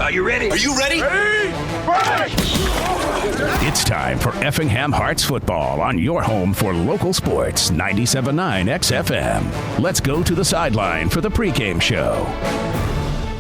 Are you ready? Are you ready? It's time for Effingham Hearts football on your home for local sports, 97.9 XFM. Let's go to the sideline for the pregame show.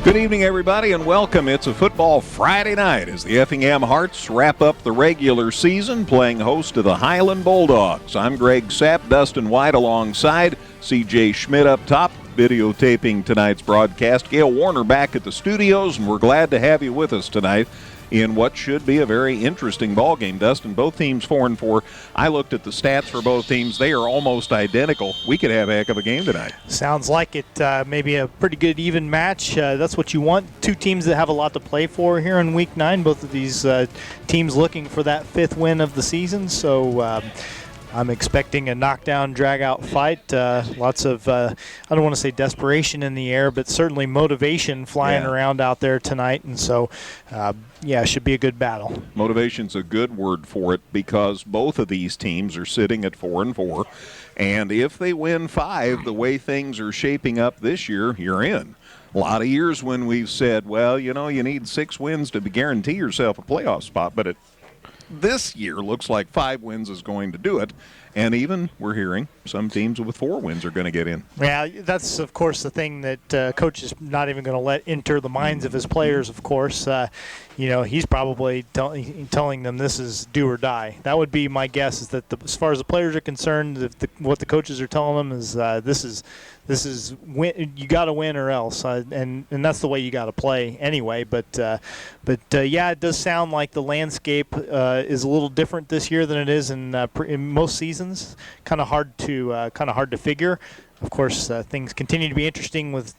Good evening, everybody, and welcome. It's a football Friday night as the Effingham Hearts wrap up the regular season playing host to the Highland Bulldogs. I'm Greg Sapp, Dustin White alongside C.J. Schmidt up top, videotaping tonight's broadcast. Gail Warner back at the studios, and we're glad to have you with us tonight in what should be a very interesting ball game. Dustin, both teams 4-4. I looked at the stats for both teams. They are almost identical. We could have a heck of a game tonight. Sounds like it. Maybe a pretty good even match. That's what you want. Two teams that have a lot to play for here in Week 9. Both of these teams looking for that fifth win of the season. So I'm expecting a knockdown, drag-out fight. Lots of, I don't want to say desperation in the air, but certainly motivation flying around out there tonight. And so, it should be a good battle. Motivation's a good word for it because both of these teams are sitting at 4-4. And if they win 5, the way things are shaping up this year, you're in. A lot of years when we've said, well, you need 6 wins to guarantee yourself a playoff spot, but this year looks like 5 wins is going to do it, and even we're hearing some teams with 4 wins are going to get in. Yeah, that's of course the thing that coach is not even going to let enter the minds of his players. Of course, he's probably telling them this is do or die. That would be my guess. Is that as far as the players are concerned, what the coaches are telling them is this is win. You got to win or else, and that's the way you got to play anyway. But it does sound like the landscape is a little different this year than it is in most seasons. Kind of hard to figure. Of course, things continue to be interesting with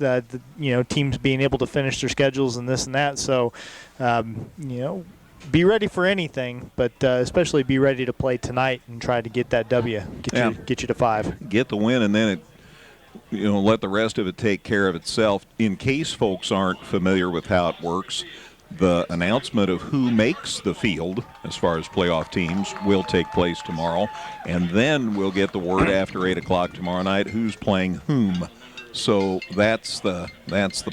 teams being able to finish their schedules and this and that. So, be ready for anything, but especially be ready to play tonight and try to get that W, get you to 5. Get the win, and then let the rest of it take care of itself. In case folks aren't familiar with how it works, the announcement of who makes the field as far as playoff teams will take place tomorrow, and then we'll get the word after 8 o'clock tomorrow night who's playing whom. So that's the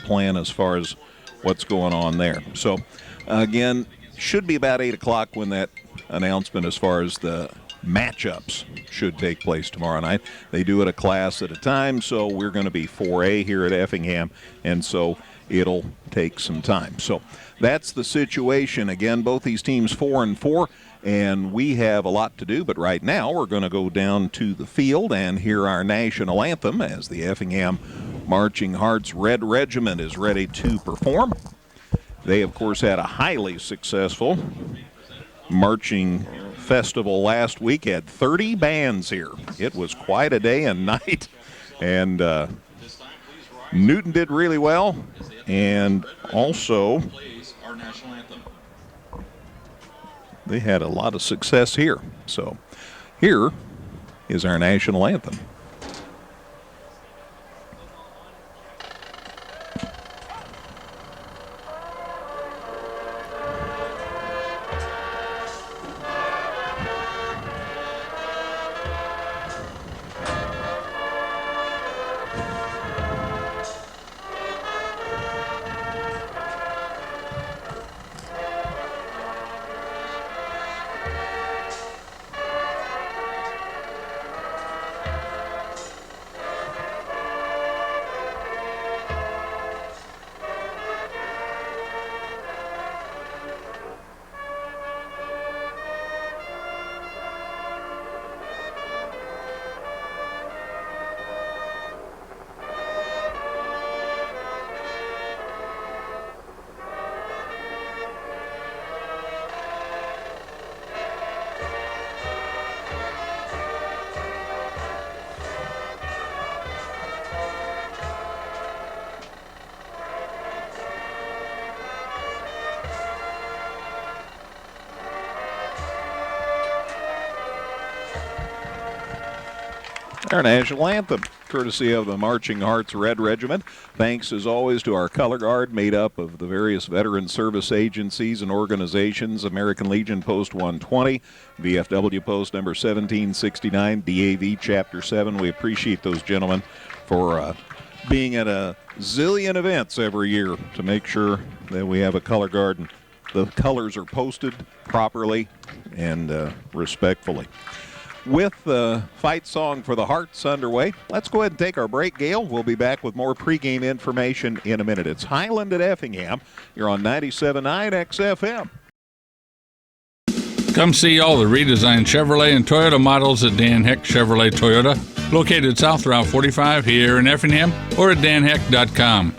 plan as far as what's going on there. So, again, should be about 8 o'clock when that announcement as far as the matchups should take place tomorrow night. They do it a class at a time, so we're going to be 4A here at Effingham, and so it'll take some time. So that's the situation. Again, both these teams 4-4, and we have a lot to do, but right now we're going to go down to the field and hear our national anthem as the Effingham Marching Hearts Red Regiment is ready to perform. They, of course, had a highly successful marching festival last week. Had 30 bands here. It was quite a day and night, and Newton did really well, and also they had a lot of success here. So here is our national anthem. Our national anthem, courtesy of the Marching Hearts Red Regiment. Thanks, as always, to our color guard made up of the various veteran service agencies and organizations: American Legion Post 120, VFW Post number 1769, DAV Chapter 7. We appreciate those gentlemen for being at a zillion events every year to make sure that we have a color guard and the colors are posted properly and respectfully. With the fight song for the Hearts underway, let's go ahead and take our break, Gail. We'll be back with more pregame information in a minute. It's Highland at Effingham. You're on 97.9 XFM. Come see all the redesigned Chevrolet and Toyota models at Dan Heck Chevrolet Toyota, located south Route 45 here in Effingham, or at danheck.com.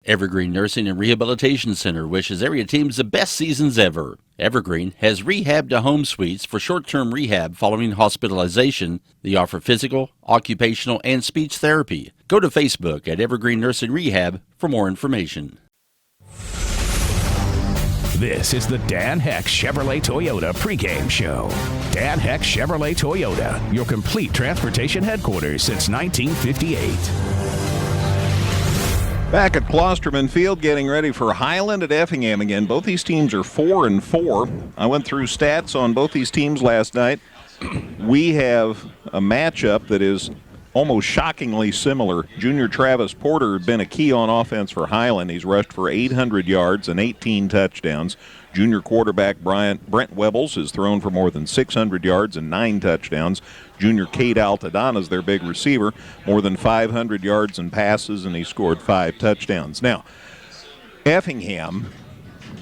Evergreen Nursing and Rehabilitation Center wishes area teams the best seasons ever. Evergreen has rehab to home suites for short-term rehab following hospitalization. They offer physical, occupational, and speech therapy. Go to Facebook at Evergreen Nursing Rehab for more information. This is the Dan Heck Chevrolet Toyota pregame show. Dan Heck Chevrolet Toyota, your complete transportation headquarters since 1958. Back at Klosterman Field, getting ready for Highland at Effingham again. Both these teams are 4-4. I went through stats on both these teams last night. We have a matchup that is almost shockingly similar. Junior Travis Porter had been a key on offense for Highland. He's rushed for 800 yards and 18 touchdowns. Junior quarterback Brent Webbles has thrown for more than 600 yards and 9 touchdowns. Junior Cade Altadonna is their big receiver, more than 500 yards and passes, and he scored 5 touchdowns. Now, Effingham,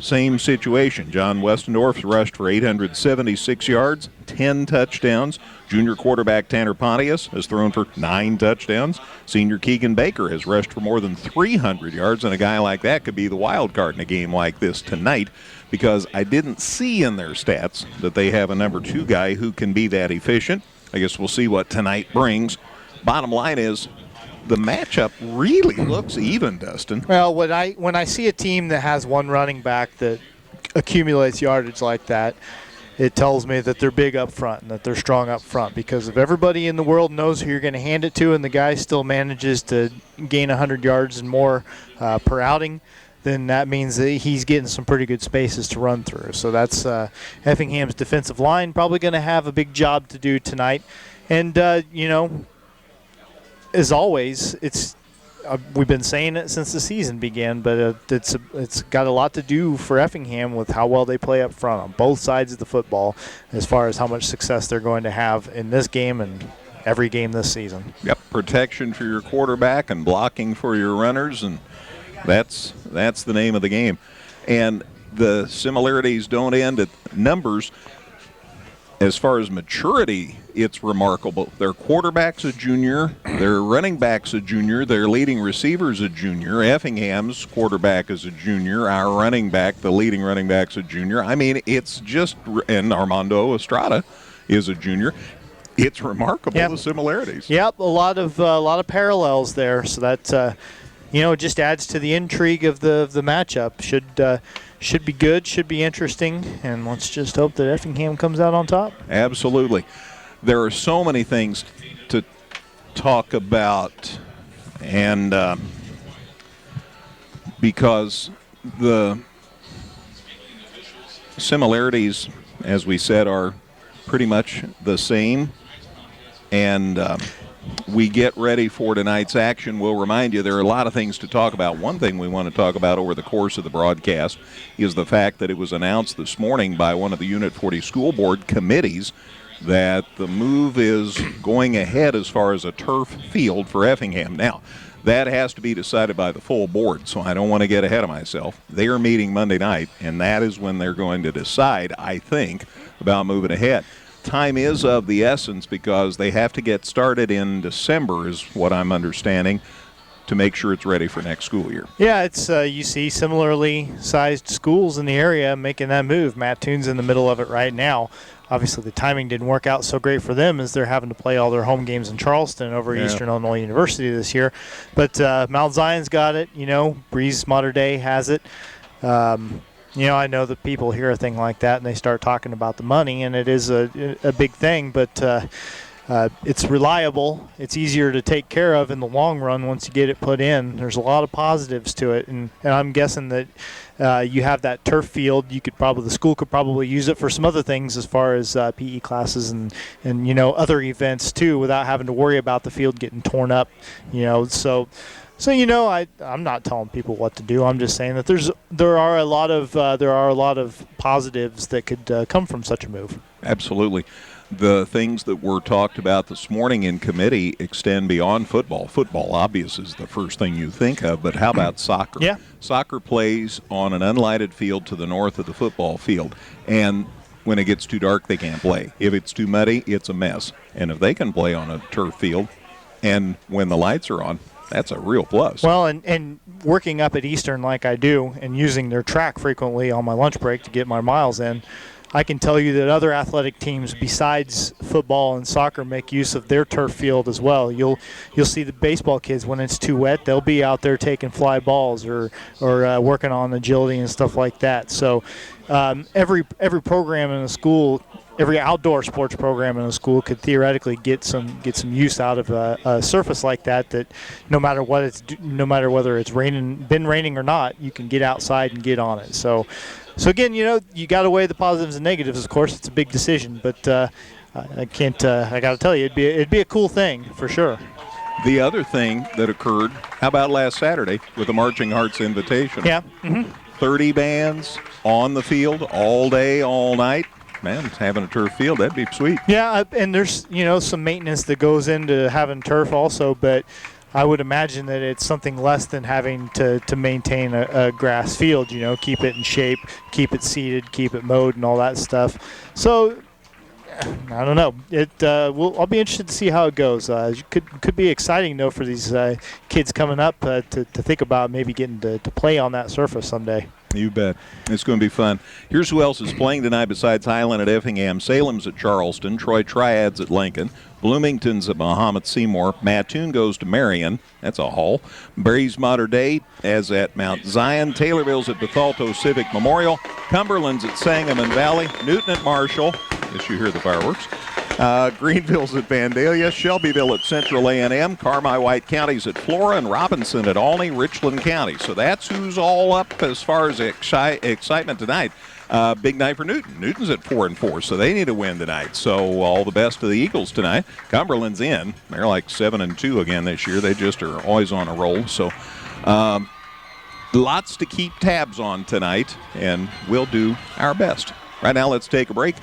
same situation. John Westendorf's rushed for 876 yards, 10 touchdowns. Junior quarterback Tanner Pontius has thrown for 9 touchdowns. Senior Keegan Baker has rushed for more than 300 yards, and a guy like that could be the wild card in a game like this tonight, because I didn't see in their stats that they have a number 2 guy who can be that efficient. I guess we'll see what tonight brings. Bottom line is, the matchup really looks even, Dustin. Well, when I see a team that has one running back that accumulates yardage like that, it tells me that they're big up front and that they're strong up front, because if everybody in the world knows who you're going to hand it to and the guy still manages to gain 100 yards and more per outing, then that means that he's getting some pretty good spaces to run through. So that's Effingham's defensive line probably going to have a big job to do tonight. And, as always, it's we've been saying it since the season began, but it's got a lot to do for Effingham with how well they play up front on both sides of the football, as far as how much success they're going to have in this game and every game this season. Yep, protection for your quarterback and blocking for your runners, and that's the name of the game. And the similarities don't end at numbers. As far as maturity, it's remarkable. Their quarterback's a junior, their running back's a junior, their leading receiver's a junior. Effingham's quarterback is a junior, our running back, the leading running back's a junior. I mean, it's just, and Armando Estrada is a junior. It's remarkable, the similarities. Yep, a lot of parallels there. So that just adds to the intrigue of the matchup. Should be good, should be interesting, and let's just hope that Effingham comes out on top. Absolutely. There are so many things to talk about, and because the similarities, as we said, are pretty much the same, and we get ready for tonight's action. We'll remind you there are a lot of things to talk about. One thing we want to talk about over the course of the broadcast is the fact that it was announced this morning by one of the Unit 40 school board committees that the move is going ahead as far as a turf field for Effingham. Now, that has to be decided by the full board, so I don't want to get ahead of myself. They are meeting Monday night, and that is when they're going to decide, I think, about moving ahead. Time is of the essence because they have to get started in December, is what I'm understanding, to make sure it's ready for next school year. Yeah, it's you see similarly sized schools in the area making that move. Mattoon's in the middle of it right now. Obviously, the timing didn't work out so great for them as they're having to play all their home games in Charleston over Eastern Illinois University this year. But Mount Zion's got it. Breeze Mater Dei has it. I know that people hear a thing like that and they start talking about the money, and it is a big thing. But it's reliable. It's easier to take care of in the long run once you get it put in. There's a lot of positives to it, and I'm guessing that you have that turf field. The school could probably use it for some other things as far as PE classes and other events too, without having to worry about the field getting torn up. So I'm not telling people what to do. I'm just saying that there are a lot of positives that could come from such a move. Absolutely. The things that were talked about this morning in committee extend beyond football. Football, obvious, is the first thing you think of, but how about soccer? Yeah. Soccer plays on an unlighted field to the north of the football field, and when it gets too dark, they can't play. If it's too muddy, it's a mess. And if they can play on a turf field, and when the lights are on, that's a real plus. Well, and working up at Eastern like I do and using their track frequently on my lunch break to get my miles in, I can tell you that other athletic teams besides football and soccer make use of their turf field as well. You'll see the baseball kids, when it's too wet, they'll be out there taking fly balls or working on agility and stuff like that. So every program in a school, every outdoor sports program in a school could theoretically get some use out of a surface like that. That no matter whether it's been raining or not, you can get outside and get on it. So again, you got to weigh the positives and negatives. Of course, it's a big decision, but I can't. I got to tell you, it'd be a cool thing for sure. The other thing that occurred, how about last Saturday with the Marching Hearts Invitation? Yeah. Mm-hmm. 30 bands on the field all day, all night. Man, having a turf field, that'd be sweet. Yeah, and there's some maintenance that goes into having turf also, but I would imagine that it's something less than having to maintain a grass field, keep it in shape, keep it seeded, keep it mowed and all that stuff. So, I don't know. I'll be interested to see how it goes. It could be exciting, though, for these kids coming up to think about maybe getting to play on that surface someday. You bet. It's going to be fun. Here's who else is playing tonight besides Highland at Effingham. Salem's at Charleston. Troy Triads at Lincoln. Bloomington's at Mahomet Seymour. Mattoon goes to Marion. That's a haul. Breeze Mater Dei as at Mount Zion. Taylorville's at Bethalto Civic Memorial. Cumberland's at Sangamon Valley. Newton at Marshall. Guess you hear the fireworks. Greenville's at Vandalia, Shelbyville at Central A&M, Carmi-White County's at Flora, and Robinson at Olney, Richland County. So that's who's all up as far as excitement tonight. Big night for Newton. Newton's at 4-4, so they need a win tonight. So all the best to the Eagles tonight. Cumberland's in. They're like 7-2 again this year. They just are always on a roll. So lots to keep tabs on tonight, and we'll do our best. Right now, let's take a break.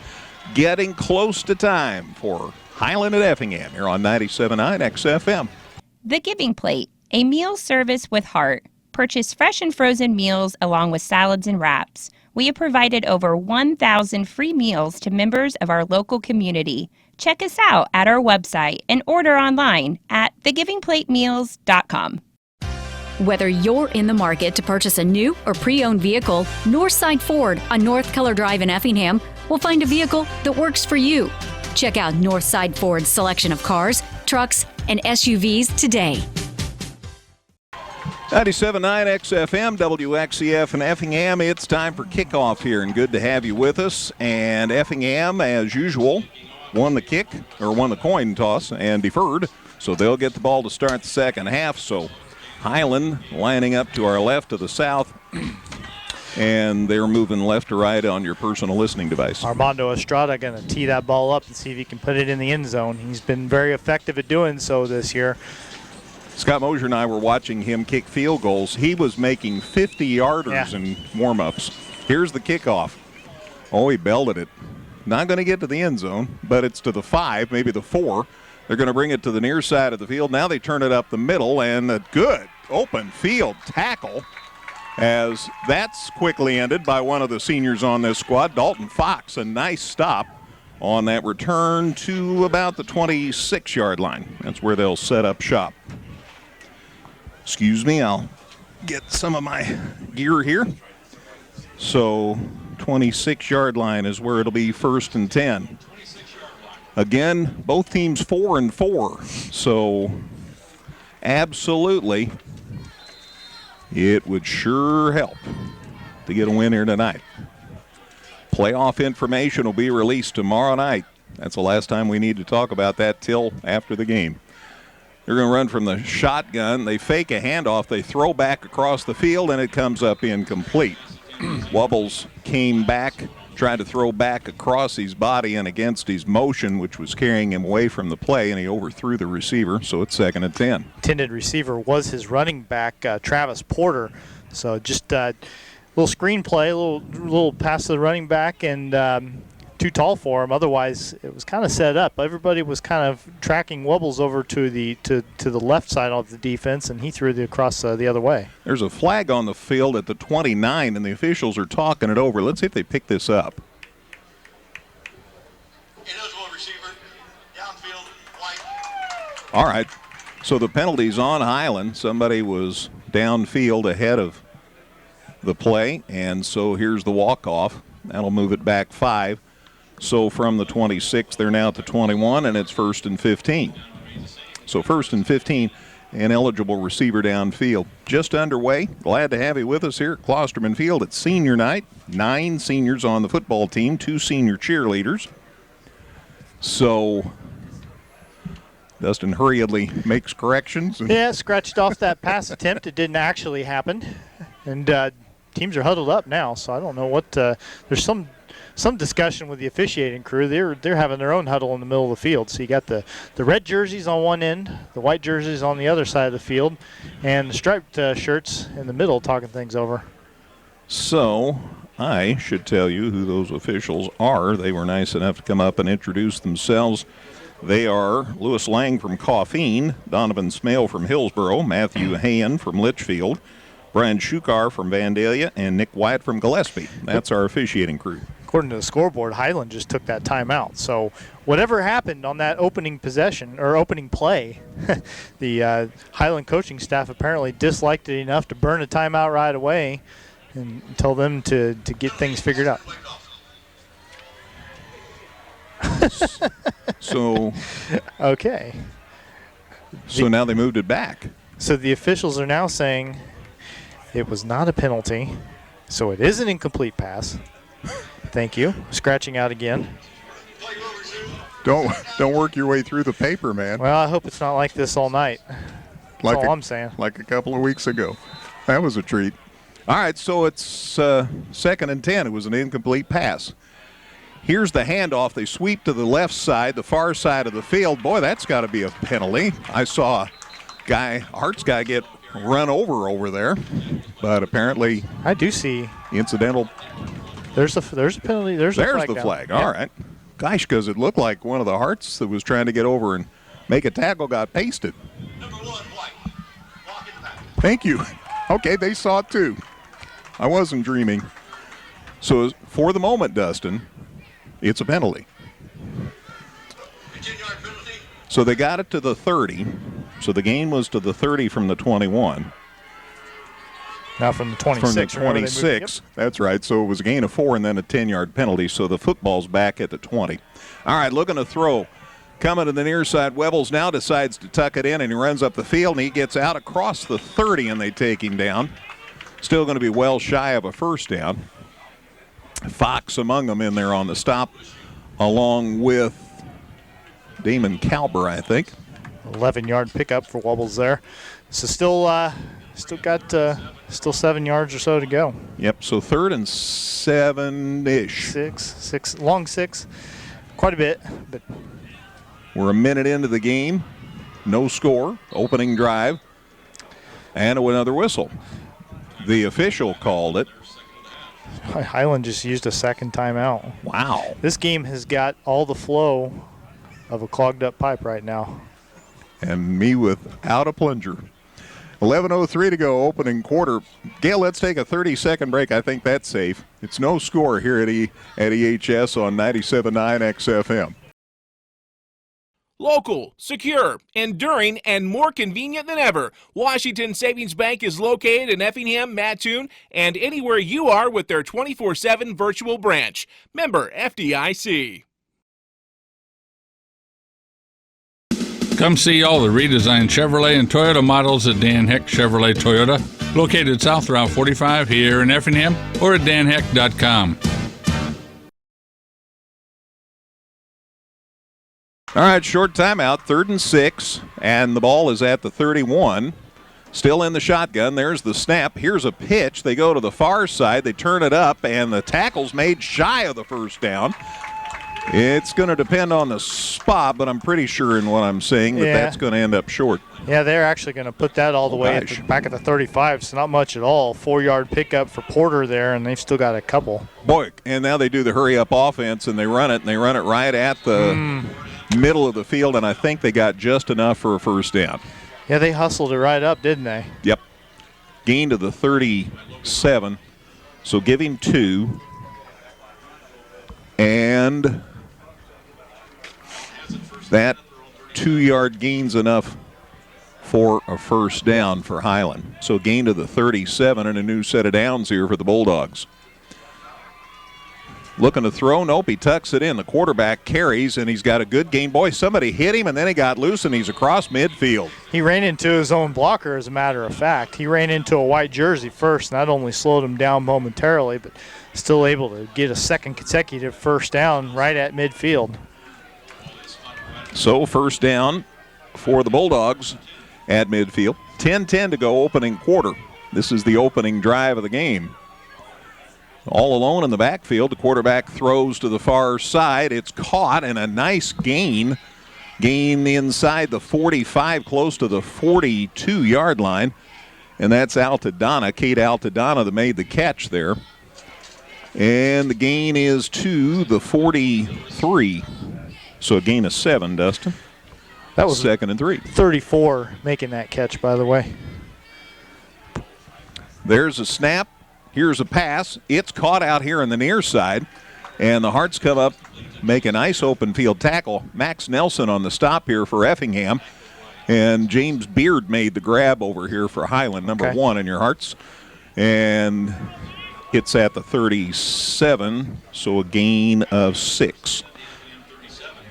Getting close to time for Highland at Effingham here on 97.9 XFM. The Giving Plate, a meal service with heart. Purchase fresh and frozen meals along with salads and wraps. We have provided over 1,000 free meals to members of our local community. Check us out at our website and order online at thegivingplatemeals.com. Whether you're in the market to purchase a new or pre-owned vehicle, Northside Ford on North Keller Drive in Effingham will find a vehicle that works for you. Check out Northside Ford's selection of cars, trucks, and SUVs today. 97.9 XFM, WXCF in Effingham. It's time for kickoff here, and good to have you with us. And Effingham, as usual, won the coin toss and deferred, so they'll get the ball to start the second half. So Highland lining up to our left to the south, and they're moving left to right on your personal listening device. Armando Estrada going to tee that ball up and see if he can put it in the end zone. He's been very effective at doing so this year. Scott Mosier and I were watching him kick field goals. He was making 50-yarders in warm-ups. Here's the kickoff. Oh, he belted it. Not going to get to the end zone, but it's to the 5, maybe the 4. They're going to bring it to the near side of the field. Now they turn it up the middle, and a good open field tackle, as that's quickly ended by one of the seniors on this squad, Dalton Fox. A nice stop on that return to about the 26-yard line. That's where they'll set up shop. Excuse me, I'll get some of my gear here. So 26-yard line is where it'll be 1st and 10. Again, both teams 4-4, so absolutely it would sure help to get a win here tonight. Playoff information will be released tomorrow night That's the last time we need to talk about that till after the game. They're going to run from the shotgun. They fake a handoff. They throw back across the field, and it comes up incomplete. Wubbles came back, tried to throw back across his body and against his motion, which was carrying him away from the play, and he overthrew the receiver, so it's 2nd and 10. Intended receiver was his running back, Travis Porter. So just a little screen play, a little pass to the running back, and too tall for him. Otherwise, it was kind of set up. Everybody was kind of tracking Wubbles over to the left side of the defense, and he threw it across the other way. There's a flag on the field at the 29, and the officials are talking it over. Let's see if they pick this up. Ineligible receiver, downfield, white. All right. So the penalty's on Highland. Somebody was downfield ahead of the play, and so here's the walk-off. That'll move it back 5. So from the 26, they're now at the 21, and it's 1st and 15. So 1st and 15, an eligible receiver downfield. Just underway. Glad to have you with us here at Klosterman Field. It's senior night. 9 seniors on the football team, 2 senior cheerleaders. So Dustin hurriedly makes corrections. Yeah, scratched off that pass attempt. It didn't actually happen. And teams are huddled up now, so I don't know what there's some discussion with the officiating crew. They're having their own huddle in the middle of the field. So you got the red jerseys on one end, the white jerseys on the other side of the field, and the striped shirts in the middle talking things over. So I should tell you who those officials are. They were nice enough to come up and introduce themselves. They are Lewis Lang from Coffeen, Donovan Smale from Hillsboro, Matthew Hayen from Litchfield, Brian Shukar from Vandalia, and Nick White from Gillespie. That's our officiating crew. According to the scoreboard, Highland just took that timeout. So whatever happened on that opening possession or opening play, the Highland coaching staff apparently disliked it enough to burn a timeout right away and tell them to get things figured out. So okay. So now they moved it back. So the officials are now saying it was not a penalty, so it is an incomplete pass. Thank you. Scratching out again. Don't work your way through the paper, man. Well, I hope it's not like this all night. That's all I'm saying. Like a couple of weeks ago. That was a treat. All right, so it's 2nd and 10. It was an incomplete pass. Here's the handoff. They sweep to the left side, the far side of the field. Boy, that's got to be a penalty. I saw Hart's guy get run over there, but apparently I do see incidental. There's a penalty. There's the flag. All right. Gosh, because it looked like one of the Harts that was trying to get over and make a tackle got pasted. Number 1, white. Walk in the back. Thank you. Okay, they saw it too. I wasn't dreaming. So for the moment, Dustin, it's a penalty. 10-yard penalty. So they got it to the 30. So the gain was to the 30 from the 21. Now from the 26. From the 26. That's right. So it was a gain of 4 and then a 10-yard penalty. So the football's back at the 20. All right, looking to throw. Coming to the near side, Webbles now decides to tuck it in, and he runs up the field, and he gets out across the 30, and they take him down. Still going to be well shy of a first down. Fox among them in there on the stop, along with Damon Kalber, I think. 11-yard pickup for Wubbles there. So still got 7 yards or so to go. Yep, so 3rd and 7-ish. Long 6, quite a bit. But we're a minute into the game. No score, opening drive, and another whistle. The official called it. Highland just used a second timeout. Wow. This game has got all the flow of a clogged up pipe right now. And me without a plunger. 11:03 to go, opening quarter. Gail, let's take a 30-second break. I think that's safe. It's no score here at EHS on 97.9 XFM. Local, secure, enduring, and more convenient than ever, Washington Savings Bank is located in Effingham, Mattoon, and anywhere you are with their 24/7 virtual branch. Member FDIC. Come see all the redesigned Chevrolet and Toyota models at Dan Heck Chevrolet Toyota, located south Route 45 here in Effingham, or at danheck.com. All right, short timeout, 3rd and 6, and the ball is at the 31. Still in the shotgun. There's the snap. Here's a pitch. They go to the far side. They turn it up, and the tackle's made shy of the first down. It's going to depend on the spot, but I'm pretty sure in what I'm saying that that's going to end up short. Yeah, they're actually going to put that all the way at the back of the 35, so not much at all. 4-yard pickup for Porter there, and they've still got a couple. Boy, and now they do the hurry-up offense, and they run it right at the middle of the field, and I think they got just enough for a first down. Yeah, they hustled it right up, didn't they? Yep. Gain to the 37, so give him 2. And that 2-yard gain's enough for a first down for Highland. So gain to the 37 and a new set of downs here for the Bulldogs. Looking to throw. Nope, he tucks it in. The quarterback carries, and he's got a good gain. Boy, somebody hit him, and then he got loose, and he's across midfield. He ran into his own blocker, as a matter of fact. He ran into a white jersey first, and that only slowed him down momentarily, but still able to get a second consecutive first down right at midfield. So first down for the Bulldogs at midfield. 10-10 to go opening quarter. This is the opening drive of the game. All alone in the backfield. The quarterback throws to the far side. It's caught, and a nice gain. Gain inside the 45, close to the 42-yard line. And that's Altadonna, Kate Altadonna, that made the catch there. And the gain is to the 43. So a gain of 7, Dustin. That was 2nd and 3. 34 making that catch, by the way. There's a snap. Here's a pass. It's caught out here on the near side. And the Hearts come up, make a nice open field tackle. Max Nelson on the stop here for Effingham. And James Beard made the grab over here for Highland, number 1 in your Hearts. And it's at the 37, so a gain of 6.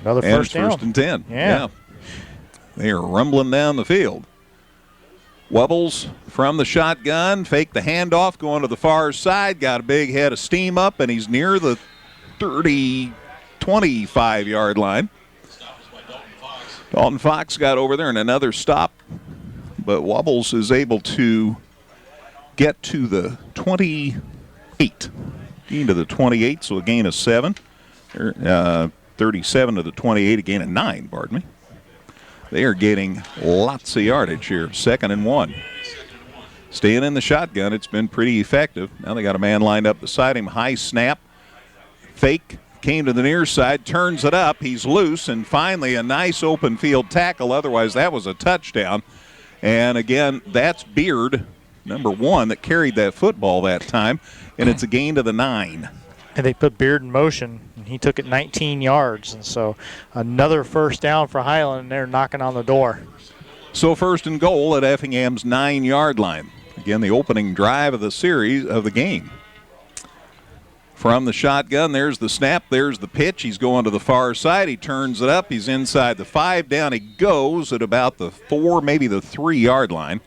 Another first down. First and 10. Yeah. They are rumbling down the field. Wubbles from the shotgun, fake the handoff, going to the far side, got a big head of steam up, and he's near the 25-yard line. Dalton Fox got over there, and another stop, but Wubbles is able to get to the 28. Gain to the 28, so a gain of 7. 37 to the 28, a gain of 9, pardon me. They are getting lots of yardage here. 2nd and 1. Staying in the shotgun, it's been pretty effective. Now they got a man lined up beside him. High snap. Fake. Came to the near side. Turns it up. He's loose. And finally a nice open field tackle. Otherwise that was a touchdown. And again, that's Beard, number 1, that carried that football that time. And it's a gain to the 9. And they put Beard in motion, and he took it 19 yards. And so another first down for Highland, and they're knocking on the door. So 1st and goal at Effingham's 9-yard line. Again, the opening drive of the series of the game. From the shotgun, there's the snap, there's the pitch. He's going to the far side. He turns it up. He's inside the 5. Down he goes at about the 4, maybe the 3-yard line.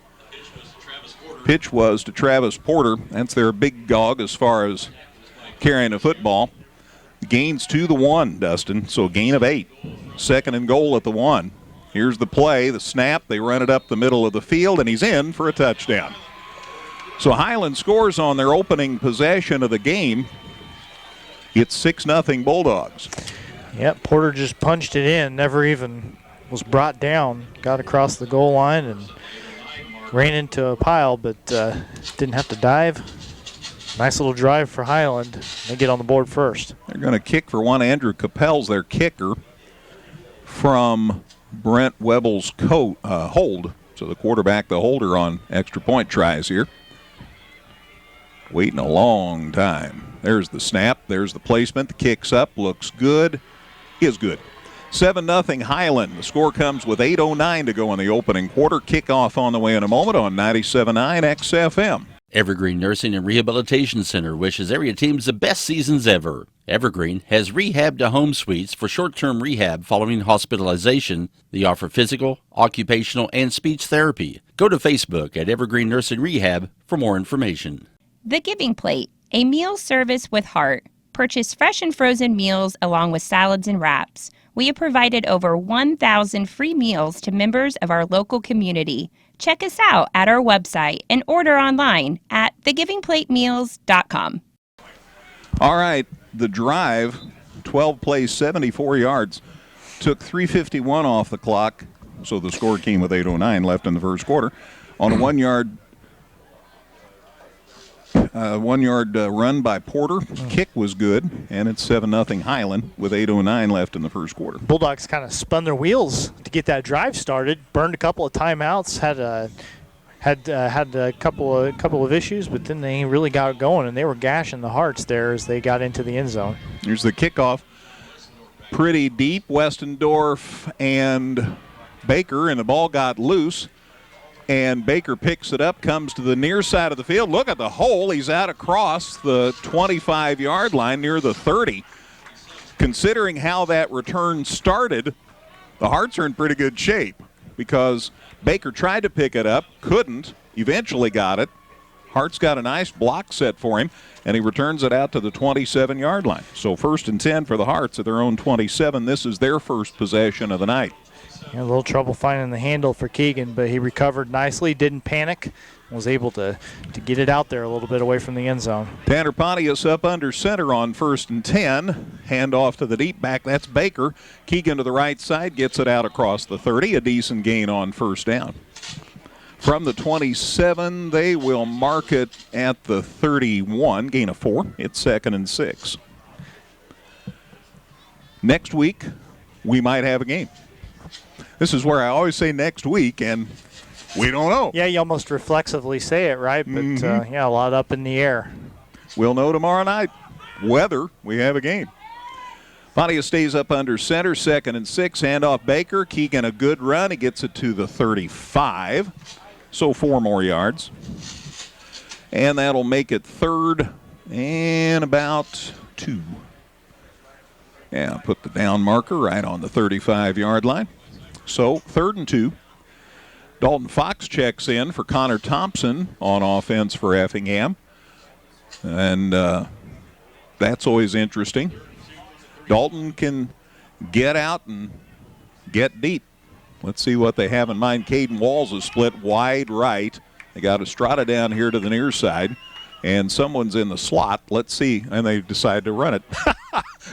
Pitch was to Travis Porter. That's their big dog as far as carrying a football. Gains to the 1, Dustin, so a gain of 8. 2nd and goal at the 1. Here's the play, the snap. They run it up the middle of the field, and he's in for a touchdown. So Highland scores on their opening possession of the game. It's 6-0 Bulldogs. Yep, Porter just punched it in, never even was brought down. Got across the goal line and ran into a pile, but didn't have to dive. Nice little drive for Highland. They get on the board first. They're going to kick for one. Andrew Capel's their kicker from Brent Webble's hold. So the quarterback, the holder on extra point tries here. Waiting a long time. There's the snap. There's the placement. The kick's up. Looks good. Is good. 7-0 Highland. The score comes with 8:09 to go in the opening quarter. Kickoff on the way in a moment on 97.9 XFM. Evergreen Nursing and Rehabilitation Center wishes area teams the best seasons ever. Evergreen has rehab to home suites for short-term rehab following hospitalization. They offer physical, occupational, and speech therapy. Go to Facebook at Evergreen Nursing Rehab for more information. The Giving Plate, a meal service with heart. Purchase fresh and frozen meals along with salads and wraps. We have provided over 1,000 free meals to members of our local community. Check us out at our website and order online at thegivingplatemeals.com. All right, the drive, 12 plays, 74 yards, took 3:51 off the clock, so the score came with 8:09 left in the first quarter. On a one-yard run by Porter. Kick was good, and it's 7-0 Highland with 8:09 left in the first quarter. Bulldogs kind of spun their wheels to get that drive started, burned a couple of timeouts, had a couple of issues, but then they really got it going, and they were gashing the hearts there as they got into the end zone. Here's the kickoff. Pretty deep, Westendorf and Baker, and the ball got loose. And Baker picks it up, comes to the near side of the field. Look at the hole. He's out across the 25-yard line near the 30. Considering how that return started, the Hearts are in pretty good shape because Baker tried to pick it up, couldn't, eventually got it. Hearts got a nice block set for him, and he returns it out to the 27-yard line. So 1st and 10 for the Hearts at their own 27. This is their first possession of the night. A little trouble finding the handle for Keegan, but he recovered nicely, didn't panic, was able to get it out there a little bit away from the end zone. Tanner Pontius up under center on 1st and 10. Hand off to the deep back. That's Baker. Keegan to the right side gets it out across the 30. A decent gain on 1st down. From the 27, they will mark it at the 31. Gain of 4. It's 2nd and 6. Next week, we might have a game. This is where I always say next week, and we don't know. Yeah, you almost reflexively say it, right? But, a lot up in the air. We'll know tomorrow night whether we have a game. Pontius stays up under center, 2nd and 6. Handoff Baker. Keegan a good run. He gets it to the 35. So 4 more yards. And that'll make it 3rd and about 2. Yeah, put the down marker right on the 35-yard line. So 3rd and 2. Dalton Fox checks in for Connor Thompson on offense for Effingham. And that's always interesting. Dalton can get out and get deep. Let's see what they have in mind. Caden Walls is split wide right. They got Estrada down here to the near side. And someone's in the slot. Let's see. And they decide to run it.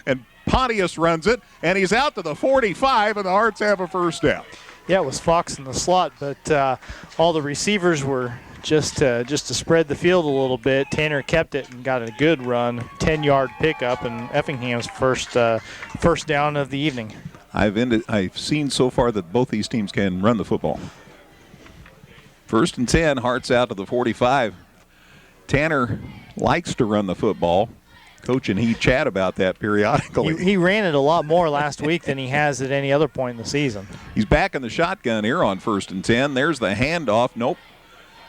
And Pontius runs it, and he's out to the 45, and the Hearts have a 1st down. Yeah, it was Fox in the slot, but all the receivers were just to spread the field a little bit. Tanner kept it and got a good run, 10-yard pickup, and Effingham's first down of the evening. I've seen so far that both these teams can run the football. 1st and 10, Hearts out to the 45. Tanner likes to run the football. Coach and he chat about that periodically. He ran it a lot more last week than he has at any other point in the season. He's back in the shotgun here on 1st and 10. There's the handoff. Nope.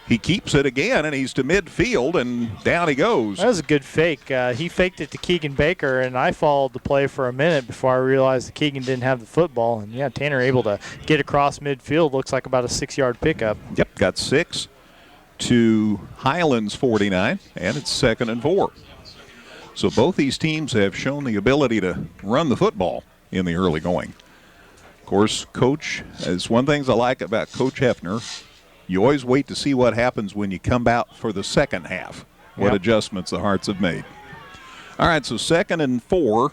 He keeps it again, and he's to midfield, and down he goes. That was a good fake. He faked it to Keegan Baker, and I followed the play for a minute before I realized that Keegan didn't have the football. And, yeah, Tanner able to get across midfield. Looks like about a 6-yard pickup. Yep, got 6 to Highland's 49, and it's 2nd and 4. So both these teams have shown the ability to run the football in the early going. Of course, Coach, is one thing I like about Coach Hefner. You always wait to see what happens when you come out for the second half, what adjustments the Hearts have made. All right, so 2nd and 4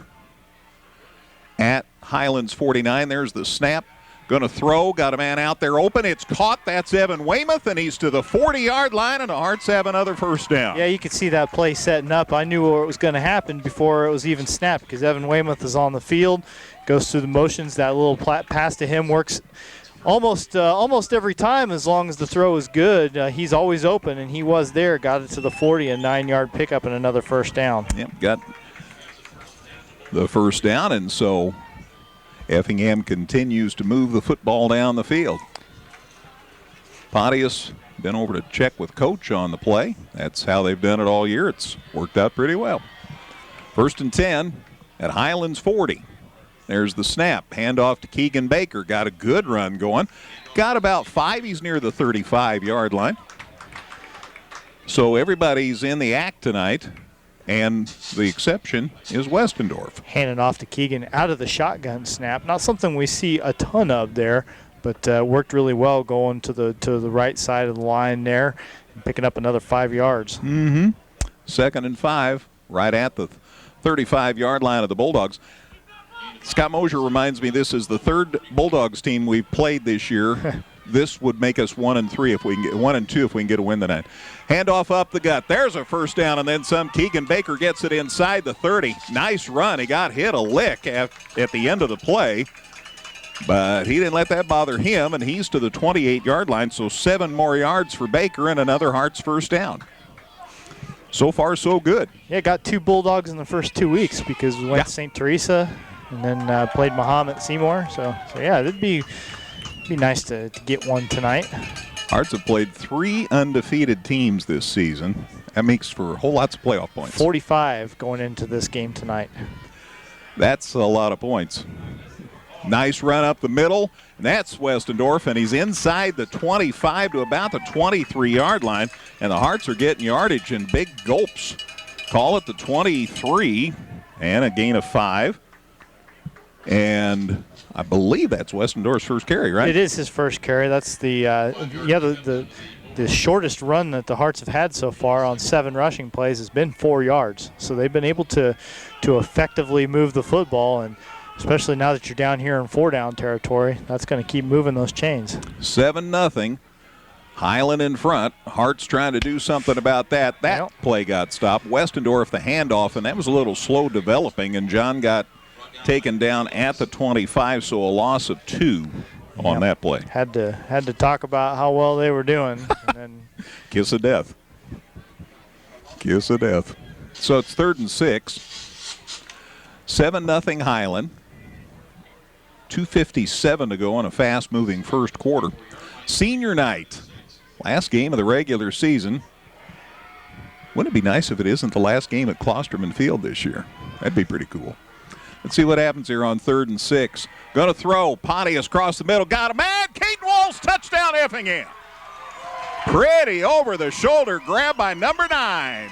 at Highlands 49. There's the snap. Going to throw. Got a man out there open. It's caught. That's Evan Weymouth, and he's to the 40-yard line, and the Hearts have another 1st down. Yeah, you could see that play setting up. I knew what was going to happen before it was even snapped because Evan Weymouth is on the field, goes through the motions. That little pass to him works almost every time as long as the throw is good. He's always open, and he was there. Got it to the 40, a 9-yard pickup, and another 1st down. Yep, got the 1st down, and so Effingham continues to move the football down the field. Pontius been over to check with Coach on the play. That's how they've done it all year. It's worked out pretty well. 1st and 10 at Highlands 40. There's the snap. Handoff to Keegan Baker. Got a good run going. Got about 5. He's near the 35-yard line. So everybody's in the act tonight. and the exception is Westendorf. Handing off to Keegan out of the shotgun snap. Not something we see a ton of there, but worked really well going to the right side of the line there and picking up another 5 yards. Mm-hmm. 2nd and 5, right at the 35-yard line of the Bulldogs. Scott Mosier reminds me this is the third Bulldogs team we've played this year. This would make us 1-3 if we can get 1-2 if we can get a win tonight. Handoff up the gut. There's a first down and then some. Keegan Baker gets it inside the 30. Nice run. He got hit a lick at the end of the play, but he didn't let that bother him, and he's to the 28-yard line. So 7 more yards for Baker and another Hearts first down. So far, so good. Yeah, got 2 Bulldogs in the first 2 weeks because we went to St. Teresa and then played Mahomet Seymour. So yeah, it'd be nice to get one tonight. Hearts have played 3 undefeated teams this season. That makes for whole lots of playoff points. 45 going into this game tonight. That's a lot of points. Nice run up the middle. And that's Westendorf, and he's inside the 25 to about the 23-yard line. And the Hearts are getting yardage in big gulps. Call it the 23 and a gain of 5. And I believe that's Westendorf's first carry, right? It is his first carry. That's the shortest run that the Hearts have had so far on 7 rushing plays has been 4 yards. So they've been able to effectively move the football, and especially now that you're down here in 4-down territory, that's going to keep moving those chains. 7-0. Highland in front. Hearts trying to do something about that. That play got stopped. Westendorf the handoff, and that was a little slow developing, and John got taken down at the 25, so a loss of 2 on that play. Had to talk about how well they were doing. And then Kiss of death. Kiss of death. So it's 3rd and 6. 7-0 Highland. 2:57 to go in a fast-moving first quarter. Senior night. Last game of the regular season. Wouldn't it be nice if it isn't the last game at Klosterman Field this year? That'd be pretty cool. Let's see what happens here on 3rd and 6. Going to throw. Pontius across the middle. Got him. And Caden Walls, touchdown Effingham. Pretty over the shoulder grab by number 9.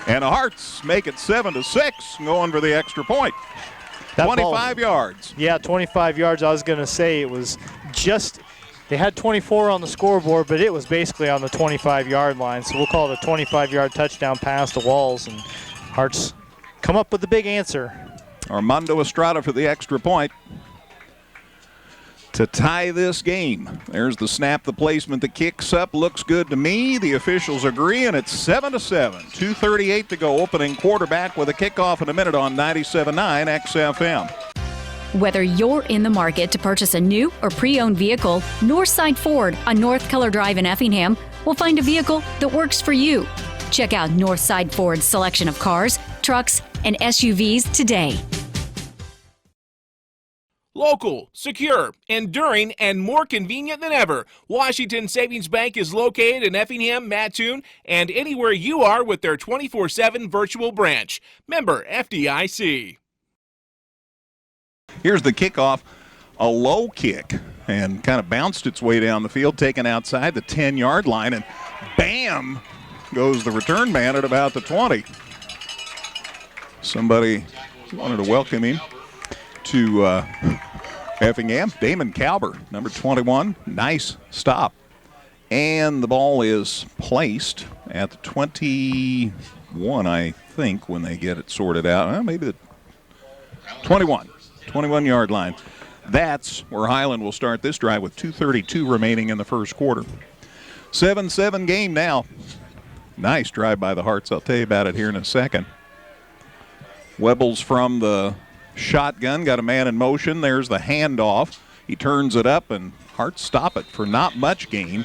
And the Hearts make it 7-6, going for the extra point. That 25 yards. Yeah, 25 yards. I was going to say it was just, they had 24 on the scoreboard, but it was basically on the 25-yard line. So we'll call it a 25-yard touchdown pass to Walls, and Hearts come up with the big answer. Armando Estrada for the extra point to tie this game. There's the snap, the placement, the kicks up. Looks good to me. The officials agree, and it's 7-7. 2:38 to go. Opening quarterback with a kickoff in a minute on 97.9 XFM. Whether you're in the market to purchase a new or pre-owned vehicle, Northside Ford on North Color Drive in Effingham will find a vehicle that works for you. Check out Northside Ford's selection of cars, trucks, and SUVs today. Local, secure, enduring, and more convenient than ever, Washington Savings Bank is located in Effingham, Mattoon, and anywhere you are with their 24/7 virtual branch. Member FDIC. Here's the kickoff, a low kick, and kind of bounced its way down the field, taken outside the 10-yard line, and bam goes the return man at about the 20. Somebody wanted to welcome him to Effingham. Damon Calber, number 21. Nice stop. And the ball is placed at the 21, I think, when they get it sorted out. Well, maybe the 21-yard line. That's where Highland will start this drive with 2:32 remaining in the first quarter. 7-7 game now. Nice drive by the Hearts. I'll tell you about it here in a second. Webbles from the shotgun, got a man in motion. There's the handoff. He turns it up, and Hearts stop it for not much gain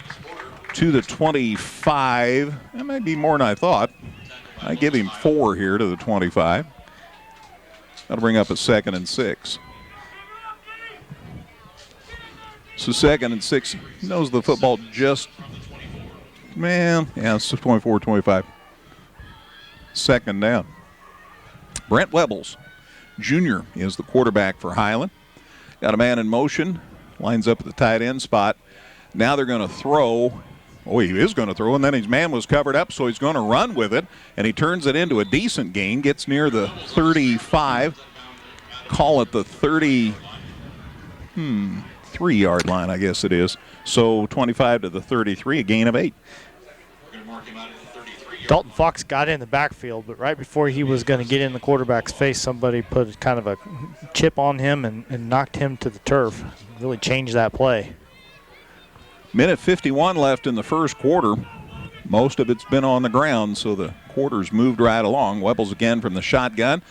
to the 25. That might be more than I thought. I give him 4 here to the 25. That'll bring up a 2nd and 6. So 2nd and 6. He knows the football just, it's 24, 25. 2nd down. Brent Webbles, Jr. is the quarterback for Highland. Got a man in motion, lines up at the tight end spot. Now they're going to throw, Oh, he is going to throw, and then his man was covered up, so he's going to run with it, and he turns it into a decent gain, gets near the 35, call it the 3-yard line, I guess it is. So 25 to the 33, a gain of 8. Dalton Fox got in the backfield, but right before he was going to get in the quarterback's face, somebody put kind of a chip on him and knocked him to the turf. Really changed that play. Minute 51 left in the first quarter. Most of it's been on the ground, so the quarter's moved right along. Webbles again from the shotgun.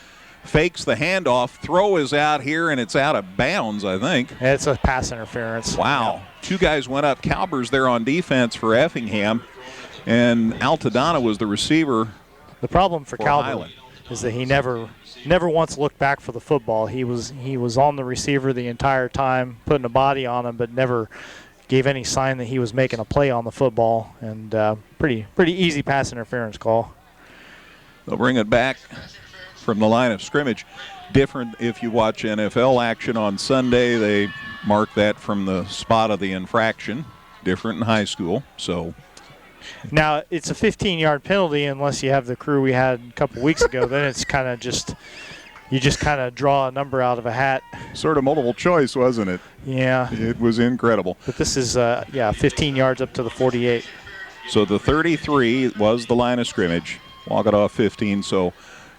Fakes the handoff. Throw is out here, and it's out of bounds, I think. It's a pass interference. Wow. Yeah. 2 guys went up. Calbers there on defense for Effingham, and Altadonna was the receiver. The problem for Calber Highland is that he never once looked back for the football. He was on the receiver the entire time, putting a body on him, but never gave any sign that he was making a play on the football. And pretty easy pass interference call. They'll bring it back from the line of scrimmage. Different if you watch NFL action on Sunday. They mark that from the spot of the infraction. Different in high school. So now it's a 15-yard penalty unless you have the crew we had a couple weeks ago. Then it's kind of you just kind of draw a number out of a hat. Sort of multiple choice, wasn't it? Yeah. It was incredible. But this is 15 yards up to the 48. So the 33 was the line of scrimmage. Walk it off 15. So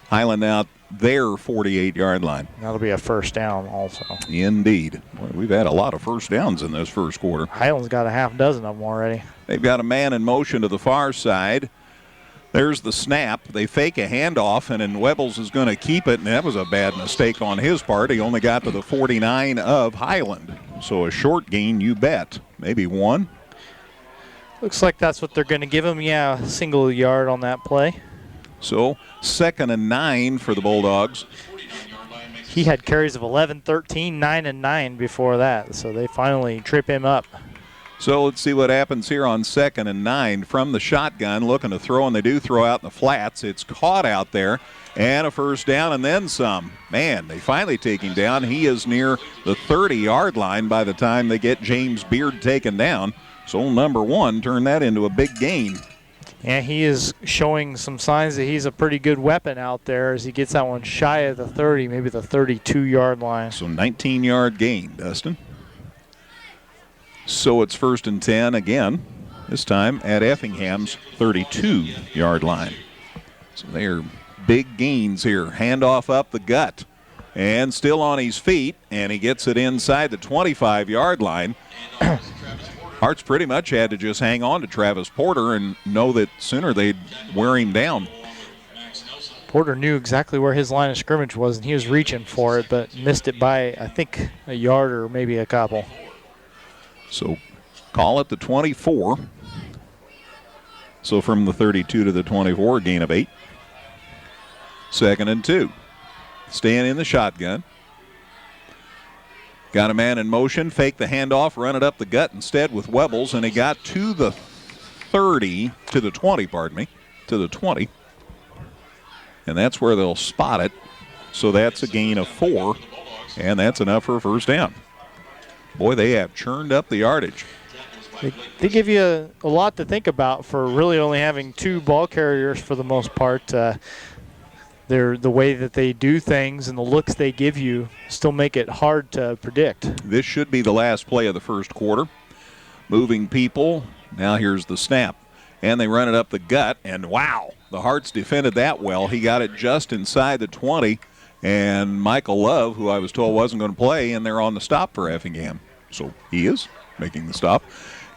Highland out their 48-yard line. That'll be a first down also. Indeed. Boy, we've had a lot of first downs in this first quarter. Highland's got a half dozen of them already. They've got a man in motion to the far side. There's the snap. They fake a handoff, and then Webbles is going to keep it, and that was a bad mistake on his part. He only got to the 49 of Highland. So a short gain, you bet. Maybe 1. Looks like that's what they're going to give him. Yeah, single yard on that play. So 2nd and 9 for the Bulldogs. He had carries of 11, 13, 9, and 9 before that. So they finally trip him up. So let's see what happens here on 2nd and 9 from the shotgun, looking to throw, and they do throw out in the flats. It's caught out there, and a first down and then some. Man, they finally take him down. He is near the 30-yard line by the time they get James Beard taken down. So number 1 turned that into a big gain. And he is showing some signs that he's a pretty good weapon out there as he gets that one shy of the 30, maybe the 32-yard line. So 19-yard gain, Dustin. So it's 1st and 10 again, this time at Effingham's 32-yard line. So they are big gains here. Handoff up the gut. And still on his feet, and he gets it inside the 25-yard line. Hart's pretty much had to just hang on to Travis Porter and know that sooner they'd wear him down. Porter knew exactly where his line of scrimmage was, and he was reaching for it, but missed it by, I think, a yard or maybe a couple. So call it the 24. So from the 32 to the 24, gain of 8. 2nd and 2. Staying in the shotgun. Got a man in motion, fake the handoff, run it up the gut instead with Webbles, and he got to the 20, to the 20. And that's where they'll spot it. So that's a gain of 4, and that's enough for a first down. Boy, they have churned up the yardage. They give you a lot to think about for really only having 2 ball carriers for the most part. The way that they do things and the looks they give you still make it hard to predict. This should be the last play of the first quarter. Moving people. Now here's the snap. And they run it up the gut, and wow, the Hearts defended that well. He got it just inside the 20. And Michael Love, who I was told wasn't going to play, and they're on the stop for Effingham. So he is making the stop.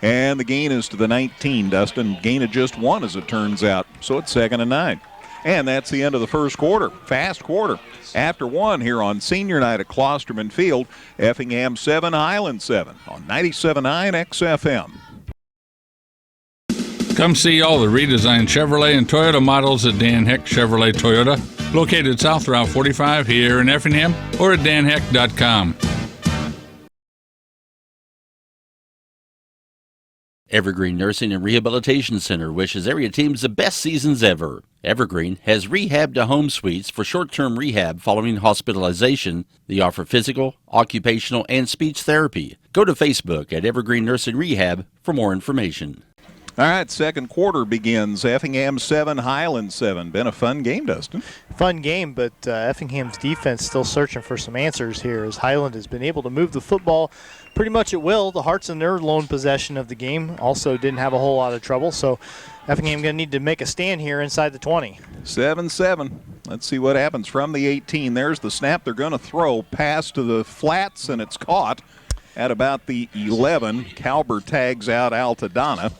And the gain is to the 19, Dustin. Gain of just 1, as it turns out. So it's 2nd and 9. And that's the end of the first quarter. Fast quarter. After 1 here on senior night at Klosterman Field. Effingham 7, Highland 7 on 97.9 XFM. Come see all the redesigned Chevrolet and Toyota models at Dan Heck Chevrolet Toyota, located South Route 45 here in Effingham, or at danheck.com. Evergreen Nursing and Rehabilitation Center wishes area teams the best seasons ever. Evergreen has rehab to home suites for short-term rehab following hospitalization. They offer physical, occupational, and speech therapy. Go to Facebook at Evergreen Nursing Rehab for more information. All right, second quarter begins. Effingham 7, Highland 7. Been a fun game, Dustin. Fun game, but Effingham's defense still searching for some answers here as Highland has been able to move the football pretty much at will. The Hearts in their lone possession of the game also didn't have a whole lot of trouble, so Effingham going to need to make a stand here inside the 20. 7-7. Let's see what happens from the 18. There's the snap. They're going to throw. Pass to the flats, and it's caught at about the 11. Calber tags out Altadonna.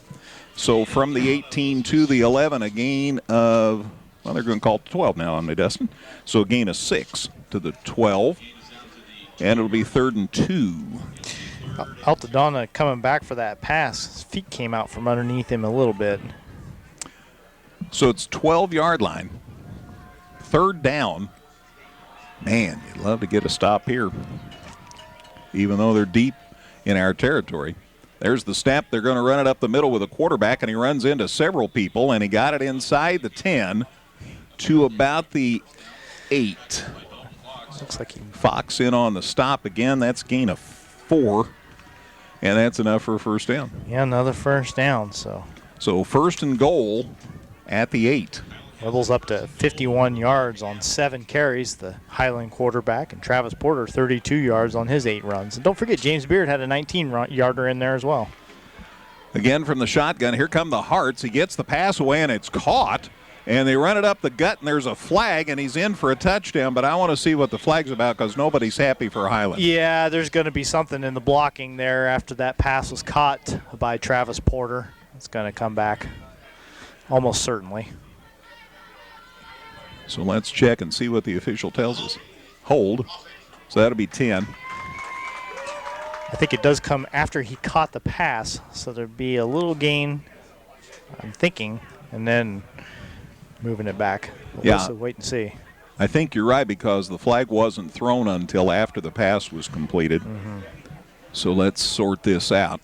So from the 18 to the 11, a gain of, well, they're going to call it 12 now on me, Dustin. So a gain of 6 to the 12. And it'll be 3rd and 2. Altadonna coming back for that pass. His feet came out from underneath him a little bit. So it's 12-yard line. 3rd down. Man, you'd love to get a stop here, even though they're deep in our territory. There's the snap. They're going to run it up the middle with a quarterback, and he runs into several people, and he got it inside the 10 to about the 8. Looks like Fox in on the stop again. That's gain of 4, and that's enough for a first down. Yeah, another first down. So 1st and goal at the 8. Levels up to 51 yards on 7 carries, the Highland quarterback, and Travis Porter 32 yards on his 8 runs. And don't forget, James Beard had a 19-yarder in there as well. Again from the shotgun, here come the Hearts. He gets the pass away, and it's caught. And they run it up the gut, and there's a flag, and he's in for a touchdown. But I want to see what the flag's about because nobody's happy for Highland. Yeah, there's going to be something in the blocking there after that pass was caught by Travis Porter. It's going to come back almost certainly. So let's check and see what the official tells us. Hold. So that'll be 10. I think it does come after he caught the pass, so there'd be a little gain, I'm thinking, and then moving it back. Yeah. We'll wait and see. I think you're right because the flag wasn't thrown until after the pass was completed. Mm-hmm. So let's sort this out.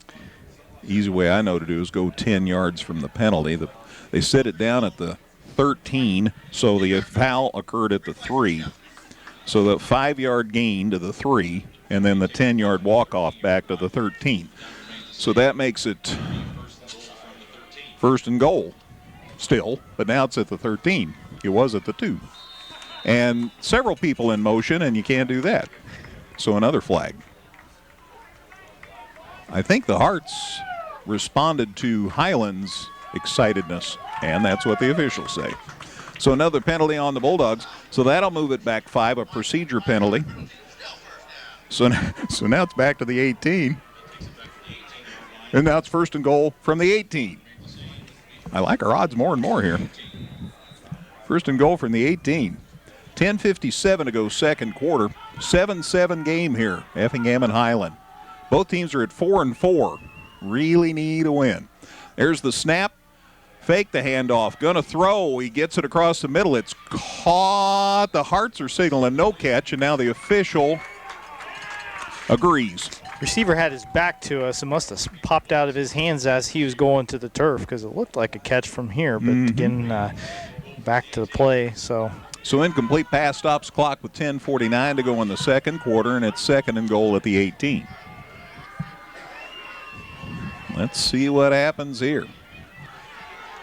Easy way I know to do is go 10 yards from the penalty. They set it down at the 13, so the foul occurred at the 3. So the 5-yard gain to the 3, and then the 10-yard walk-off back to the 13. So that makes it 1st and goal still, but now it's at the 13. It was at the 2. And several people in motion, and you can't do that. So another flag. I think the Hearts responded to Highland's excitedness, and that's what the officials say. So another penalty on the Bulldogs. So that'll move it back 5, a procedure penalty. So now it's back to the 18. And now it's 1st and goal from the 18. I like our odds more and more here. 1st and goal from the 18. 10:57 to go second quarter. 7-7 game here, Effingham and Highland. Both teams are at 4-4. Really need a win. There's the snap. Fake the handoff. Going to throw. He gets it across the middle. It's caught. The Hearts are signaling no catch, and now the official agrees. Receiver had his back to us and must have popped out of his hands as he was going to the turf because it looked like a catch from here. But again, back to the play. So incomplete pass stops clock with 10:49 to go in the second quarter, and it's 2nd and goal at the 18. Let's see what happens here.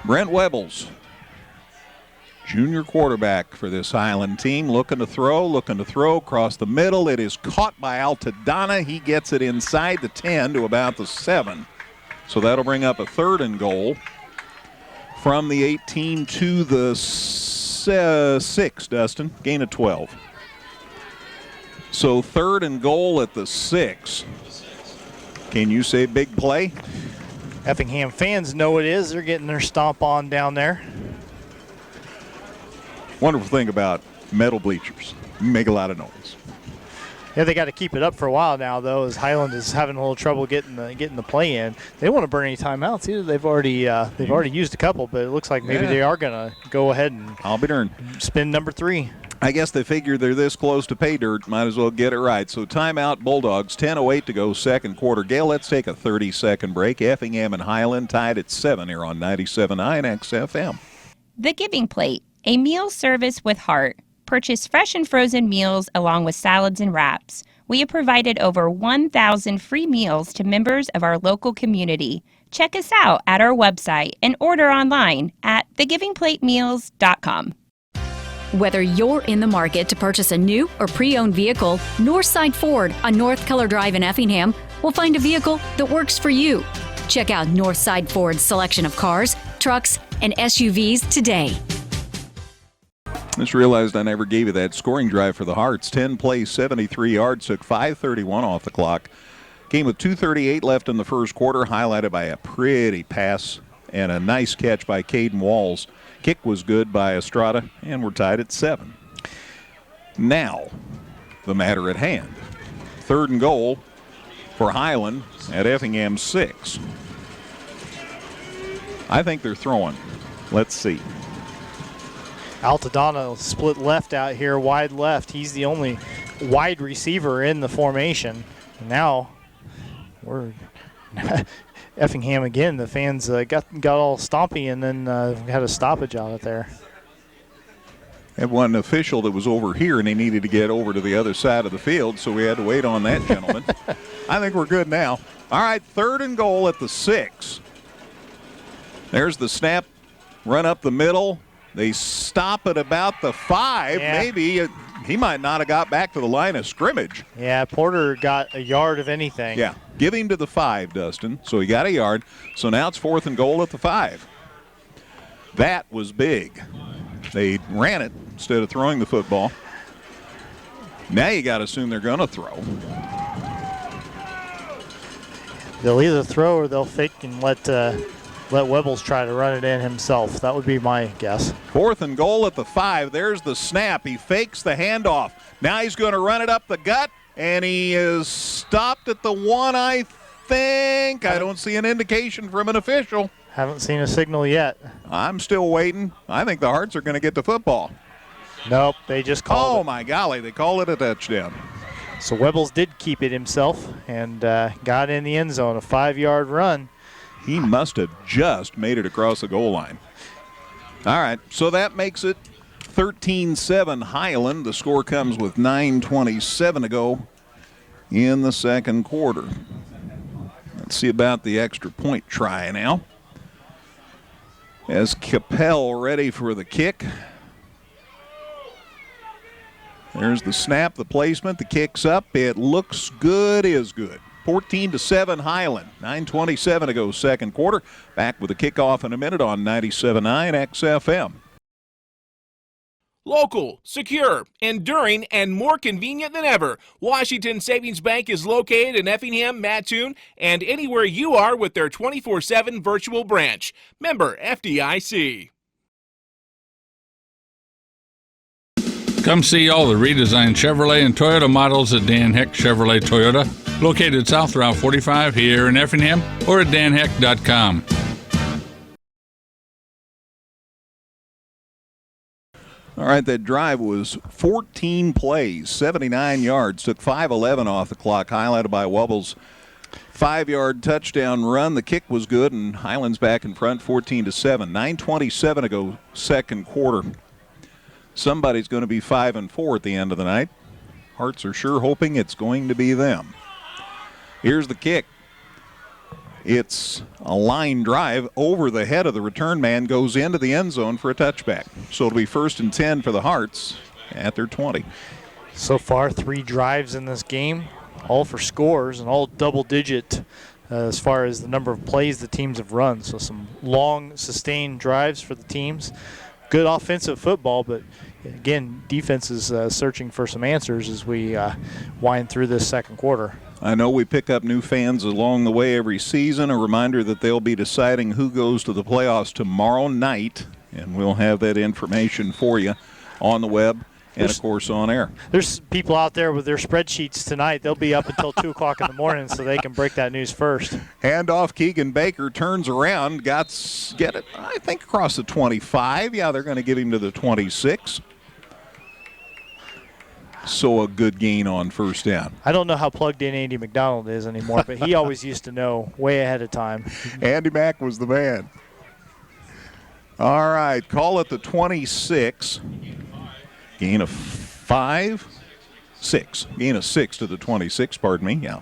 Brent Webbles, junior quarterback for this Highland team, looking to throw across the middle. It is caught by Altadonna. He gets it inside the 10 to about the 7. So that'll bring up a 3rd and goal from the 18 to the 6, Dustin. Gain of 12. So 3rd and goal at the 6. Can you say big play? Effingham fans know it is. They're getting their stomp on down there. Wonderful thing about metal bleachers. You make a lot of noise. Yeah, they got to keep it up for a while now, though, as Highland is having a little trouble getting the play in. They don't want to burn any timeouts either. They've already used a couple, but it looks like maybe they are going to go ahead and I'll be darned. Spin number 3. I guess they figure they're this close to pay dirt, might as well get it right. So timeout, Bulldogs, 10:08 to go second quarter. Gail, let's take a 30-second break. Effingham and Highland tied at 7 here on 97.9 XFM. The Giving Plate, a meal service with heart. Purchase fresh and frozen meals along with salads and wraps. We have provided over 1,000 free meals to members of our local community. Check us out at our website and order online at thegivingplatemeals.com. Whether you're in the market to purchase a new or pre-owned vehicle, Northside Ford on North Color Drive in Effingham will find a vehicle that works for you. Check out Northside Ford's selection of cars, trucks, and SUVs today. Just realized I never gave you that scoring drive for the Hearts. 10 plays, 73 yards, took 5:31 off the clock. Game with 2:38 left in the first quarter, highlighted by a pretty pass and a nice catch by Caden Walls. Kick was good by Estrada, and we're tied at 7. Now, the matter at hand. 3rd and goal for Highland at Effingham 6. I think they're throwing. Let's see. Altadonna split left out here, wide left. He's the only wide receiver in the formation. Now, we're Effingham again. The fans got all stompy and then had a stoppage out of there. Had one official that was over here, and he needed to get over to the other side of the field, so we had to wait on that gentleman. I think we're good now. All right, 3rd and goal at the 6. There's the snap, run up the middle. They stop at about the 5. Yeah. Maybe he might not have got back to the line of scrimmage. Yeah, Porter got a yard of anything. Yeah, give him to the 5, Dustin. So he got a yard. So now it's 4th and goal at the 5. That was big. They ran it instead of throwing the football. Now you got to assume they're going to throw. They'll either throw or they'll fake and let Webbles try to run it in himself. That would be my guess. 4th and goal at the 5. There's the snap. He fakes the handoff. Now he's going to run it up the gut, and he is stopped at the 1, I think. I don't see an indication from an official. Haven't seen a signal yet. I'm still waiting. I think the Hearts are going to get the football. Nope, they just called it. Oh, my golly, they call it a touchdown. So Webbles did keep it himself and got in the end zone, a 5-yard run. He must have just made it across the goal line. All right, so that makes it 13-7 Highland. The score comes with 9:27 to go in the second quarter. Let's see about the extra point try now. As Capel ready for the kick. There's the snap, the placement, the kick's up. It looks good, is good. 14-7 Highland. 9:27 to go second quarter. Back with a kickoff in a minute on 97.9 XFM. Local, secure, enduring, and more convenient than ever, Washington Savings Bank is located in Effingham, Mattoon, and anywhere you are with their 24/7 virtual branch. Member FDIC. Come see all the redesigned Chevrolet and Toyota models at Dan Heck Chevrolet Toyota, located South Route 45 here in Effingham, or at danheck.com. All right, that drive was 14 plays, 79 yards, took 5:11 off the clock, highlighted by Wubble's 5-yard touchdown run. The kick was good, and Highland's back in front, 14-7. 9:27 to go second quarter. Somebody's going to be 5-4 at the end of the night. Hearts are sure hoping it's going to be them. Here's the kick. It's a line drive over the head of the return man, goes into the end zone for a touchback. So it'll be 1st and 10 for the Hearts at their 20. So far, 3 drives in this game, all for scores and all double-digit as far as the number of plays the teams have run. So some long, sustained drives for the teams. Good offensive football, but again, defense is searching for some answers as we wind through this second quarter. I know we pick up new fans along the way every season. A reminder that they'll be deciding who goes to the playoffs tomorrow night, and we'll have that information for you on the web and, of course, on air. There's people out there with their spreadsheets tonight. They'll be up until 2 o'clock in the morning so they can break that news first. Handoff, Keegan Baker turns around, get it, I think, across the 25. Yeah, they're going to give him to the 26. So a good gain on first down. I don't know how plugged in Andy McDonald is anymore, but he always used to know way ahead of time. Andy Mack was the man. All right, call it the 26. Gain of 6. Gain of 6 to the 26, pardon me, yeah.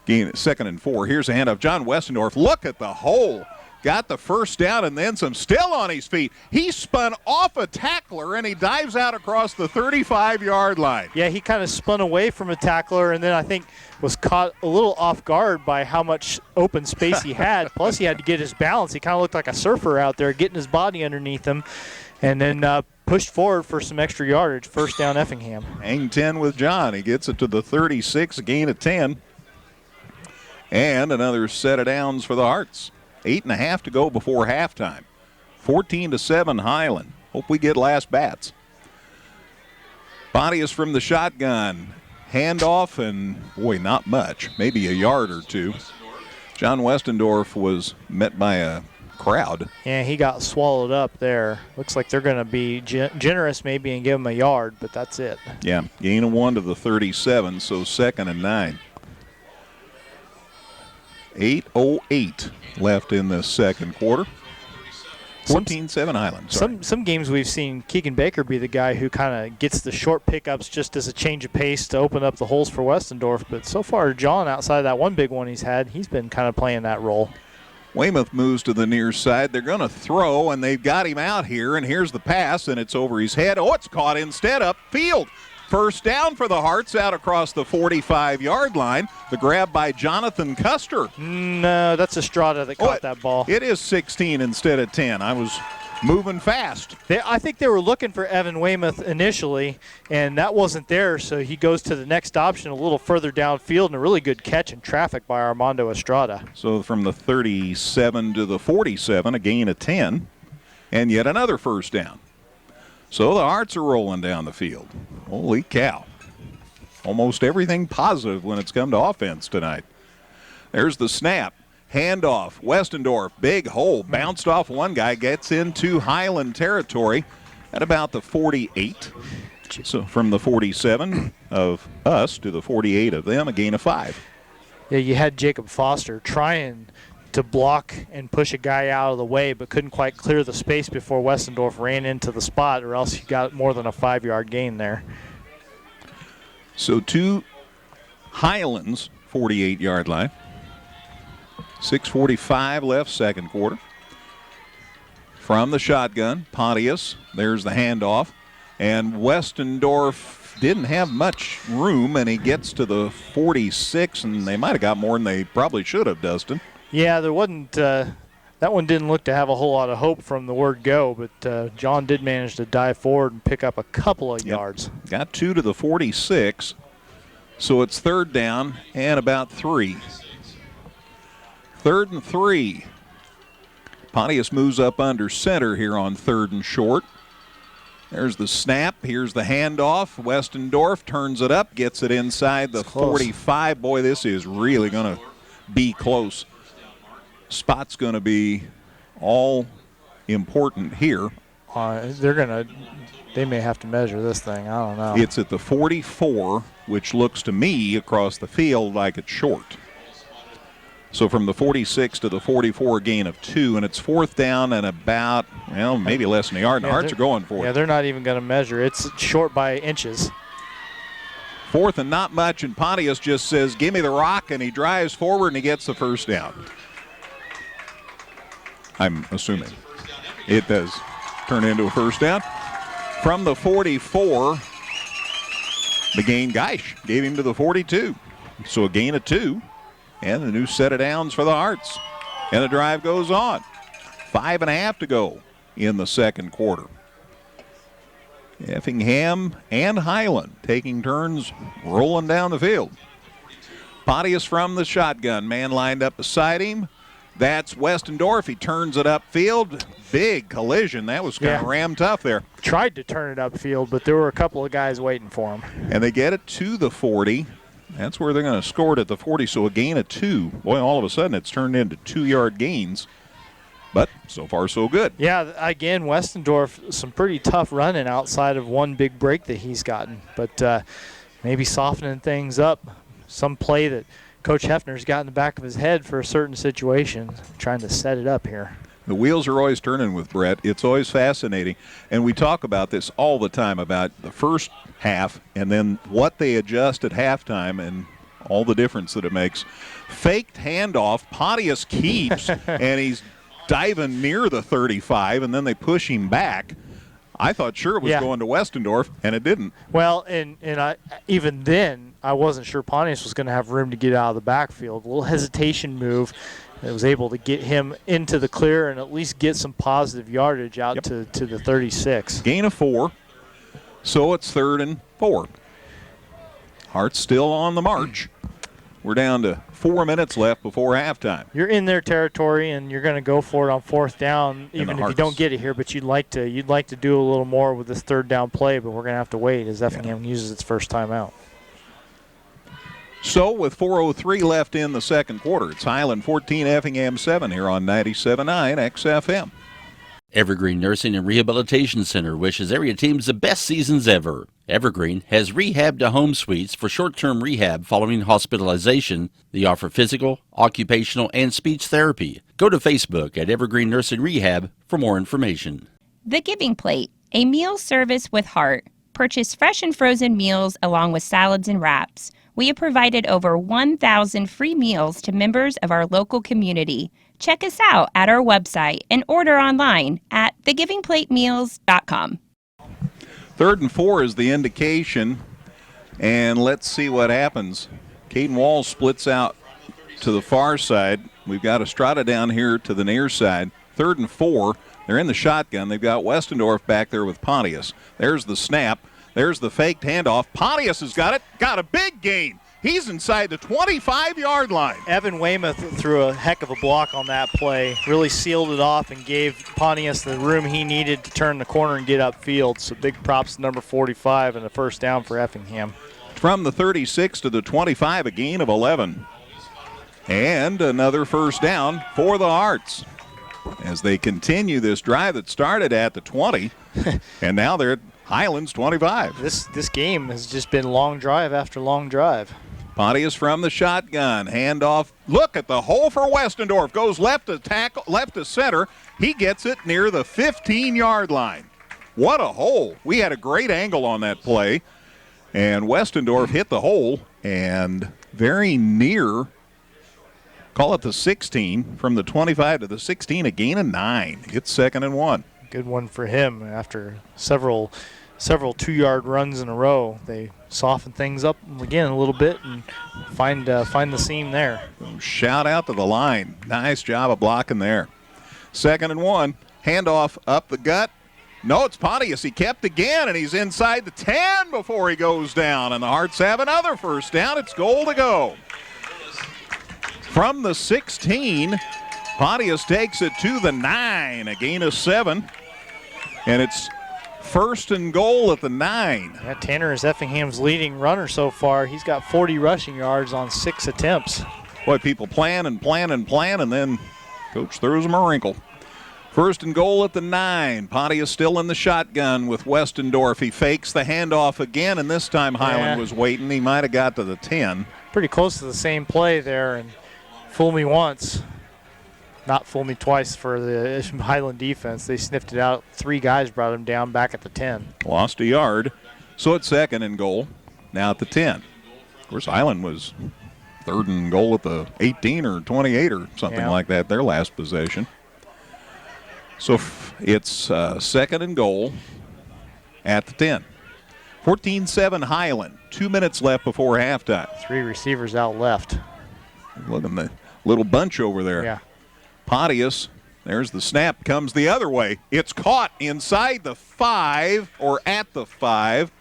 Gain 2nd and 4. Here's a handoff. John Westendorf, look at the hole. Got the first down and then some. Still on his feet. He spun off a tackler and he dives out across the 35-yard line. Yeah, he kind of spun away from a tackler and then I think was caught a little off guard by how much open space he had. Plus he had to get his balance. He kind of looked like a surfer out there, getting his body underneath him, and then pushed forward for some extra yardage. First down, Effingham. Hang 10 with John. He gets it to the 36, a gain of 10. And another set of downs for the Hearts. 8.5 to go before halftime. 14-7 Highland. Hope we get last bats. Pontius from the shotgun. Handoff and, boy, not much. Maybe a yard or two. John Westendorf was met by a crowd. Yeah, he got swallowed up there. Looks like they're going to be generous maybe and give him a yard, but that's it. Yeah, gain of 1 to the 37, so 2nd and 9. 8:08 left in the second quarter. 14-7 Highland. Some games we've seen Keegan Baker be the guy who kind of gets the short pickups just as a change of pace to open up the holes for Westendorf. But so far, John, outside of that one big one he's had, he's been kind of playing that role. Weymouth moves to the near side. They're going to throw, and they've got him out here. And here's the pass, and it's over his head. Oh, it's caught instead upfield. First down for the Hearts out across the 45-yard line. The grab by Jonathan Custer. No, that's Estrada that caught that ball. It is 16 instead of 10. I was moving fast. I think they were looking for Evan Weymouth initially, and that wasn't there, so he goes to the next option a little further downfield, and a really good catch in traffic by Armando Estrada. So from the 37 to the 47, a gain of 10, and yet another first down. So the Hearts are rolling down the field. Holy cow. Almost everything positive when it's come to offense tonight. There's the snap. Handoff. Westendorf, big hole. Bounced off one guy, gets into Highland territory at about the 48. So from the 47 of us to the 48 of them, a gain of 5. Yeah, you had Jacob Foster trying to block and push a guy out of the way, but couldn't quite clear the space before Westendorf ran into the spot, or else he got more than a 5-yard gain there. So to Highlands, 48-yard line. 6:45 left, second quarter. From the shotgun, Pontius. There's the handoff. And Westendorf didn't have much room, and he gets to the 46, and they might have got more than they probably should have, Dustin. Yeah, there wasn't. That one didn't look to have a whole lot of hope from the word go, but John did manage to dive forward and pick up a couple of yards. Got 2 to the 46, so it's third down and about 3. 3rd and 3. Pontius moves up under center here on 3rd and short. There's the snap. Here's the handoff. Westendorf turns it up, gets it inside the 45. Boy, this is really going to be close. Spot's going to be all important here. They may have to measure this thing. I don't know. It's at the 44, which looks to me across the field like it's short. So from the 46 to the 44, gain of 2, and it's 4th down and about, well, maybe less than a yard. The Hearts are going for it. Yeah, they're not even going to measure. It's short by inches. 4th and not much, and Pontius just says, give me the rock, and he drives forward and he gets the first down. I'm assuming it does turn into a first down. From the 44, the gain, Geisch gave him to the 42. So a gain of 2, and a new set of downs for the Hearts. And the drive goes on. 5.5 to go in the second quarter. Effingham and Highland taking turns rolling down the field. Pontius from the shotgun. Man lined up beside him. That's Westendorf. He turns it upfield. Big collision. That was kind of ram tough there. Tried to turn it upfield, but there were a couple of guys waiting for him. And they get it to the 40. That's where they're going to score it at the 40, so a gain of 2. Boy, all of a sudden it's turned into 2-yard gains. But so far so good. Yeah, again, Westendorf, some pretty tough running outside of one big break that he's gotten. But maybe softening things up. Some play that Coach Hefner's got in the back of his head for a certain situation, trying to set it up here. The wheels are always turning with Brett. It's always fascinating. And we talk about this all the time, about the first half and then what they adjust at halftime. And all the difference that it makes. Faked handoff. Pontius keeps, and he's diving near the 35, and then they push him back. I thought sure it was going to Westendorf, and it didn't. Well, and even then, I wasn't sure Pontius was going to have room to get out of the backfield. A little hesitation move that was able to get him into the clear and at least get some positive yardage out to the 36. Gain of 4, so it's 3rd and 4. Hearts still on the march. We're down to 4 minutes left before halftime. You're in their territory, and you're going to go for it on 4th down, even if you don't get it here. But you'd like to do a little more with this 3rd down play. But we're going to have to wait as Effingham uses its first timeout. So with 4:03 left in the second quarter, it's Highland 14, Effingham 7 here on 97.9 XFM. Evergreen Nursing and Rehabilitation Center wishes area teams the best seasons ever. Evergreen has rehab to home suites for short-term rehab following hospitalization. They offer physical, occupational, and speech therapy. Go to Facebook at Evergreen Nursing Rehab for more information. The Giving Plate, a meal service with heart. Purchase fresh and frozen meals along with salads and wraps. We have provided over 1,000 free meals to members of our local community. Check us out at our website and order online at thegivingplatemeals.com. 3rd and 4 is the indication, and let's see what happens. Caden Walls splits out to the far side. We've got Estrada down here to the near side. 3rd and 4, they're in the shotgun. They've got Westendorf back there with Pontius. There's the snap. There's the faked handoff. Pontius has got it. Got a big gain. He's inside the 25-yard line. Evan Weymouth threw a heck of a block on that play. Really sealed it off and gave Pontius the room he needed to turn the corner and get upfield. So big props to number 45 and a first down for Effingham. From the 36 to the 25, a gain of 11. And another first down for the Hearts as they continue this drive that started at the 20, and now they're at Highlands 25. This game has just been long drive after long drive. Pontius from the shotgun, handoff. Look at the hole for Westendorf. Goes left to center. He gets it near the 15-yard line. What a hole. We had a great angle on that play, and Westendorf hit the hole, and very near, call it the 16, from the 25 to the 16, a gain of 9. It's 2nd and 1. Good one for him after several 2-yard runs in a row. They soften things up again a little bit and find the seam there. Shout out to the line. Nice job of blocking there. 2nd and 1. Handoff up the gut. No, it's Pontius. He kept again, and he's inside the 10 before he goes down. And the Hearts have another first down. It's goal to go. From the 16, Pontius takes it to the 9, a gain of 7. And it's 1st and goal at the 9. Yeah, Tanner is Effingham's leading runner so far. He's got 40 rushing yards on 6 attempts. Boy, people plan, and then coach throws them a wrinkle. 1st and goal at the 9. Pontius still in the shotgun with Westendorf. He fakes the handoff again, and this time Highland was waiting. He might have got to the 10. Pretty close to the same play there, and fool me once, not fool me twice for the Highland defense. They sniffed it out. 3 guys brought him down back at the 10. Lost a yard. So it's 2nd and goal, now at the 10. Of course, Highland was 3rd and goal at the 18 or 28 or something like that, their last possession. So it's 2nd and goal at the 10. 14-7 Highland. 2 minutes left before halftime. 3 receivers out left. Look at the little bunch over there. Yeah. Pontius, there's the snap, comes the other way. It's caught inside the 5 or at the 5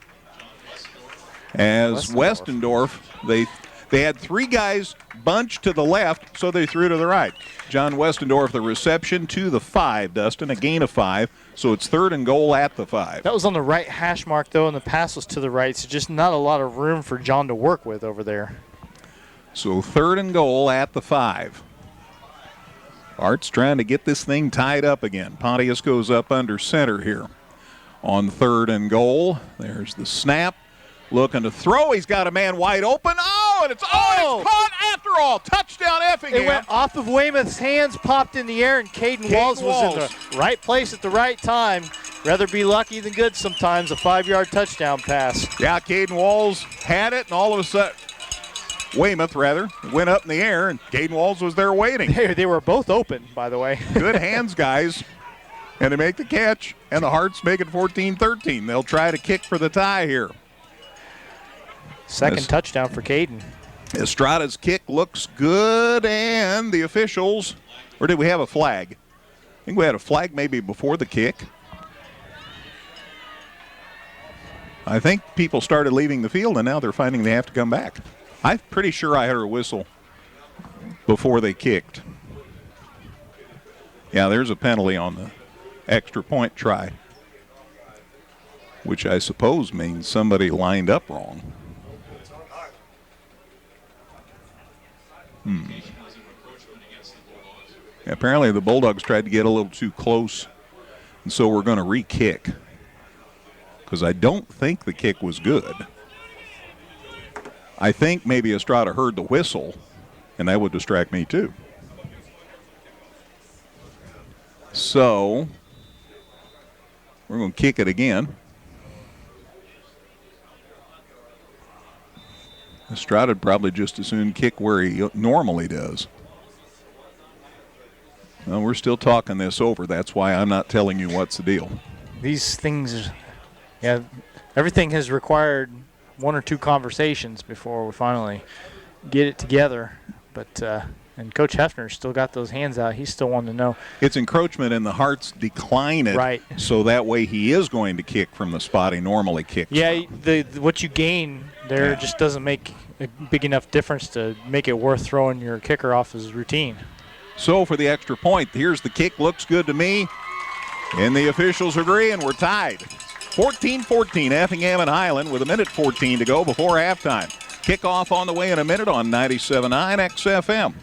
as Westendorf, they had 3 guys bunched to the left, so they threw to the right. John Westendorf, the reception to the 5, Dustin, a gain of 5, so it's 3rd and goal at the 5. That was on the right hash mark, though, and the pass was to the right, so just not a lot of room for John to work with over there. So 3rd and goal at the 5. Art's trying to get this thing tied up again. Pontius goes up under center here. On 3rd and goal, there's the snap. Looking to throw. He's got a man wide open. And it's caught after all. Touchdown Effingham. It went off of Weymouth's hands, popped in the air, and Caden Walls was in the right place at the right time. Rather be lucky than good sometimes. A 5-yard touchdown pass. Yeah, Caden Walls had it, and all of a sudden, Weymouth, went up in the air, and Caden Walls was there waiting. They were both open, by the way. Good hands, guys. And they make the catch, and the Hearts make it 14-13. They'll try to kick for the tie here. Second touchdown for Caden. Estrada's kick looks good, and the officials, or did we have a flag? I think we had a flag maybe before the kick. I think people started leaving the field, and now they're finding they have to come back. I'm pretty sure I heard a whistle before they kicked. Yeah, there's a penalty on the extra point try, which I suppose means somebody lined up wrong. Apparently the Bulldogs tried to get a little too close, and so we're going to re-kick, because I don't think the kick was good. I think maybe Estrada heard the whistle, and that would distract me too. So we're going to kick it again. Estrada would probably just as soon kick where he normally does. Well, we're still talking this over. That's why I'm not telling you what's the deal. These things, everything has required one or two conversations before we finally get it together. But and Coach Hefner's still got those hands out. He's still wanting to know. It's encroachment, and the Hearts decline it. Right. So that way he is going to kick from the spot he normally kicks from. What you gain there just doesn't make a big enough difference to make it worth throwing your kicker off his routine. So for the extra point, here's the kick. Looks good to me. And the officials agree, and we're tied. 14-14, Effingham and Highland with 1:14 to go before halftime. Kickoff on the way in a minute on 97.9 XFM.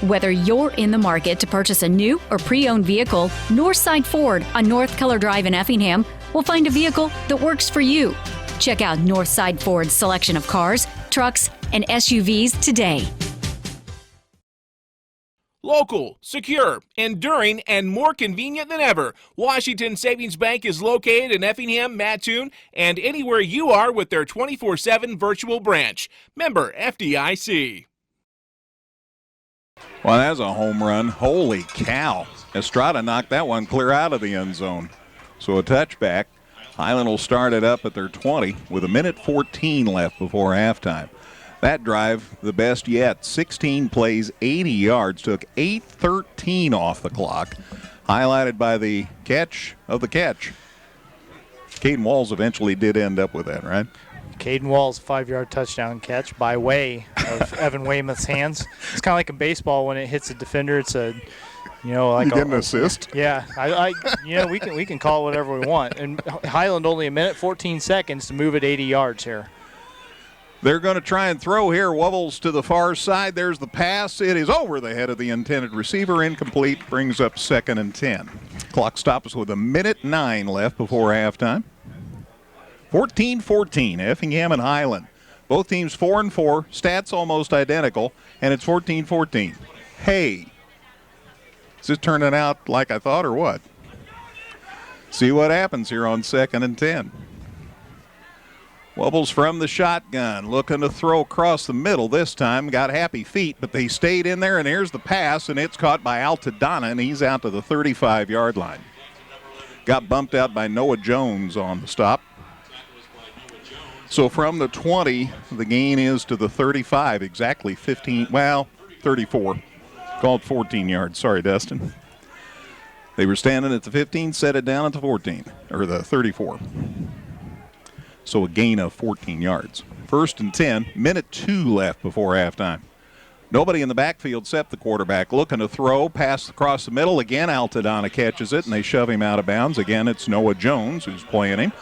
Whether you're in the market to purchase a new or pre-owned vehicle, Northside Ford on North Color Drive in Effingham will find a vehicle that works for you. Check out Northside Ford's selection of cars, trucks, and SUVs today. Local, secure, enduring, and more convenient than ever, Washington Savings Bank is located in Effingham, Mattoon, and anywhere you are with their 24/7 virtual branch. Member FDIC. Well, that's a home run. Holy cow. Estrada knocked that one clear out of the end zone. So a touchback. Highland will start it up at their 20 with 1:14 left before halftime. That drive, the best yet, 16 plays, 80 yards, took 8:13 off the clock, highlighted by the catch of the catch. Caden Walls eventually did end up with that, right? Caden Walls' 5-yard touchdown catch by way of Evan Weymouth's hands. It's kind of like in baseball when it hits a defender. It's a, like you get an assist. Yeah, we can call it whatever we want. And Highland only 1:14 to move it 80 yards here. They're going to try and throw here. Wubbles to the far side. There's the pass. It is over the head of the intended receiver. Incomplete. Brings up 2nd and 10. Clock stops with 1:09 left before halftime. 14-14, Effingham and Highland. Both teams 4-4. Stats almost identical, and it's 14-14. Hey, is this turning out like I thought or what? See what happens here on 2nd and 10. Wubbles from the shotgun, looking to throw across the middle this time. Got happy feet, but they stayed in there, and here's the pass, and it's caught by Altadonna, and he's out to the 35-yard line. Got bumped out by Noah Jones on the stop. So from the 20, the gain is to the 35, exactly 34. Called 14 yards. Sorry, Dustin. They were standing at the 15, set it down at the 14, or the 34. So a gain of 14 yards. 1st and 10, 1:02 left before halftime. Nobody in the backfield except the quarterback. Looking to throw, pass across the middle. Again, Altadonna catches it, and they shove him out of bounds. Again, it's Noah Jones who's playing him.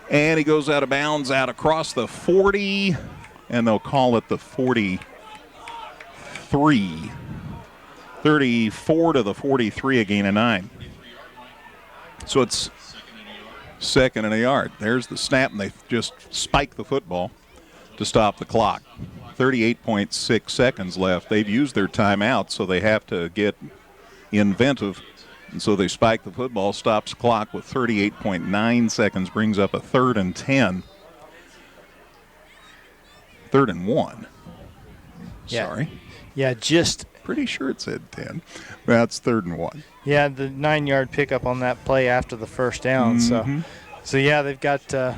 And he goes out of bounds out across the 40, and they'll call it the 43. 34 to the 43, a gain of 9. So it's 2nd and a yard. There's the snap, and they just spike the football to stop the clock. 38.6 seconds left. They've used their timeout, so they have to get inventive. And so they spike the football, stops the clock with 38.9 seconds, brings up a 3rd and 10. 3rd and 1. Yeah. Sorry. Yeah, just Pretty sure it said 10. That's 3rd and 1. Yeah, the 9-yard pickup on that play after the first down. So yeah, they've got to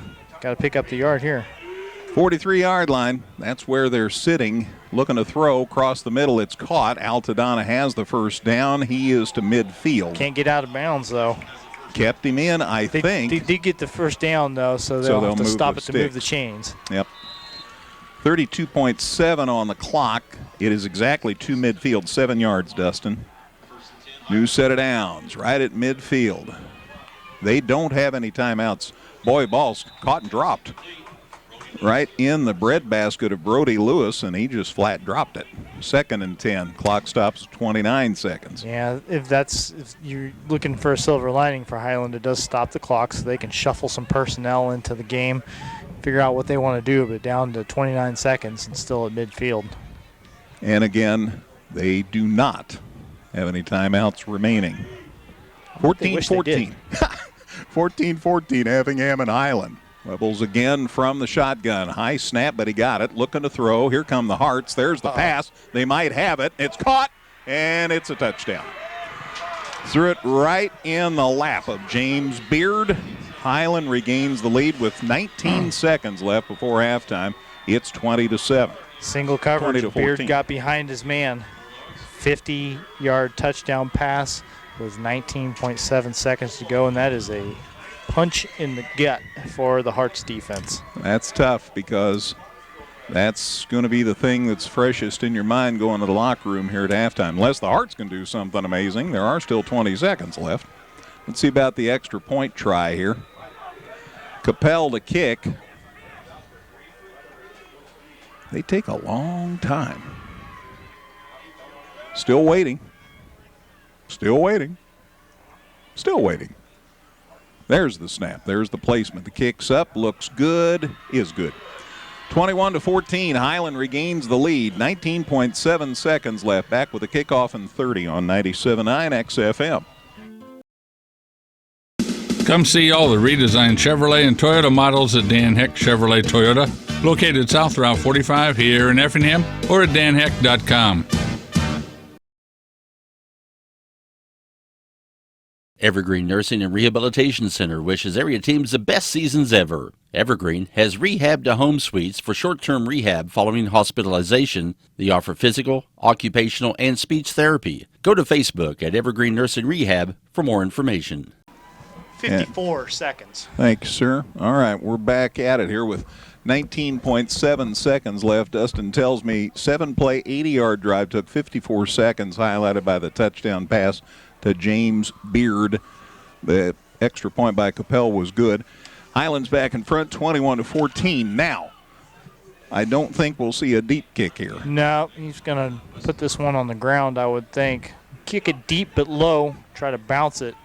pick up the yard here. 43-yard line. That's where they're sitting, looking to throw across the middle. It's caught. Altadonna has the first down. He is to midfield. Can't get out of bounds though. Kept him in, I think. They did get the first down though, so they'll have to stop it to move the sticks. chains. Yep. 32.7 on the clock. It is exactly to midfield, 7 yards, Dustin. New set of downs right at midfield. They don't have any timeouts. Boy, ball's caught and dropped right in the breadbasket of Brody Lewis, and he just flat dropped it. 2nd and 10. Clock stops at 29 seconds. Yeah, if you're looking for a silver lining for Highland, it does stop the clock so they can shuffle some personnel into the game, figure out what they want to do, but down to 29 seconds and still at midfield. And again, they do not have any timeouts remaining. 14-14. 14-14, Effingham and Highland. Rebels again from the shotgun. High snap, but he got it. Looking to throw. Here come the Hearts. There's the pass. They might have it. It's caught, and it's a touchdown. Threw it right in the lap of James Beard. Highland regains the lead with 19 seconds left before halftime. It's 20-7. Single coverage. Beard got behind his man. 50-yard touchdown pass with 19.7 seconds to go, and that is a punch in the gut for the Hearts defense. That's tough because that's going to be the thing that's freshest in your mind going to the locker room here at halftime. Unless the Hearts can do something amazing, there are still 20 seconds left. Let's see about the extra point try here. Capel to kick. They take a long time. Still waiting. Still waiting. Still waiting. There's the snap. There's the placement. The kick's up. Looks good. Is good. 21-14. Highland regains the lead. 19.7 seconds left. Back with a kickoff and 30 on 97.9 XFM. Come see all the redesigned Chevrolet and Toyota models at Dan Heck Chevrolet Toyota, located south Route 45 here in Effingham, or at danheck.com. Evergreen Nursing and Rehabilitation Center wishes area teams the best seasons ever. Evergreen has rehab to home suites for short-term rehab following hospitalization. They offer physical, occupational, and speech therapy. Go to Facebook at Evergreen Nursing Rehab for more information. 54 seconds. Thanks, sir. All right, we're back at it here with 19.7 seconds left. Dustin tells me 7-play, 80-yard drive took 54 seconds, highlighted by the touchdown pass to James Beard. The extra point by Capel was good. Highland's back in front, 21-14. Now, I don't think we'll see a deep kick here. No, he's going to put this one on the ground, I would think. Kick it deep but low, try to bounce it.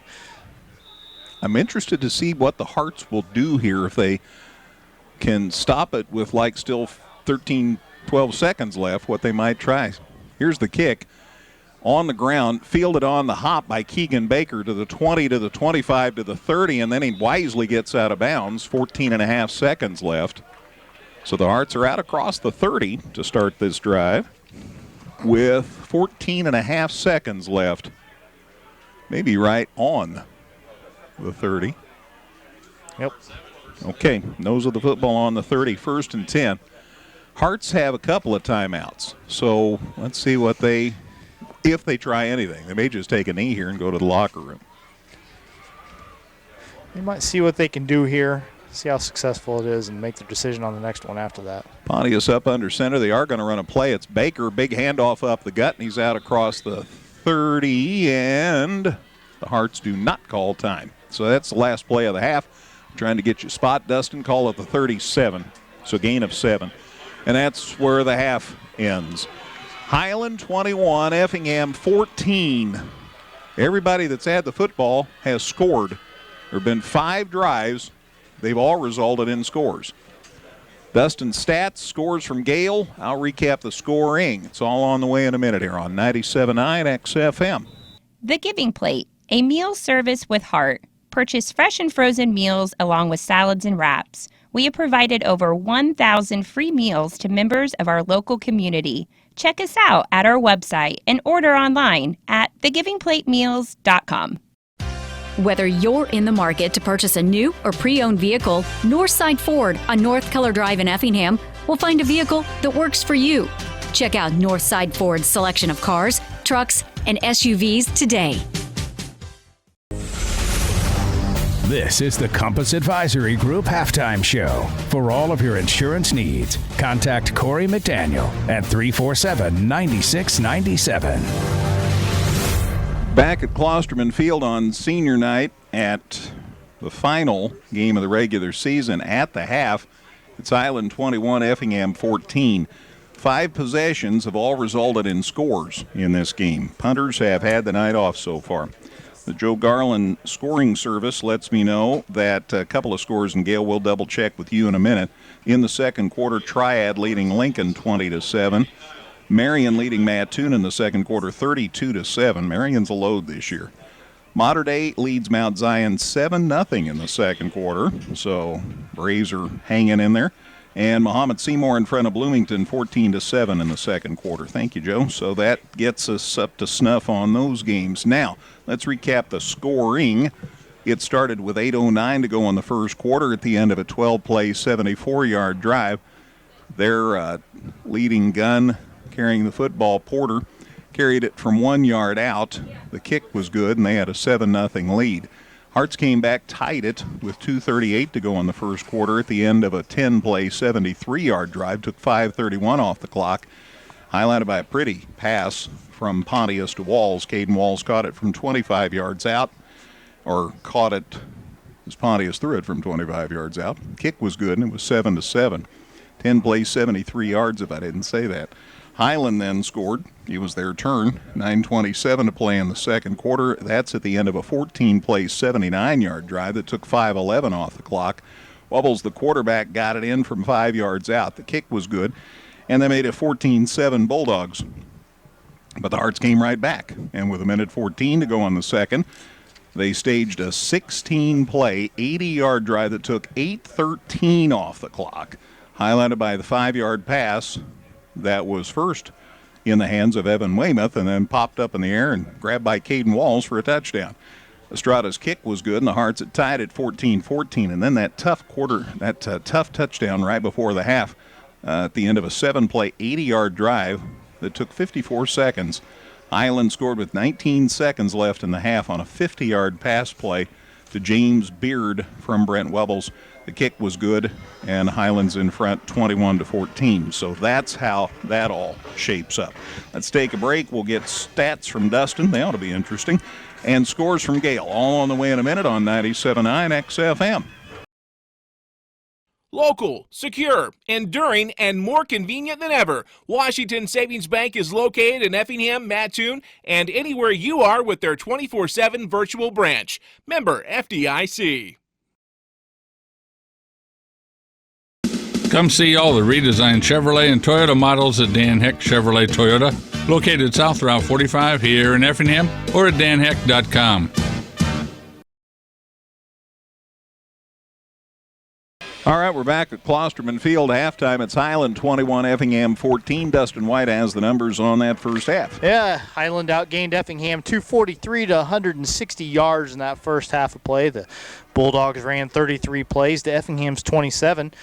I'm interested to see what the Hearts will do here if they can stop it with like still 13, 12 seconds left, what they might try. Here's the kick. On the ground, fielded on the hop by Keegan Baker to the 20, to the 25, to the 30, and then he wisely gets out of bounds. 14 and a half seconds left. So the Hearts are out across the 30 to start this drive with 14 and a half seconds left. Maybe right on the 30. Yep. Okay, nose of the football on the 30, 1st and 10. Hearts have a couple of timeouts, so let's see what if they try anything. They may just take a knee here and go to the locker room. They might see what they can do here, see how successful it is, and make their decision on the next one after that. Pontius up under center. They are going to run a play. It's Baker, big handoff up the gut, and he's out across the 30, and the Hearts do not call time. So that's the last play of the half. Trying to get you spot, Dustin. Call it the 37, so gain of 7. And that's where the half ends. Highland 21, Effingham 14. Everybody that's had the football has scored. There have been 5 drives. They've all resulted in scores. Dustin stats, scores from Gale. I'll recap the scoring. It's all on the way in a minute here on 97.9 XFM. The Giving Plate, a meal service with heart. Purchase fresh and frozen meals along with salads and wraps. We have provided over 1,000 free meals to members of our local community. Check us out at our website and order online at thegivingplatemeals.com. Whether you're in the market to purchase a new or pre-owned vehicle, Northside Ford on North Keller Drive in Effingham will find a vehicle that works for you. Check out Northside Ford's selection of cars, trucks, and SUVs today. This is the Compass Advisory Group Halftime Show. For all of your insurance needs, contact Corey McDaniel at 347-9697. Back at Klosterman Field on senior night at the final game of the regular season at the half. It's Highland 21, Effingham 14. 5 possessions have all resulted in scores in this game. Punters have had the night off so far. The Joe Garland scoring service lets me know that a couple of scores, and Gail will double check with you in a minute. In the second quarter, Triad leading Lincoln 20-7. Marion leading Mattoon in the second quarter 32-7. Marion's a load this year. Mater Dei leads Mount Zion 7-0 in the second quarter, so Braves are hanging in there. And Muhammad Seymour in front of Bloomington 14-7 in the second quarter. Thank you, Joe. So that gets us up to snuff on those games. Now, let's recap the scoring. It started with 8:09 to go in the first quarter at the end of a 12-play, 74-yard drive. Their leading gun carrying the football, Porter, carried it from 1 yard out. The kick was good, and they had a 7-0 lead. Hearts came back, tied it with 2:38 to go in the first quarter at the end of a 10-play, 73-yard drive. Took 5:31 off the clock. Highlighted by a pretty pass from Pontius to Walls. Caden Walls caught it from 25 yards out, or caught it as Pontius threw it from 25 yards out. Kick was good, and it was 7-7. 10 plays, 73 yards, if I didn't say that. Highland then scored. It was their turn. 9:27 to play in the second quarter. That's at the end of a 14-play, 79-yard drive that took 5:11 off the clock. Wubbles, the quarterback, got it in from 5 yards out. The kick was good, and they made it 14-7 Bulldogs. But the Hearts came right back, and with 1:14 to go on the second, they staged a 16-play, 80-yard drive that took 8:13 off the clock, highlighted by the 5-yard pass that was first in the hands of Evan Weymouth and then popped up in the air and grabbed by Caden Walls for a touchdown. Estrada's kick was good, and the Hearts had tied at 14-14. And then that tough touchdown right before the half at the end of a 7-play, 80-yard drive that took 54 seconds. Highland scored with 19 seconds left in the half on a 50-yard pass play to James Beard from Brent Wubbles. The kick was good, and Highland's in front 21-14. So that's how that all shapes up. Let's take a break. We'll get stats from Dustin. They ought to be interesting. And scores from Gale. All on the way in a minute on 97.9 XFM. Local, secure, enduring, and more convenient than ever, Washington Savings Bank is located in Effingham, Mattoon, and anywhere you are with their 24/7 virtual branch. Member FDIC. Come see all the redesigned Chevrolet and Toyota models at Dan Heck Chevrolet Toyota, located south Route 45 here in Effingham, or at danheck.com. All right, we're back at Klosterman Field halftime. It's Highland 21, Effingham 14. Dustin White has the numbers on that first half. Yeah, Highland outgained Effingham 243 to 160 yards in that first half of play. The Bulldogs ran 33 plays to Effingham's 27.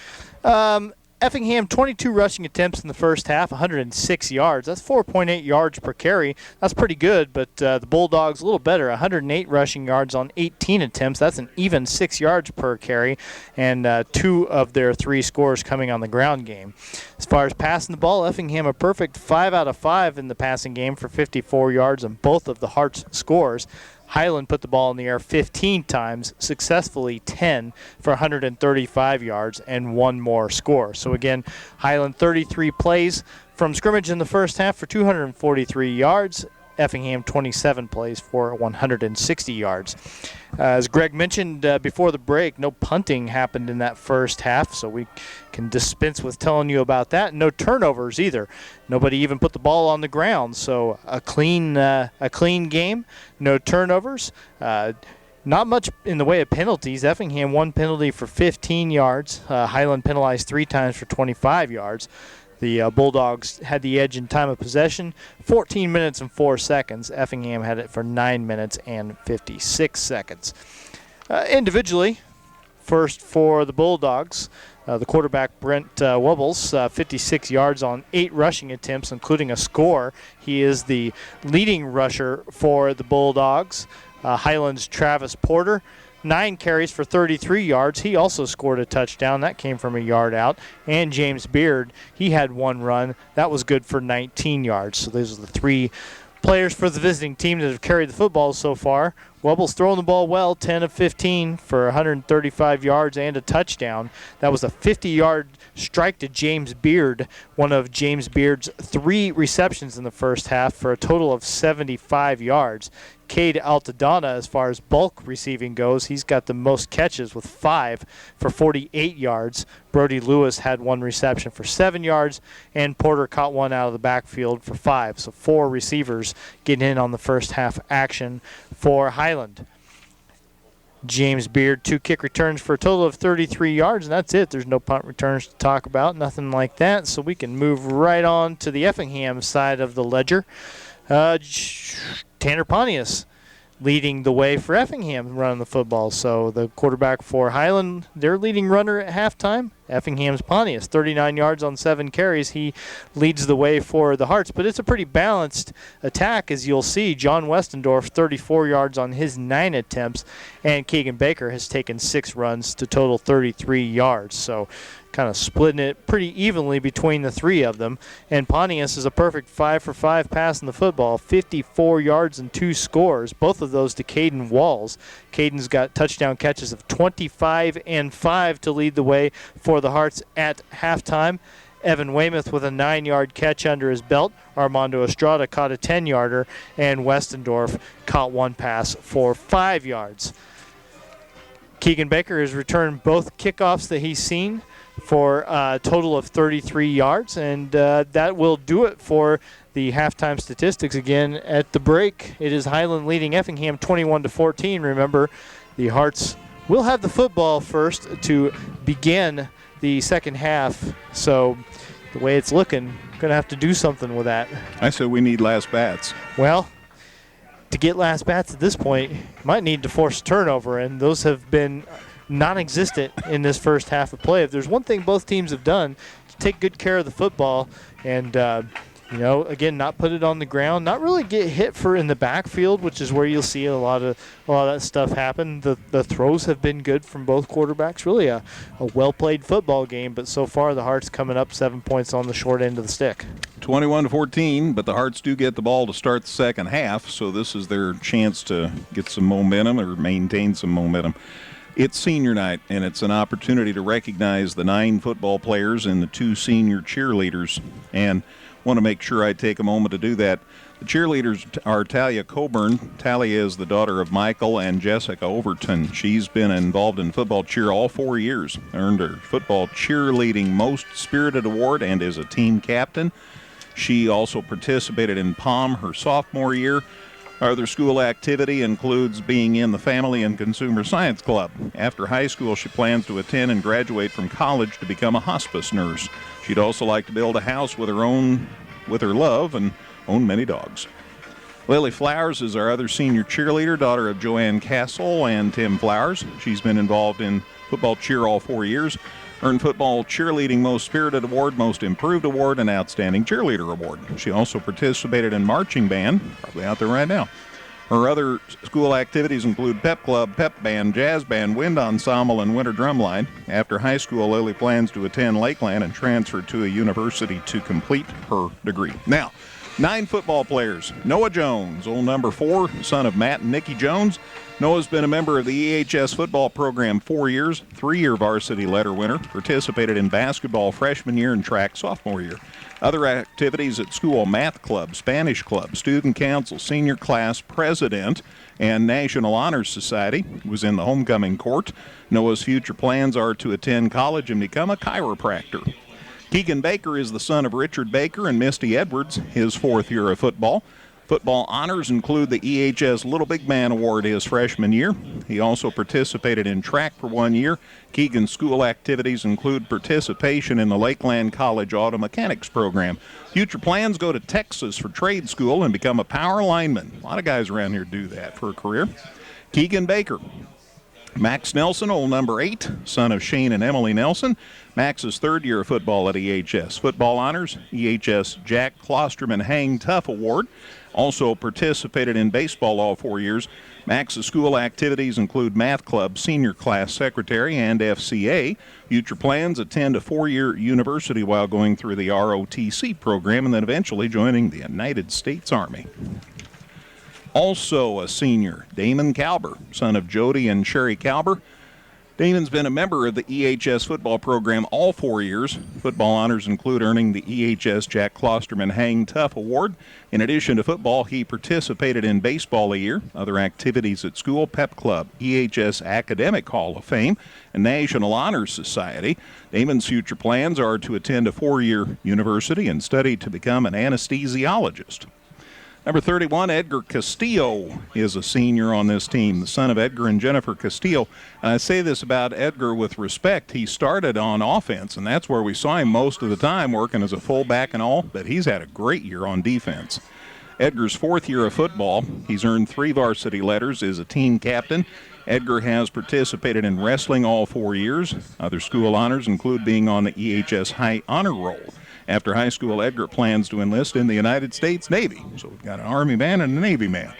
Effingham, 22 rushing attempts in the first half, 106 yards. That's 4.8 yards per carry. That's pretty good, but the Bulldogs a little better, 108 rushing yards on 18 attempts. That's an even 6 yards per carry, and 2 of their 3 scores coming on the ground game. As far as passing the ball, Effingham a perfect 5 out of 5 in the passing game for 54 yards on both of the Hearts scores. Highland put the ball in the air 15 times, successfully 10 for 135 yards and 1 more score. So again, Highland 33 plays from scrimmage in the first half for 243 yards. Effingham 27 plays for 160 yards. As Greg mentioned before the break, no punting happened in that first half, so we can dispense with telling you about that. No turnovers either. Nobody even put the ball on the ground, so a clean game, no turnovers. Not much in the way of penalties. Effingham, 1 penalty for 15 yards. Highland penalized 3 times for 25 yards. The Bulldogs had the edge in time of possession, 14 minutes and 4 seconds. Effingham had it for 9 minutes and 56 seconds. Individually, first for the Bulldogs, the quarterback Brent Wubbles, 56 yards on 8 rushing attempts, including a score. He is the leading rusher for the Bulldogs. Highland's Travis Porter, 9 carries for 33 yards. He also scored a touchdown. That came from a yard out. And James Beard, he had 1 run. That was good for 19 yards. So those are the 3 players for the visiting team that have carried the football so far. Wubbles throwing the ball well, 10 of 15 for 135 yards and a touchdown. That was a 50-yard strike to James Beard, one of James Beard's 3 receptions in the first half for a total of 75 yards. Cade Altadonna, as far as bulk receiving goes, he's got the most catches with 5 for 48 yards. Brody Lewis had 1 reception for 7 yards, and Porter caught 1 out of the backfield for 5. So 4 receivers getting in on the first half action for Highland. James Beard, 2 kick returns for a total of 33 yards, and that's it. There's no punt returns to talk about, nothing like that. So we can move right on to the Effingham side of the ledger. Tanner Pontius leading the way for Effingham running the football. So the quarterback for Highland, their leading runner at halftime, Effingham's Pontius, 39 yards on 7 carries. He leads the way for the Hearts, but it's a pretty balanced attack, as you'll see. John Westendorf, 34 yards on his 9 attempts, and Keegan Baker has taken 6 runs to total 33 yards. So kind of splitting it pretty evenly between the 3 of them. And Pontius is a perfect 5 for 5 passing the football, 54 yards and 2 scores, both of those to Caden Walls. Caden's got touchdown catches of 25 and 5 to lead the way for the Hearts at halftime. Evan Weymouth with a 9-yard catch under his belt. Armando Estrada caught a 10-yarder, and Westendorf caught 1 pass for 5 yards. Keegan Baker has returned both kickoffs that he's seen for a total of 33 yards, and that will do it for the halftime statistics. Again, at the break, it is Highland leading Effingham 21-14. Remember, the Hearts will have the football first to begin the second half, so the way it's looking, going to have to do something with that. I said we need last bats. Well, to get last bats at this point, you might need to force a turnover, and those have been non-existent in this first half of play. If there's one thing both teams have done, to take good care of the football and again, not put it on the ground, not really get hit for in the backfield, which is where you'll see a lot of that stuff happen. The throws have been good from both quarterbacks. Really a well-played football game, but so far the Hearts coming up 7 points on the short end of the stick. 21-14, but the Hearts do get the ball to start the second half, so this is their chance to get some momentum or maintain some momentum. It's senior night, and it's an opportunity to recognize the 9 football players and the 2 senior cheerleaders, and want to make sure I take a moment to do that. The cheerleaders are Talia Coburn. Talia is the daughter of Michael and Jessica Overton. She's been involved in football cheer all 4 years, earned her football cheerleading Most Spirited Award, and is a team captain. She also participated in POM her sophomore year. Other school activity includes being in the Family and Consumer Science Club. After high school, she plans to attend and graduate from college to become a hospice nurse. She'd also like to build a house with her love, and own many dogs. Lily Flowers is our other senior cheerleader, daughter of Joanne Castle and Tim Flowers. She's been involved in football cheer all 4 years. Earned football cheerleading Most Spirited Award, Most Improved Award, and Outstanding Cheerleader Award. She also participated in marching band, probably out there right now. Her other school activities include pep club, pep band, jazz band, wind ensemble, and winter drumline. After high school, Lily plans to attend Lakeland and transfer to a university to complete her degree. Now, 9 football players. Noah Jones, old number 4, son of Matt and Nikki Jones. Noah's been a member of the EHS football program 4 years, 3-year varsity letter winner, participated in basketball freshman year and track sophomore year. Other activities at school: math club, Spanish club, student council, senior class president, and National Honor Society. Was in the homecoming court. Noah's future plans are to attend college and become a chiropractor. Keegan Baker is the son of Richard Baker and Misty Edwards, his 4th year of football. Football honors include the EHS Little Big Man Award his freshman year. He also participated in track for 1 year. Keegan's school activities include participation in the Lakeland College Auto Mechanics program. Future plans: go to Texas for trade school and become a power lineman. A lot of guys around here do that for a career. Keegan Baker. Max Nelson, old number 8, son of Shane and Emily Nelson. Max's third year of football at EHS. Football honors, EHS Jack Klosterman Hang Tough Award. Also participated in baseball all 4 years. Max's school activities include math club, senior class secretary, and FCA. Future plans: attend a 4-year university while going through the ROTC program and then eventually joining the United States Army. Also a senior, Damon Calber, son of Jody and Sherry Calber. Damon's been a member of the EHS football program all 4 years. Football honors include earning the EHS Jack Klosterman Hang Tough Award. In addition to football, he participated in baseball a year, other activities at school, Pep Club, EHS Academic Hall of Fame, and National Honor Society. Damon's future plans are to attend a 4-year university and study to become an anesthesiologist. Number 31, Edgar Castillo, is a senior on this team, the son of Edgar and Jennifer Castillo. And I say this about Edgar with respect. He started on offense, and that's where we saw him most of the time, working as a fullback and all, but he's had a great year on defense. Edgar's 4th year of football. He's earned 3 varsity letters, is a team captain. Edgar has participated in wrestling all 4 years. Other school honors include being on the EHS High Honor Roll. After high school, Edgar plans to enlist in the United States Navy. So we've got an Army man and a Navy man.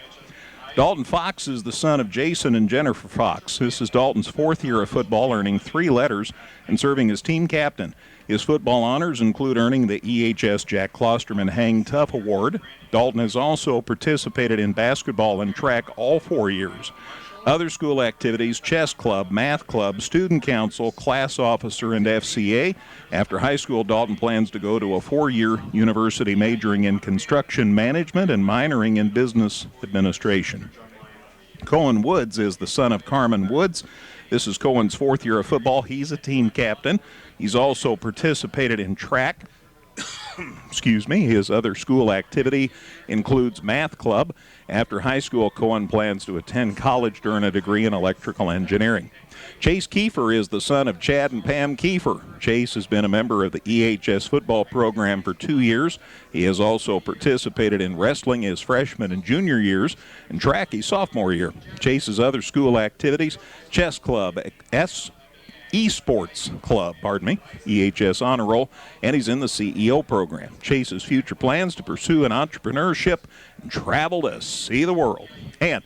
Dalton Fox is the son of Jason and Jennifer Fox. This is Dalton's 4th year of football, earning 3 letters and serving as team captain. His football honors include earning the EHS Jack Klosterman Hang Tough Award. Dalton has also participated in basketball and track all 4 years. Other school activities: chess club, math club, student council, class officer, and FCA. After high school, Dalton plans to go to a 4-year university majoring in construction management and minoring in business administration. Colin Woods is the son of Carmen Woods. This is Cohen's 4th year of football. He's a team captain. He's also participated in track. His other school activity includes math club. After high school, Cohen plans to attend college to earn a degree in electrical engineering. Chase Kiefer is the son of Chad and Pam Kiefer. Chase has been a member of the EHS football program for 2 years. He has also participated in wrestling his freshman and junior years and track his sophomore year. Chase's other school activities: chess club, Esports Club, EHS Honor Roll, and he's in the CEO program. Chase's future plans: to pursue an entrepreneurship and travel to see the world. And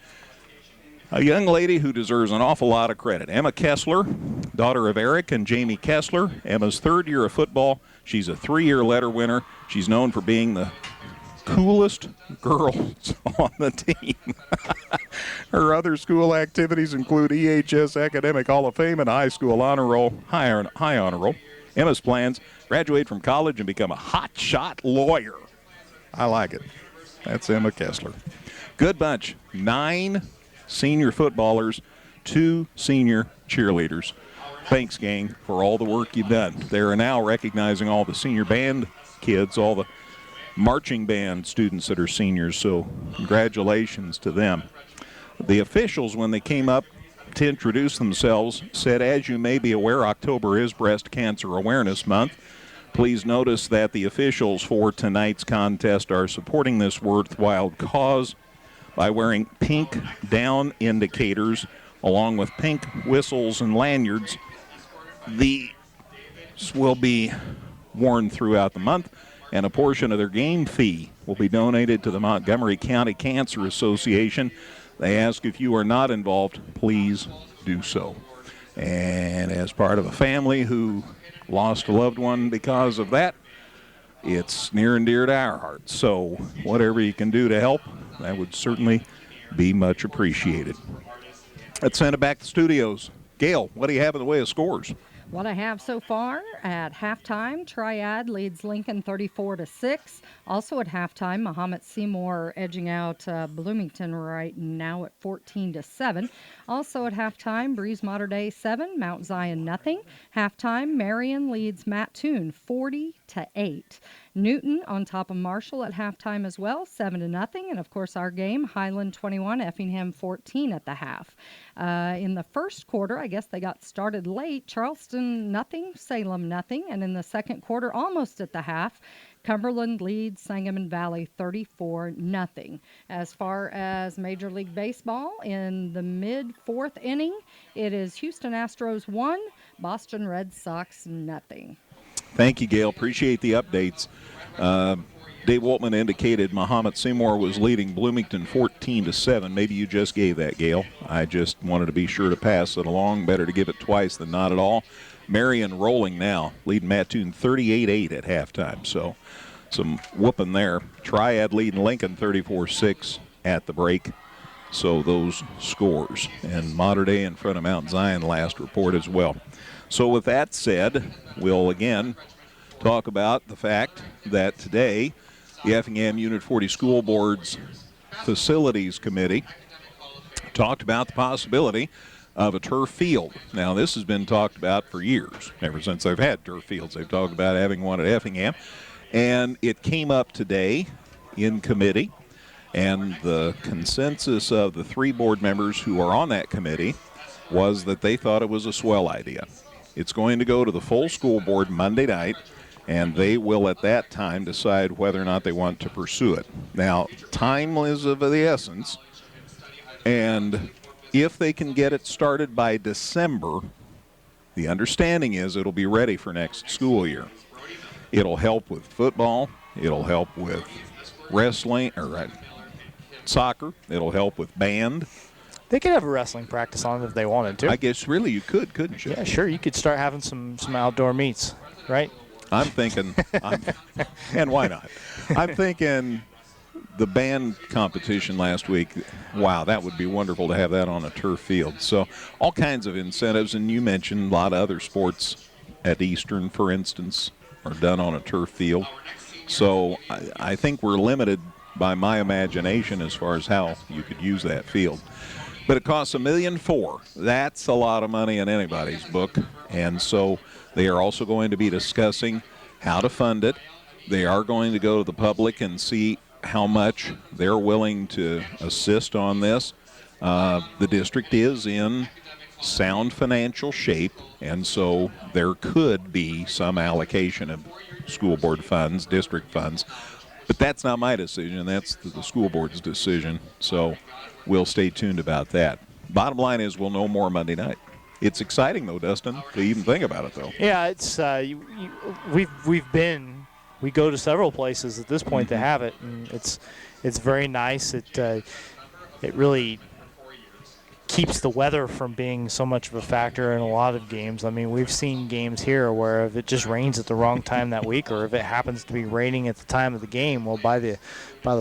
a young lady who deserves an awful lot of credit, Emma Kessler, daughter of Eric and Jamie Kessler. Emma's 3rd year of football. She's a 3-year letter winner. She's known for being the coolest girls on the team. Her other school activities include EHS Academic Hall of Fame and High School Honor Roll, High Honor Roll. Emma's plans: graduate from college and become a hotshot lawyer. I like it. That's Emma Kessler. Good bunch. 9 senior footballers, 2 senior cheerleaders. Thanks, gang, for all the work you've done. They're now recognizing all the senior band kids, all the marching band students that are seniors, so congratulations to them. The officials, when they came up to introduce themselves, said, as you may be aware, October is Breast Cancer Awareness Month. Please notice that the officials for tonight's contest are supporting this worthwhile cause by wearing pink down indicators along with pink whistles and lanyards. These will be worn throughout the month, and a portion of their game fee will be donated to the Montgomery County Cancer Association. They ask if you are not involved, please do so. And as part of a family who lost a loved one because of that, it's near and dear to our hearts. So whatever you can do to help, that would certainly be much appreciated. Let's send it back to the studios. Gail, what do you have in the way of scores? What I have so far at halftime, Triad leads Lincoln 34-6. Also at halftime, Mahomet Seymour edging out Bloomington right now at 14-7. Also at halftime, Breeze Mater Dei 7, Mount Zion nothing. Halftime, Marion leads Mattoon 40-8. Newton on top of Marshall at halftime as well, 7-0. And of course, our game, Highland 21, Effingham 14 at the half. In the first quarter, I guess they got started late. Charleston nothing, Salem nothing. And in the second quarter, almost at the half, Cumberland leads Sangamon Valley 34-0. As far as Major League Baseball, in the mid-fourth inning, it is Houston Astros 1, Boston Red Sox nothing. Thank you, Gail. Appreciate the updates. Dave Waltman indicated Muhammad Seymour was leading Bloomington 14-7. Maybe you just gave that, Gail. I just wanted to be sure to pass it along. Better to give it twice than not at all. Marion rolling now, leading Mattoon 38-8 at halftime. So some whooping there. Triad leading Lincoln 34-6 at the break. So those scores. And Mater Dei in front of Mount Zion last report as well. So with that said, we'll again talk about the fact that today the Effingham Unit 40 School Board's Facilities Committee talked about the possibility of a turf field. Now, this has been talked about for years. Ever since they've had turf fields, they've talked about having one at Effingham. And it came up today in committee, and the consensus of the 3 board members who are on that committee was that they thought it was a swell idea. It's going to go to the full school board Monday night, and they will at that time decide whether or not they want to pursue it. Now, time is of the essence, and if they can get it started by December, the understanding is it'll be ready for next school year. It'll help with football. It'll help with wrestling or soccer. It'll help with band. They could have a wrestling practice on it if they wanted to. I guess really you could, couldn't you? Yeah, sure. You could start having some outdoor meets, right? I'm thinking, and why not? I'm thinking the band competition last week, wow, that would be wonderful to have that on a turf field. So all kinds of incentives, and you mentioned a lot of other sports at Eastern, for instance, are done on a turf field. So I think we're limited by my imagination as far as how you could use that field. But it costs $1.4 million. That's a lot of money in anybody's book. And so they are also going to be discussing how to fund it. They are going to go to the public and see how much they're willing to assist on this. The district is in sound financial shape, and so there could be some allocation of school board funds, district funds. But that's not my decision. That's the school board's decision. So we'll stay tuned about that. Bottom line is we'll know more Monday night. It's exciting, though, Dustin, to even think about it, though. Yeah, it's we go to several places at this point to have it, and it's very nice. It really keeps the weather from being so much of a factor in a lot of games. I mean, we've seen games here where if it just rains at the wrong time that week, or if it happens to be raining at the time of the game, well, by the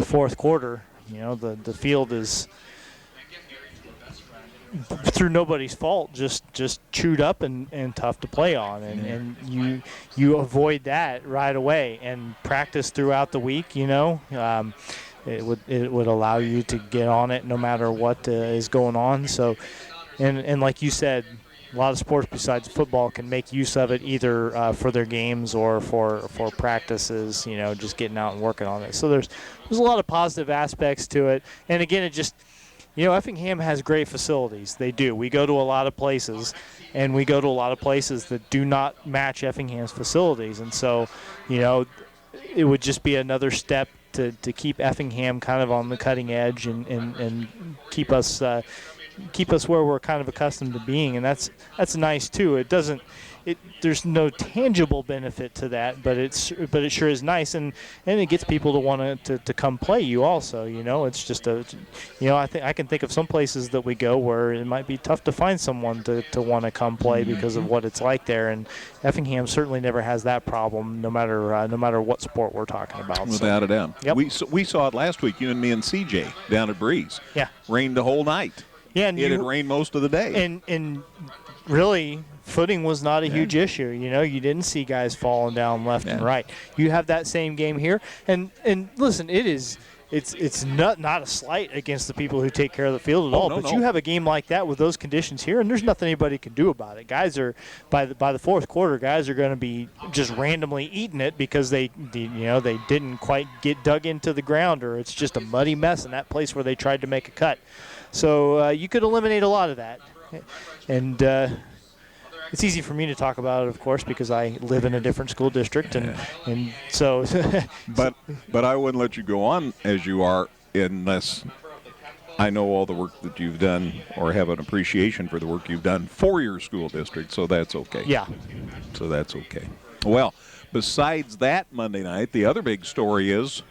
fourth quarter, you know, the field is, through nobody's fault, just chewed up and tough to play on, and you avoid that right away and practice throughout the week. You know, it would allow you to get on it no matter what is going on. So, and like you said, a lot of sports besides football can make use of it either for their games or for practices. You know, just getting out and working on it. So there's a lot of positive aspects to it, and again, it just. You know, Effingham has great facilities. They do. We go to a lot of places, and we go to a lot of places that do not match Effingham's facilities. And so, you know, it would just be another step to keep Effingham kind of on the cutting edge and keep us where we're kind of accustomed to being. And that's nice too. There's no tangible benefit to that, but it sure is nice, and it gets people to want to come play you also. You know, it's just I can think of some places that we go where it might be tough to find someone to want to come play because of what it's like there, and Effingham certainly never has that problem, no matter what sport we're talking about. Without a doubt. Yep. We saw it last week, you and me and CJ down at Breeze. Yeah. Rained the whole night. Yeah, and it had rained most of the day. And really, footing was not a huge issue. You know, you didn't see guys falling down left and right. You have that same game here, and listen, it is it's not a slight against the people who take care of the field at all. But you have a game like that with those conditions here, and there's nothing anybody can do about it. Guys are by the fourth quarter, guys are going to be just randomly eating it because they didn't quite get dug into the ground, or it's just a muddy mess in that place where they tried to make a cut. So you could eliminate a lot of that, and it's easy for me to talk about it, of course, because I live in a different school district, and so. but I wouldn't let you go on as you are unless I know all the work that you've done or have an appreciation for the work you've done for your school district, so that's okay. Yeah. So that's okay. Well, besides that Monday night, the other big story is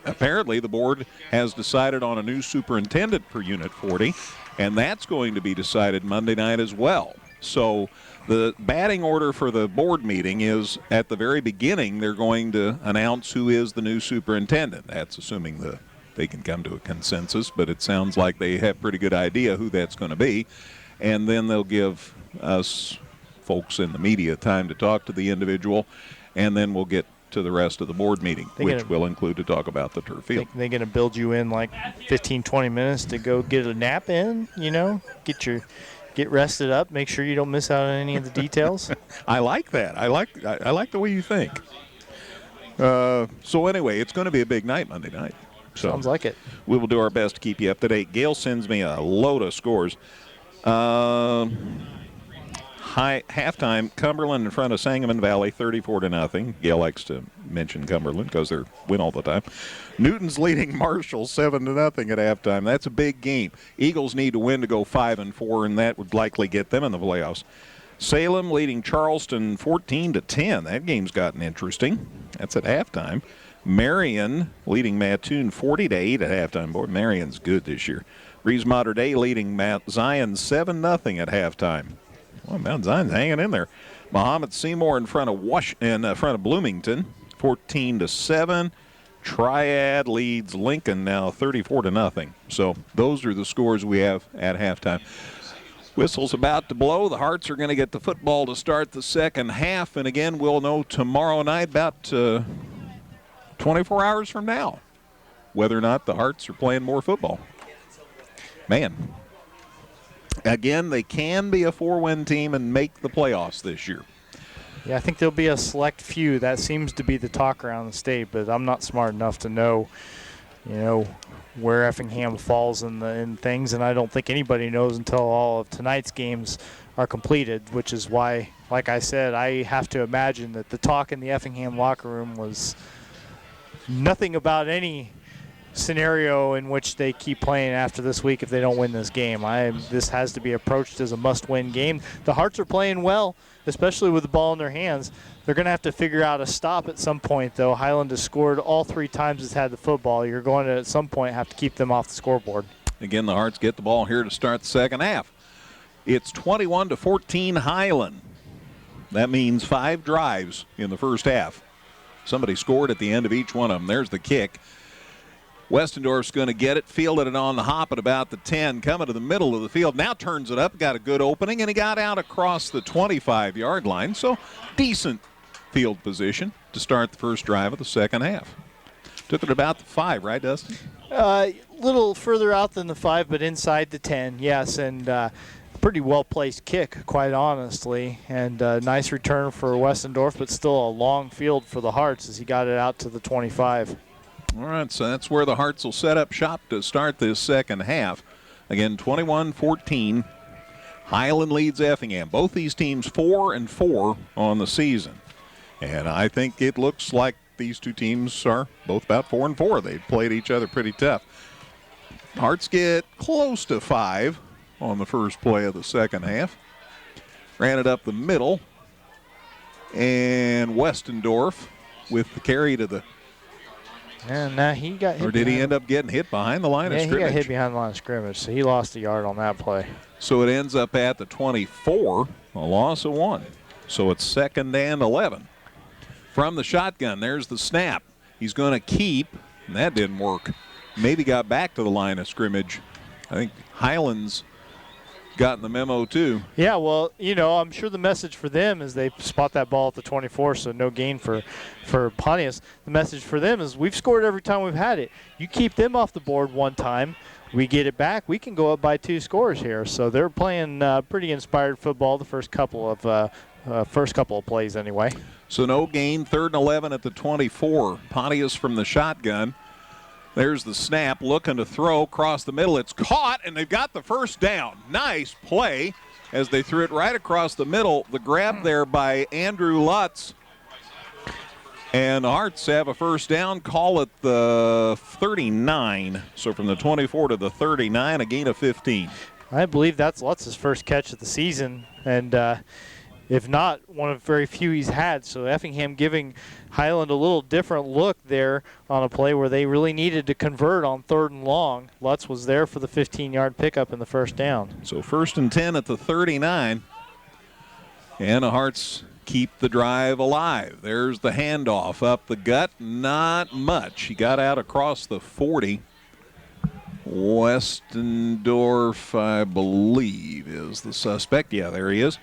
apparently the board has decided on a new superintendent for Unit 40, and that's going to be decided Monday night as well. So the batting order for the board meeting is at the very beginning they're going to announce who is the new superintendent. That's assuming they can come to a consensus, but it sounds like they have a pretty good idea who that's going to be. And then they'll give us folks in the media time to talk to the individual, and then we'll get to the rest of the board meeting, which will include to talk about the turf field. They're going to build you in like 15, 20 minutes to go get a nap in, get rested up, make sure you don't miss out on any of the details. I like that. I like the way you think. So anyway, it's going to be a big night Monday night. So sounds like it. We will do our best to keep you up to date. Gail sends me a load of scores. Halftime, Cumberland in front of Sangamon Valley, 34-0. Gail likes to mention Cumberland because they win all the time. Newton's leading Marshall 7-0 at halftime. That's a big game. Eagles need to win to go 5-4, and that would likely get them in the playoffs. Salem leading Charleston 14-10. That game's gotten interesting. That's at halftime. Marion leading Mattoon 40-8 at halftime. Boy, Marion's good this year. Breeze Mater Dei leading Mount Zion 7-0 at halftime. Well, Mount Zion's hanging in there. Muhammad Seymour in front of Bloomington, 14-7. Triad leads Lincoln now 34-0. So those are the scores we have at halftime. Whistle's about to blow. The Hearts are going to get the football to start the second half, and again, we'll know tomorrow night about 24 hours from now whether or not the Hearts are playing more football. Man. Again, they can be a 4-win team and make the playoffs this year. Yeah, I think there'll be a select few. That seems to be the talk around the state, but I'm not smart enough to know, where Effingham falls in things, and I don't think anybody knows until all of tonight's games are completed, which is why, like I said, I have to imagine that the talk in the Effingham locker room was nothing about any scenario in which they keep playing after this week if they don't win this game. This has to be approached as a must-win game. The Hearts are playing well, especially with the ball in their hands. They're going to have to figure out a stop at some point, though. Highland has scored all 3 times it's had the football. You're going to, at some point, have to keep them off the scoreboard. Again, the Hearts get the ball here to start the second half. It's 21-14 Highland. That means 5 drives in the first half. Somebody scored at the end of each one of them. There's the kick. Westendorf's going to get it, fielded it on the hop at about the 10, coming to the middle of the field. Now turns it up, got a good opening, and he got out across the 25-yard line. So decent field position to start the first drive of the second half. Took it about the 5, right, Dustin? Little further out than the 5, but inside the 10, yes, and pretty well-placed kick, quite honestly, and nice return for Westendorf, but still a long field for the Hearts as he got it out to the 25. All right, so that's where the Hearts will set up shop to start this second half. Again, 21-14. Highland leads Effingham. Both these teams 4-4 on the season. And I think it looks like these two teams are both about 4-4. They've played each other pretty tough. Hearts get close to 5 on the first play of the second half. Ran it up the middle. And Westendorf with the carry to the... And he got hit. Or did he end up getting hit behind the line of scrimmage? Yeah, he got hit behind the line of scrimmage, so he lost a yard on that play. So it ends up at the 24, a loss of 1. So it's 2nd and 11. From the shotgun, there's the snap. He's going to keep, and that didn't work. Maybe got back to the line of scrimmage. I think Highland's gotten the memo too. Yeah, well, I'm sure the message for them is they spot that ball at the 24, so no gain for Pontius. The message for them is we've scored every time we've had it. You keep them off the board one time, we get it back, we can go up by 2 scores here. So they're playing pretty inspired football the first couple of plays anyway. So no gain, 3rd and 11 at the 24. Pontius from the shotgun. There's the snap, looking to throw across the middle. It's caught, and they've got the first down. Nice play as they threw it right across the middle. The grab there by Andrew Lutz. And the Hearts have a first down. Call it the 39. So from the 24 to the 39, a gain of 15. I believe that's Lutz's first catch of the season, and if not, one of very few he's had. So Effingham giving Highland a little different look there on a play where they really needed to convert on 3rd and long. Lutz was there for the 15-yard pickup in the first down. So 1st and 10 at the 39. And the Hearts keep the drive alive. There's the handoff up the gut. Not much. He got out across the 40. Westendorf, I believe, is the suspect. Yeah, there he is.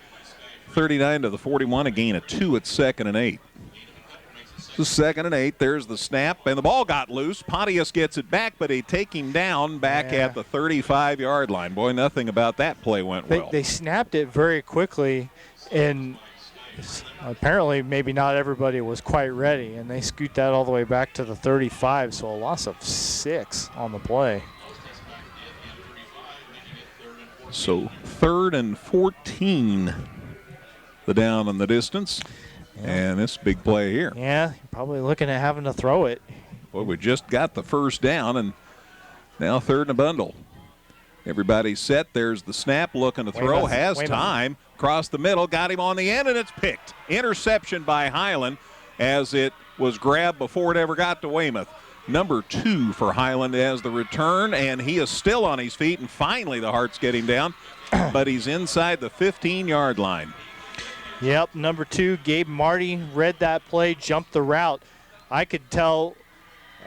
39 to the 41, a gain of 2 at 2nd and 8. So 2nd and 8, there's the snap, and the ball got loose. Pontius gets it back, but they take him down back at the 35-yard line. Boy, nothing about that play went well. They snapped it very quickly, and apparently maybe not everybody was quite ready, and they scoot that all the way back to the 35, so a loss of 6 on the play. So 3rd and 14. The down in the distance, and this big play here. Yeah, you're probably looking at having to throw it. Boy, we just got the first down, and now 3rd and a bundle. Everybody's set. There's the snap, looking to throw, has time. Across the middle, got him on the end, and it's picked. Interception by Highland as it was grabbed before it ever got to Weymouth. Number 2 for Highland as the return, and he is still on his feet, and finally the Hearts get him down, but he's inside the 15-yard line. Yep, number 2, Gabe Marty read that play, jumped the route. I could tell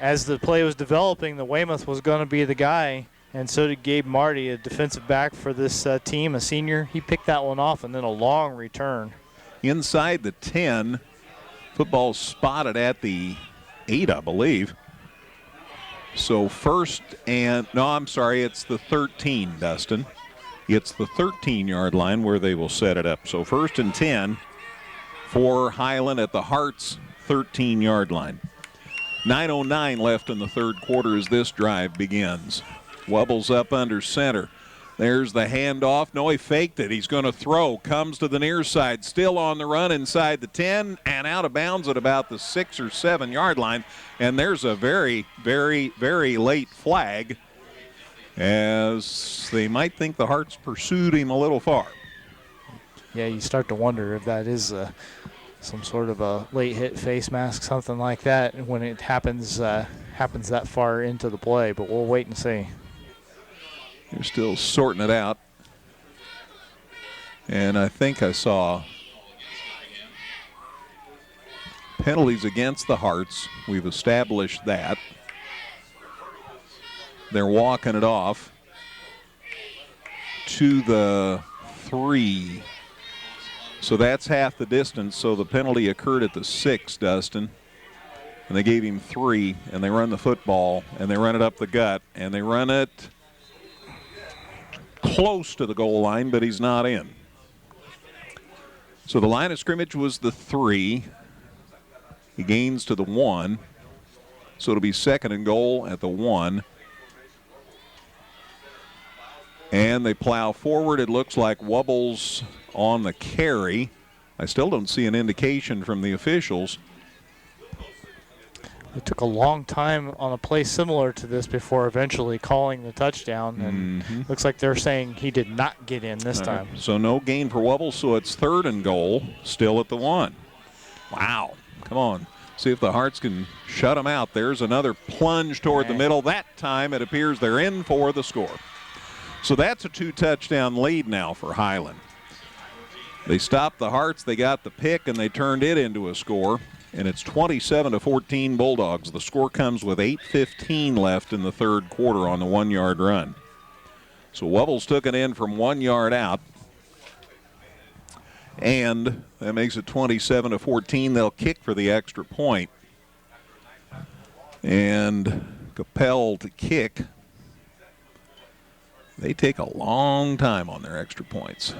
as the play was developing that Weymouth was going to be the guy, and so did Gabe Marty, a defensive back for this team, a senior. He picked that one off, and then a long return. Inside the 10, football spotted at the 8, I believe. So it's the 13, Dustin. It's the 13-yard line where they will set it up. So 1st and 10 for Highland at the Hearts 13-yard line. 9:09 left in the 3rd quarter as this drive begins. Wubbles up under center. There's the handoff. No, he faked it. He's going to throw. Comes to the near side. Still on the run inside the 10 and out of bounds at about the 6 or 7-yard line. And there's a very, very, very late flag, as they might think the Hearts pursued him a little far. Yeah, you start to wonder if that is some sort of a late hit face mask, something like that, when it happens that far into the play, but we'll wait and see. They're still sorting it out. And I think I saw penalties against the Hearts. We've established that. They're walking it off to the 3. So that's half the distance. So the penalty occurred at the 6, Dustin. And they gave him 3, and they run the football, and they run it up the gut, and they run it close to the goal line, but he's not in. So the line of scrimmage was the 3. He gains to the 1. So it'll be 2nd and goal at the 1. And they plow forward. It looks like Wubbles on the carry. I still don't see an indication from the officials. It took a long time on a play similar to this before eventually calling the touchdown. And looks like they're saying he did not get in this time. So no gain for Wubbles, so it's 3rd and goal, still at the 1. Wow. Come on. See if the Hearts can shut them out. There's another plunge toward the middle. That time it appears they're in for the score. So that's a 2-touchdown lead now for Highland. They stopped the Hearts, they got the pick, and they turned it into a score. And it's 27-14 Bulldogs. The score comes with 8:15 left in the 3rd quarter on the 1-yard run. So Wubbles took it in from 1 yard out. And that makes it 27-14. They'll kick for the extra point. And Capel to kick. They take a long time on their extra points.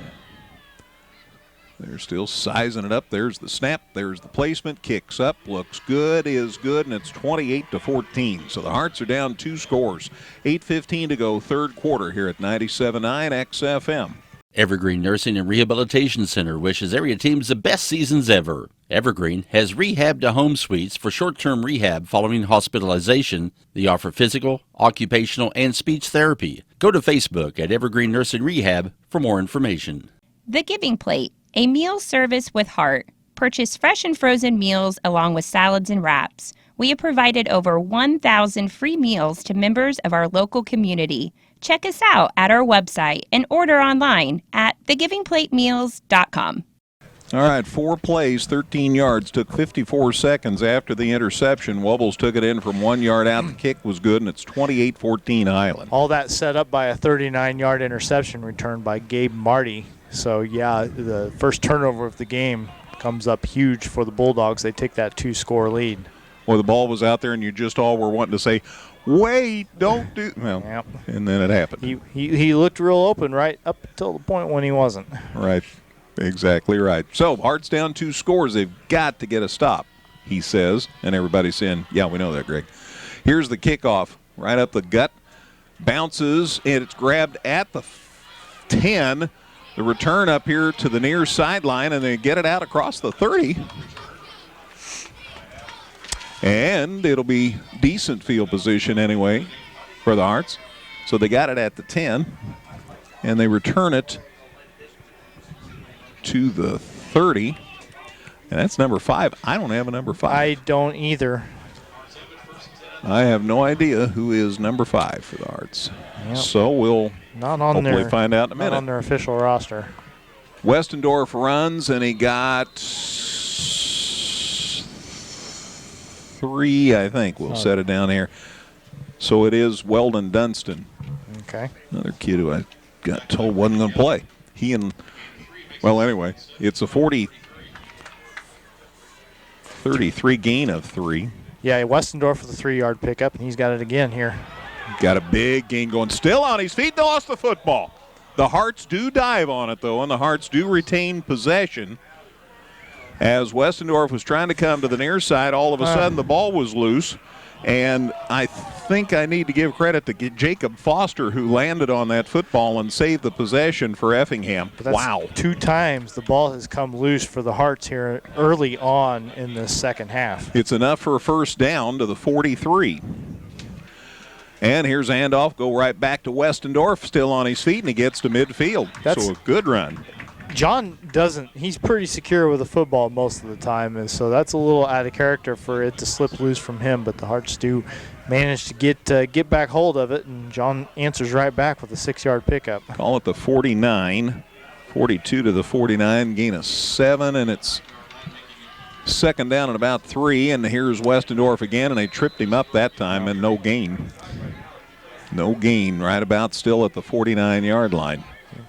They're still sizing it up. There's the snap. There's the placement. Kicks up. Looks good. Is good. And it's 28-14. So the Hearts are down 2 scores. 8:15 to go, third quarter here at 97.9 XFM. Evergreen Nursing and Rehabilitation Center wishes area teams the best seasons ever. Evergreen has rehab to home suites for short-term rehab following hospitalization. They offer physical, occupational, and speech therapy. Go to Facebook at Evergreen Nursing Rehab for more information. The Giving Plate, a meal service with heart. Purchase fresh and frozen meals along with salads and wraps. We have provided over 1,000 free meals to members of our local community. Check us out at our website and order online at thegivingplatemeals.com. All right, 4 plays, 13 yards. Took 54 seconds after the interception. Wubbles took it in from 1 yard out. The kick was good, and it's 28-14 Highland. All that set up by a 39-yard interception return by Gabe Marty. So, yeah, the first turnover of the game comes up huge for the Bulldogs. They take that 2-score lead. Well, the ball was out there, and you just all were wanting to say, wait, don't do. Well, yep. And then it happened. He looked real open right up until the point when he wasn't. Right. Exactly right. So, Hearts down 2 scores. They've got to get a stop, he says. And everybody's saying, yeah, we know that, Greg. Here's the kickoff. Right up the gut. Bounces, and it's grabbed at the 10. The return up here to the near sideline, and they get it out across the 30. And it'll be decent field position anyway for the Hearts. So they got it at the 10, and they return it to the 30. And that's number 5. I don't have a number 5. I don't either. I have no idea who is number 5 for the Hearts. Yep. So we'll hopefully find out in a minute. Not on their official roster. Westendorf runs, and he got 3, I think. We'll set it down here. So it is Weldon Dunstan. Okay. Another kid who I got told wasn't going to play. Anyway, it's a 33 gain of 3. Yeah, Westendorf with a 3-yard pickup, and he's got it again here. Got a big gain going. Still on his feet. Lost the football. The Hearts do dive on it, though, and the Hearts do retain possession. As Westendorf was trying to come to the near side, all of a sudden the ball was loose. And I think I need to give credit to Jacob Foster, who landed on that football and saved the possession for Effingham. Wow. 2 times the ball has come loose for the Hearts here early on in the second half. It's enough for a first down to the 43. And here's a handoff, go right back to Westendorf, still on his feet, and he gets to midfield. So a good run. John he's pretty secure with the football most of the time, and so that's a little out of character for it to slip loose from him, but the Hearts do manage to get back hold of it, and John answers right back with a 6-yard pickup. Call it the 49, 42 to the 49, gain of 7, and it's second down and about 3, and here's Westendorf again, and they tripped him up that time, and no gain. No gain, right about still at the 49-yard line.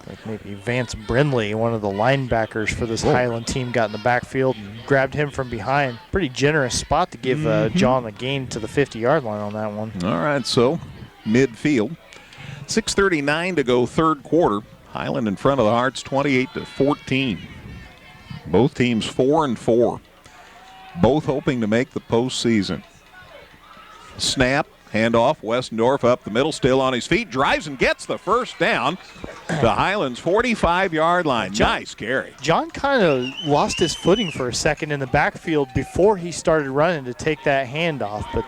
Like maybe Vance Brindley, one of the linebackers for this Highland team, got in the backfield and grabbed him from behind. Pretty generous spot to give John a gain to the 50-yard line on that one. All right, so midfield. 6:39 to go, third quarter. Highland in front of the Hearts, 28-14. Both teams 4-4. Both hoping to make the postseason. Snap. Handoff, Westendorf up the middle, still on his feet, drives and gets the first down. The Highlands 45-yard line. Nice carry. John kind of lost his footing for a second in the backfield before he started running to take that handoff, but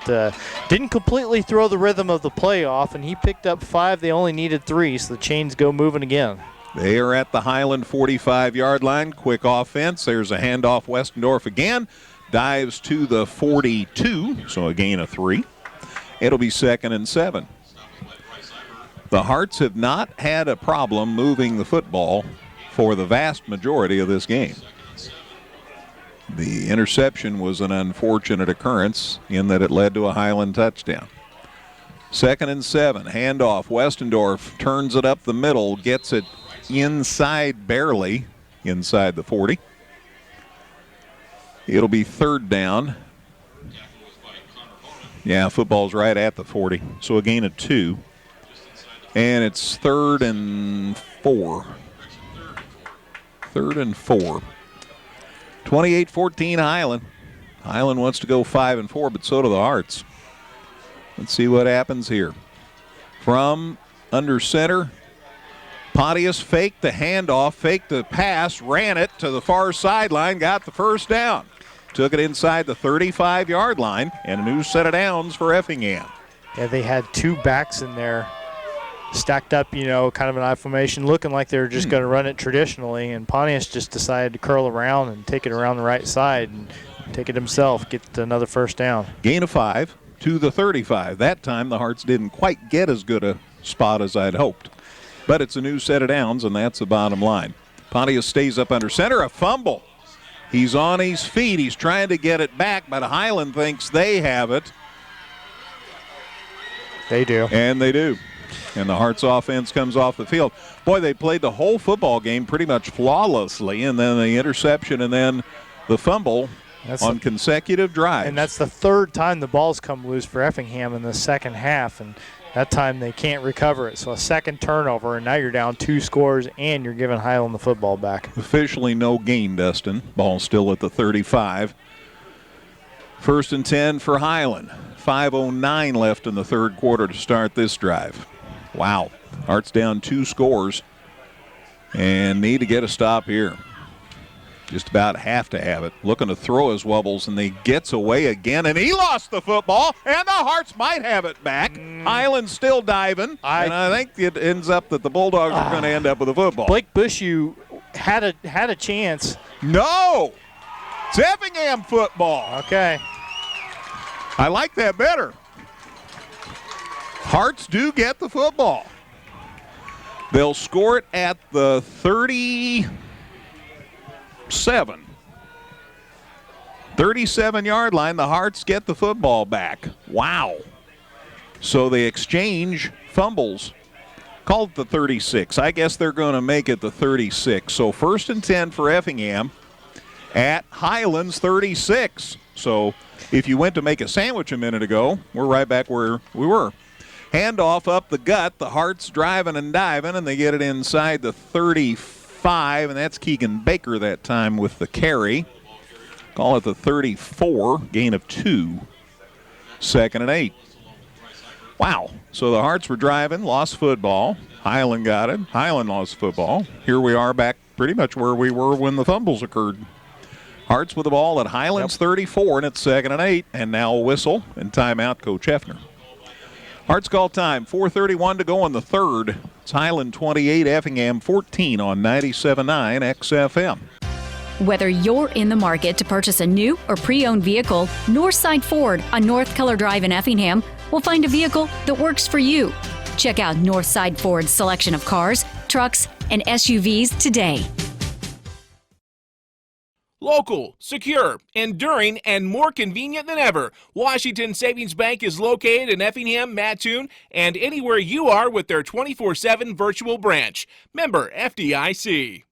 didn't completely throw the rhythm of the play off, and he picked up 5. They only needed 3, so the chains go moving again. They are at the Highland 45-yard line. Quick offense. There's a handoff, Westendorf again. Dives to the 42, so a gain of 3. It'll be 2nd and 7. The Hearts have not had a problem moving the football for the vast majority of this game. The interception was an unfortunate occurrence in that it led to a Highland touchdown. 2nd and 7. Handoff. Westendorf turns it up the middle, gets it inside barely, inside the 40. It'll be 3rd down. Yeah, football's right at the 40, so a gain of 2. And it's 3rd and 4. 3rd and 4. 28-14 Highland. Highland wants to go 5 and 4, but so do the Hearts. Let's see what happens here. From under center, Pontius faked the handoff, faked the pass, ran it to the far sideline, got the first down. Took it inside the 35-yard line, and a new set of downs for Effingham. Yeah, they had 2 backs in there stacked up, kind of an I formation, looking like they were just going to run it traditionally, and Pontius just decided to curl around and take it around the right side and take it himself, get another first down. Gain of 5 to the 35. That time the Hearts didn't quite get as good a spot as I'd hoped. But it's a new set of downs, and that's the bottom line. Pontius stays up under center, a fumble. He's on his feet. He's trying to get it back, but Highland thinks they have it. They do. And they do. And the Hearts offense comes off the field. Boy, they played the whole football game pretty much flawlessly, and then the interception and then the fumble on consecutive drives. And that's the 3rd time the ball's come loose for Effingham in the second half, and that time they can't recover it. So a second turnover, and now you're down 2 scores, and you're giving Highland the football back. Officially no gain, Dustin. Ball still at the 35. 1st and 10 for Highland. 5:09 left in the 3rd quarter to start this drive. Wow. Hearts down 2 scores and need to get a stop here. Just about have to have it. Looking to throw his wobbles, and he gets away again, and he lost the football, and the Hearts might have it back. Highland's still diving, and I think it ends up that the Bulldogs are going to end up with the football. Blake Bushu had a chance. No! It's Effingham football. Okay. I like that better. Hearts do get the football. They'll score it at the 37-yard line. The Hearts get the football back. Wow. So they exchange fumbles. Called the 36. I guess they're going to make it the 36. So 1st and 10 for Effingham at Highlands 36. So if you went to make a sandwich a minute ago, we're right back where we were. Handoff up the gut. The Hearts driving and diving, and they get it inside the 35, and that's Keegan Baker that time with the carry. Call it the 34, gain of 2. 2nd and 8. Wow. So the Hearts were driving, lost football. Highland got it. Highland lost football. Here we are back pretty much where we were when the fumbles occurred. Hearts with the ball at Highlands 34, and it's 2nd and 8. And now a whistle and timeout, Coach Hefner. Hearts call time, 4:31 to go in the 3rd. It's Highland 28, Effingham 14 on 97.9 XFM. Whether you're in the market to purchase a new or pre-owned vehicle, Northside Ford on North Color Drive in Effingham will find a vehicle that works for you. Check out Northside Ford's selection of cars, trucks, and SUVs today. Local, secure, enduring, and more convenient than ever, Washington Savings Bank is located in Effingham, Mattoon, and anywhere you are with their 24/7 virtual branch. Member FDIC.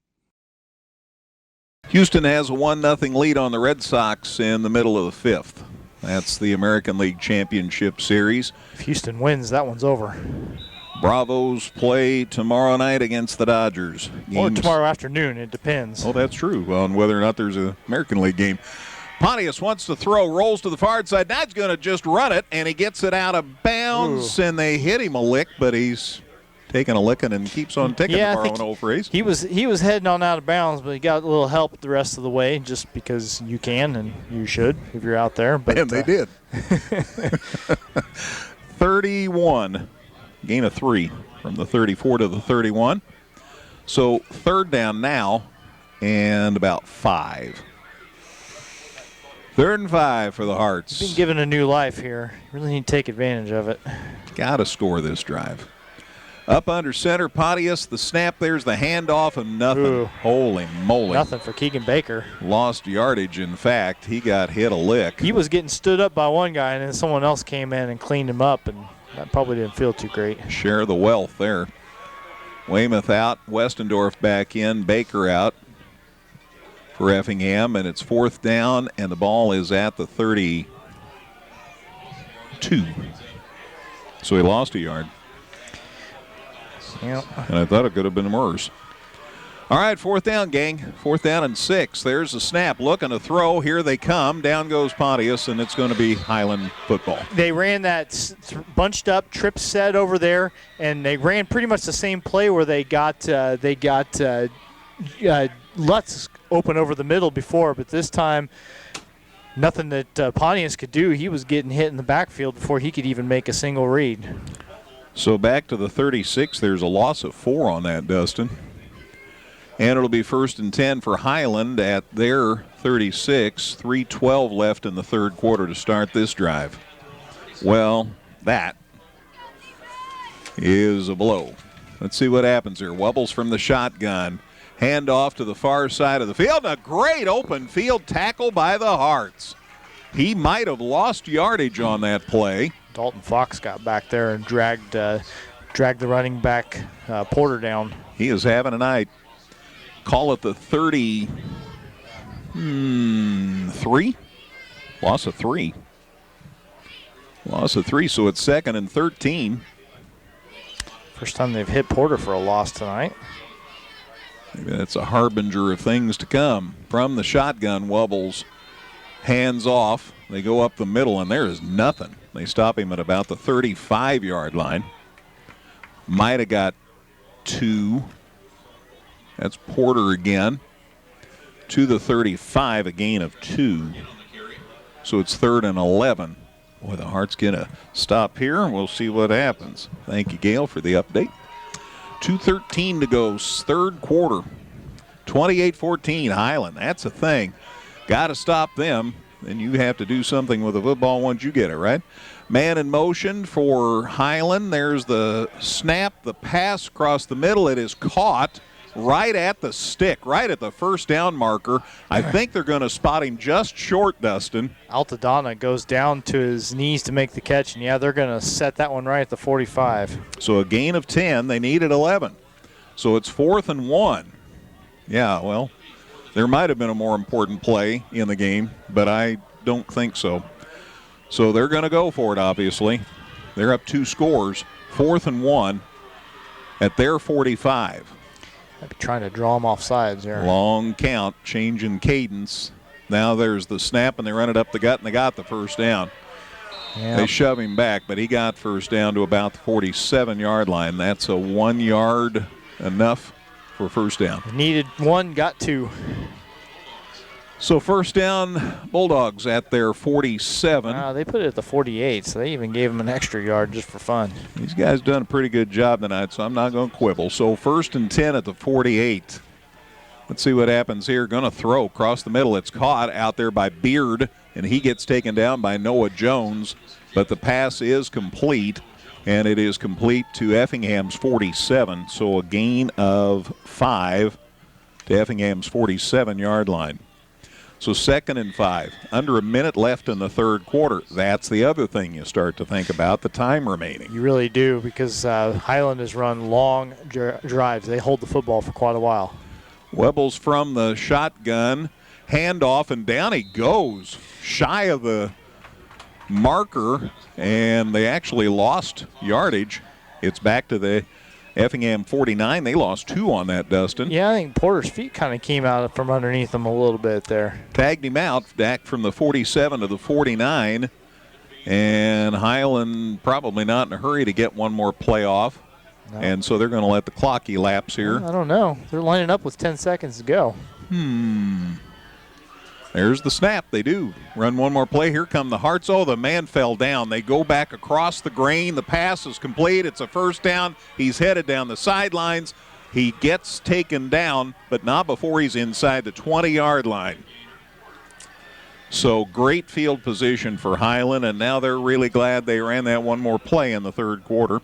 Houston has a 1-0 lead on the Red Sox in the middle of the 5th. That's the American League Championship Series. If Houston wins, that one's over. Bravos play tomorrow night against the Dodgers. Or tomorrow afternoon, it depends. Oh, that's true, on whether or not there's an American League game. Pontius wants to throw, rolls to the far side. Now he's going to just run it, and he gets it out of bounds, and they hit him a lick, but he's taking a licking and keeps on ticking to borrow an old phrase. He was heading on out of bounds, but he got a little help the rest of the way just because you can and you should if you're out there. But, and they did. 31. Gain of 3 from the 34 to the 31. So 3rd down now and about 5. 3rd and 5 for the Hearts. Been given a new life here. Really need to take advantage of it. Got to score this drive. Up under center, Pontius. The snap, there's the handoff, and nothing. Ooh. Holy moly. Nothing for Keegan Baker. Lost yardage, in fact. He got hit a lick. He was getting stood up by one guy, and then someone else came in and cleaned him up, and That probably didn't feel too great. Share the wealth there. Weymouth out, Westendorf back in, Baker out for Effingham, and it's 4th down, and the ball is at the 32. So he lost a yard. Yep. And I thought it could have been worse. All right, 4th down, gang. 4th down and 6. There's the snap. Looking to throw. Here they come. Down goes Pontius, and it's going to be Highland football. They ran that bunched up trip set over there, and they ran pretty much the same play where they got Lutz open over the middle before, but this time nothing that Pontius could do. He was getting hit in the backfield before he could even make a single read. So back to the 36. There's a loss of 4 on that, Dustin. And it'll be 1st and 10 for Highland at their 36. 3:12 left in the third quarter to start this drive. Well, that is a blow. Let's see what happens here. Wubbles from the shotgun. Hand off to the far side of the field. A great open field tackle by the Hearts. He might have lost yardage on that play. Dalton Fox got back there and dragged the running back Porter down. He is having a night. Call it the 33. Loss of 3. Loss of 3, so it's 2nd and 13. First time they've hit Porter for a loss tonight. Maybe that's a harbinger of things to come. From the shotgun, Wubbles hands off. They go up the middle, and there is nothing. They stop him at about the 35-yard line. Might have got 2. That's Porter again. To the 35, a gain of 2. So it's 3rd and 11. Boy, the Heart's going to stop here, and we'll see what happens. Thank you, Gail, for the update. 2:13 to go, third quarter. 28-14, Highland. That's a thing. Got to stop them. Then you have to do something with the football once you get it, right? Man in motion for Highland. There's the snap, the pass across the middle. It is caught right at the stick, right at the first down marker. I think they're going to spot him just short, Dustin. Altadonna goes down to his knees to make the catch, and yeah, they're going to set that one right at the 45. So a gain of 10. They needed 11. So it's 4th and 1. Yeah, well, there might have been a more important play in the game, but I don't think so. So they're going to go for it, obviously. They're up 2 scores, 4th and 1 at their 45. I'd be trying to draw them off sides there. Long count, change in cadence. Now there's the snap, and they run it up the gut, and they got the first down. Yeah. They shove him back, but he got first down to about the 47-yard line. That's a 1 yard enough for first down. Needed 1, got 2. So first down, Bulldogs at their 47. They put it at the 48, so they even gave him an extra yard just for fun. These guys done a pretty good job tonight, so I'm not going to quibble. So 1st and 10 at the 48. Let's see what happens here. Going to throw across the middle. It's caught out there by Beard, and he gets taken down by Noah Jones. But the pass is complete, and it is complete to Effingham's 47. So a gain of 5 to Effingham's 47-yard line. So 2nd and 5. Under a minute left in the third quarter. That's the other thing you start to think about, the time remaining. You really do, because Highland has run long drives. They hold the football for quite a while. Webbles from the shotgun. Handoff, and down he goes. Shy of the marker, and they actually lost yardage. It's back to the Effingham 49. They lost 2 on that, Dustin. Yeah, I think Porter's feet kind of came out from underneath him a little bit there. Tagged him out, back from the 47 to the 49. And Highland probably not in a hurry to get one more play off. No. And so they're going to let the clock elapse here. I don't know. They're lining up with 10 seconds to go. There's the snap. They do run one more play. Here come the Hearts. Oh, the man fell down. They go back across the grain. The pass is complete. It's a first down. He's headed down the sidelines. He gets taken down, but not before he's inside the 20-yard line. So great field position for Highland, and now they're really glad they ran that one more play in the third quarter.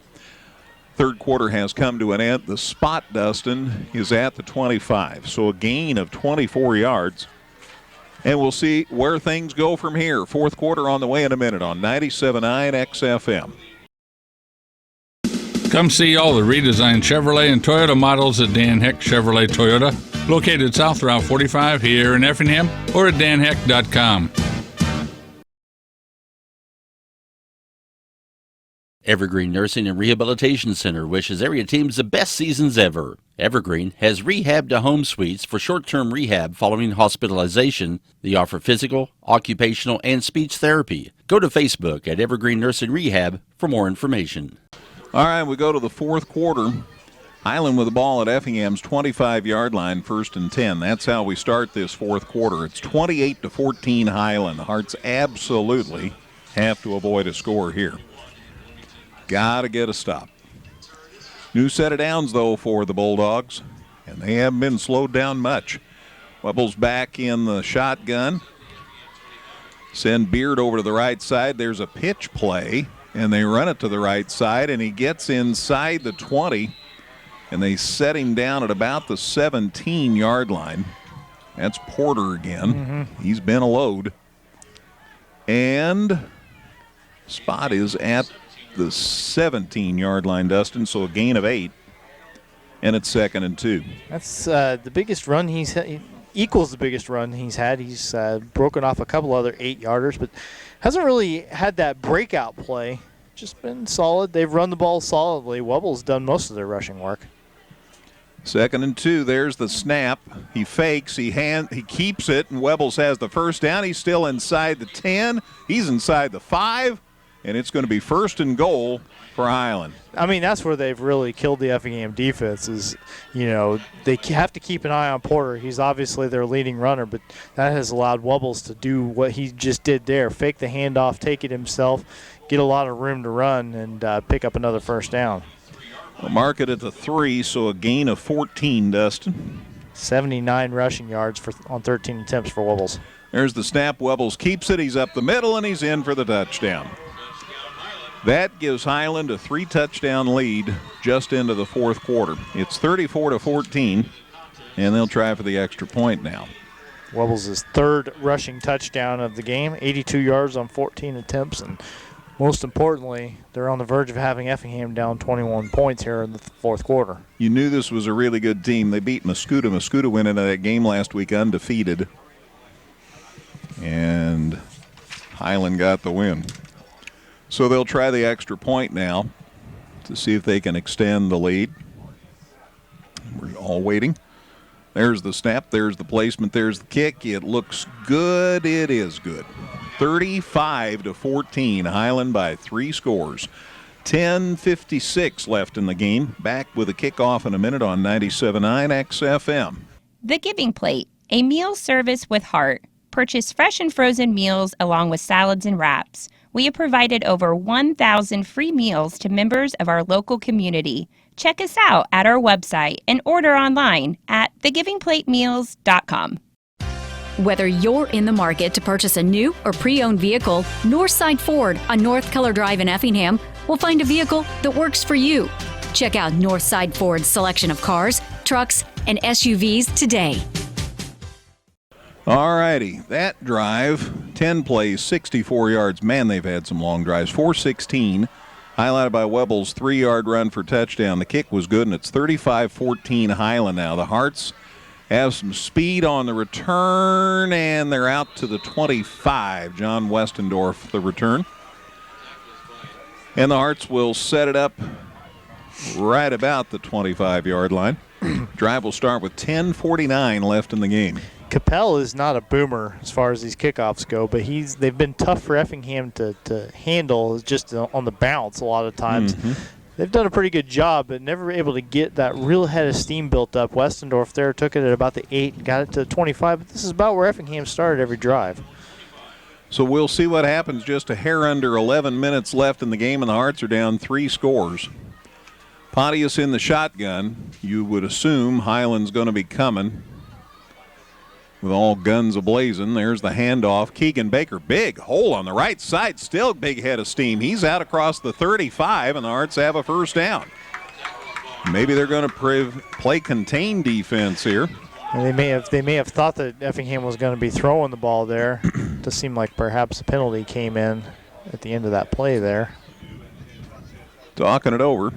Third quarter has come to an end. The spot, Dustin, is at the 25, so a gain of 24 yards. And we'll see where things go from here. Fourth quarter on the way in a minute on 97.9 XFM. Come see all the redesigned Chevrolet and Toyota models at Dan Heck Chevrolet Toyota, located south Route 45 here in Effingham, or at danheck.com. Evergreen Nursing and Rehabilitation Center wishes area teams the best seasons ever. Evergreen has rehab to home suites for short-term rehab following hospitalization. They offer physical, occupational, and speech therapy. Go to Facebook at Evergreen Nursing Rehab for more information. All right, we go to the fourth quarter. Highland with the ball at Effingham's 25-yard line, 1st and 10. That's how we start this fourth quarter. It's 28-14 Highland. The Hearts absolutely have to avoid a score here. Got to get a stop. New set of downs, though, for the Bulldogs, and they haven't been slowed down much. Webbles back in the shotgun. Send Beard over to the right side. There's a pitch play, and they run it to the right side, and he gets inside the 20, and they set him down at about the 17-yard line. That's Porter again. He's been a load. And spot is at the 17-yard line, Dustin, so a gain of 8, and it's 2nd and 2. That's the biggest run he's had. Equals the biggest run he's had. He's broken off a couple other 8-yarders, but hasn't really had that breakout play. Just been solid. They've run the ball solidly. Webble's done most of their rushing work. 2nd and 2. There's the snap. He fakes. He keeps it, and Webbles has the first down. He's still inside the 10. He's inside the 5. And it's going to be 1st and goal for Highland. I mean, that's where they've really killed the Effingham defense is, they have to keep an eye on Porter. He's obviously their leading runner, but that has allowed Wubbles to do what he just did there, fake the handoff, take it himself, get a lot of room to run, and pick up another first down. We'll mark it at the 3, so a gain of 14, Dustin. 79 rushing yards on 13 attempts for Wubbles. There's the snap. Wubbles keeps it. He's up the middle, and he's in for the touchdown. That gives Highland a 3-touchdown lead just into the fourth quarter. It's 34-14, and they'll try for the extra point now. Wubbles' 3rd rushing touchdown of the game, 82 yards on 14 attempts, and most importantly, they're on the verge of having Effingham down 21 points here in the fourth quarter. You knew this was a really good team. They beat Mascoutah. Mascoutah went into that game last week undefeated, and Highland got the win. So they'll try the extra point now to see if they can extend the lead. We're all waiting. There's the snap. There's the placement. There's the kick. It looks good. It is good. 35-14. Highland by 3 scores. 10:56 left in the game. Back with a kickoff in a minute on 97.9 XFM. The Giving Plate, a meal service with heart. Purchase fresh and frozen meals along with salads and wraps. We have provided over 1,000 free meals to members of our local community. Check us out at our website and order online at thegivingplatemeals.com. Whether you're in the market to purchase a new or pre-owned vehicle, Northside Ford on North Color Drive in Effingham will find a vehicle that works for you. Check out Northside Ford's selection of cars, trucks, and SUVs today. All righty, that drive, 10 plays, 64 yards. Man, they've had some long drives. 4:16, highlighted by Webble's 3-yard run for touchdown. The kick was good, and it's 35-14 Highland now. The Hearts have some speed on the return, and they're out to the 25. John Westendorf, the return. And the Hearts will set it up right about the 25-yard line. Drive will start with 10:49 left in the game. Capel is not a boomer as far as these kickoffs go, but they've been tough for Effingham to handle just on the bounce a lot of times. They've done a pretty good job, but never able to get that real head of steam built up. Westendorf there took it at about the 8 and got it to the 25, but this is about where Effingham started every drive. So we'll see what happens. Just a hair under 11 minutes left in the game, and the Hearts are down 3 scores. Pontius in the shotgun. You would assume Highland's going to be coming with all guns ablazing. There's the handoff. Keegan Baker, big hole on the right side. Still big head of steam. He's out across the 35, and the Hearts have a first down. Maybe they're going to play contain defense here. And they may have thought that Effingham was going to be throwing the ball there. It does seem like perhaps a penalty came in at the end of that play there. Talking it over.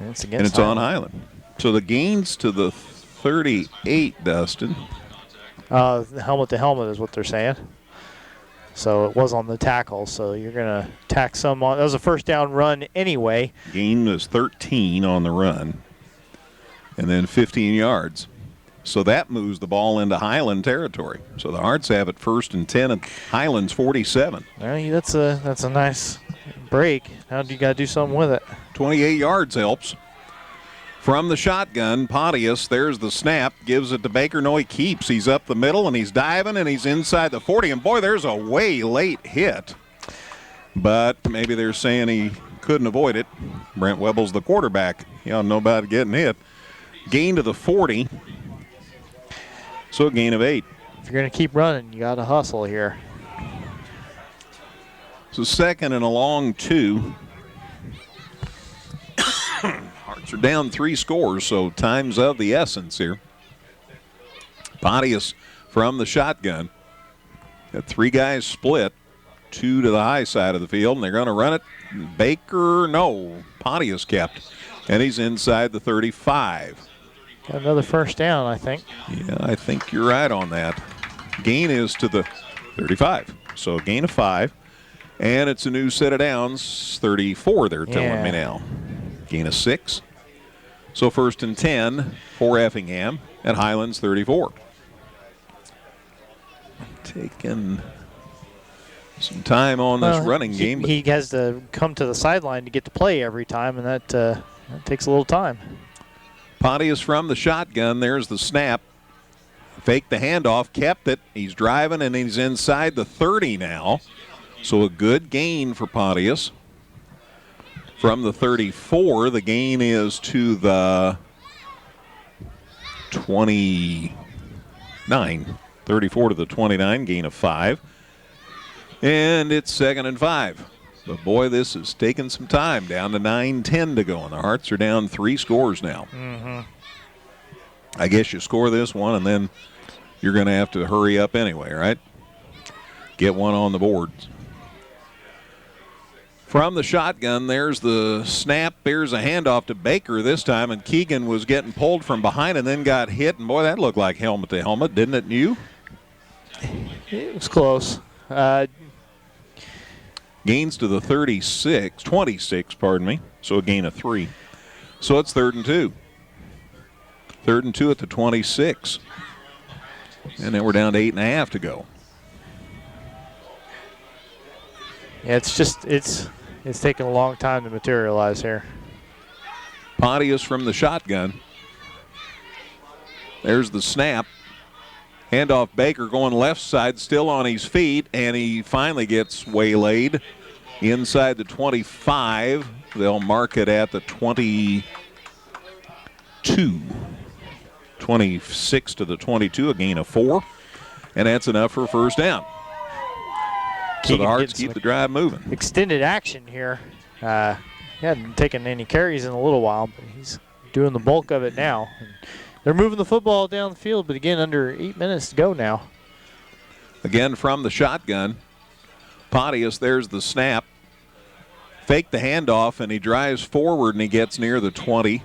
And it's on Highland. So the gains to the 38, Dustin. Helmet to helmet is what they're saying. So it was on the tackle, so you're going to tack some on. That was a first down run anyway. Gain was 13 on the run, and then 15 yards. So that moves the ball into Highland territory. So the Hearts have it 1st and 10 at Highland's 47. Well, that's a nice break. Now you got to do something with it. 28 yards helps. From the shotgun, Pontius, there's the snap, gives it to Baker. No, he keeps. He's up the middle, and he's diving, and he's inside the 40. And, boy, there's a way late hit. But maybe they're saying he couldn't avoid it. Brent Webble's the quarterback. You don't know about getting hit. Gain to the 40. So a gain of 8. If you're going to keep running, you got to hustle here. So 2nd and a long 2. Hearts are down 3 scores, so time's of the essence here. Pontius from the shotgun. Got 3 guys split, 2 to the high side of the field, and they're going to run it. Baker, no, Pontius kept, and he's inside the 35. Got another first down, I think. Yeah, I think you're right on that. Gain is to the 35, so a gain of 5, and it's a new set of downs, 34 they're telling me now. Gain of 6. So 1st and 10 for Effingham at Highlands 34. Taking some time on this running game. He has to come to the sideline to get to play every time, and that takes a little time. Pontius from the shotgun. There's the snap. Faked the handoff, kept it. He's driving, and he's inside the 30 now. So a good gain for Pontius. From the 34, the gain is to the 29. 34 to the 29, gain of 5. And it's 2nd and 5. But, boy, this is taking some time. Down to 9:10 to go, and the Hearts are down 3 scores now. Mm-hmm. I guess you score this one, and then you're going to have to hurry up anyway, right? Get one on the board. From the shotgun, there's the snap. There's a handoff to Baker this time, and Keegan was getting pulled from behind and then got hit. And, boy, that looked like helmet to helmet, didn't it, you? It was close. Gains to the 26, pardon me, so a gain of 3. So it's 3rd and 2. 3rd and 2 at the 26. And then we're down to 8.5 to go. Yeah, it's taking a long time to materialize here. Pontius from the shotgun. There's the snap. Handoff Baker going left side, still on his feet, and he finally gets waylaid inside the 25. They'll mark it at the 22. 26 to the 22, a gain of 4. And that's enough for a first down. So the Hearts keep the drive moving. Extended action here. He hadn't taken any carries in a little while, but he's doing the bulk of it now. And they're moving the football down the field, but again, under 8 minutes to go now. Again from the shotgun. Pontius, there's the snap. Fake the handoff, and he drives forward, and he gets near the 20.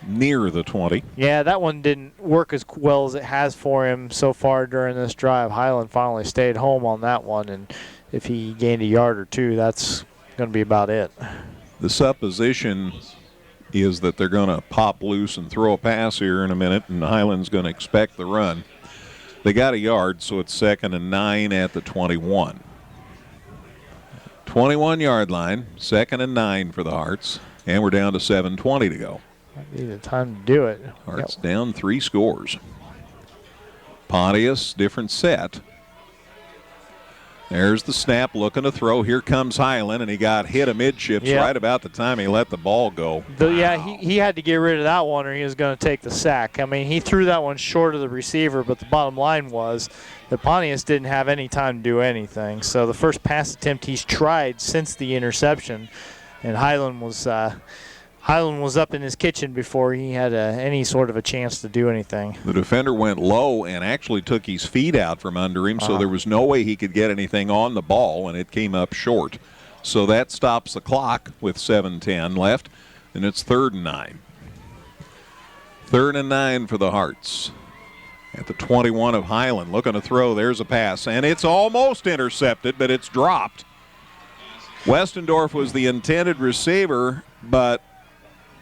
Near the 20. Yeah, that one didn't work as well as it has for him so far during this drive. Highland finally stayed home on that one, and if he gained a yard or two, that's going to be about it. The supposition is that they're going to pop loose and throw a pass here in a minute, and Highland's going to expect the run. They got a yard, so it's 2nd and 9 at the 21. 21-yard line, 2nd and 9 for the Hearts, and we're down to 7:20 to go. Might be the time to do it. Hearts down 3 scores. Pontius, different set. There's the snap, looking to throw. Here comes Highland, and he got hit amidships right about the time he let the ball go. Yeah, he had to get rid of that one or he was going to take the sack. I mean, he threw that one short of the receiver, but the bottom line was that Pontius didn't have any time to do anything. So the first pass attempt he's tried since the interception, and Highland was up in his kitchen before he had any sort of a chance to do anything. The defender went low and actually took his feet out from under him, so there was no way he could get anything on the ball, and it came up short. So that stops the clock with 7:10 left. and it's 3rd and 9. 3rd and 9 for the Hearts. At the 21 of Highland, looking to throw. There's a pass, and it's almost intercepted, but it's dropped. Westendorf was the intended receiver, but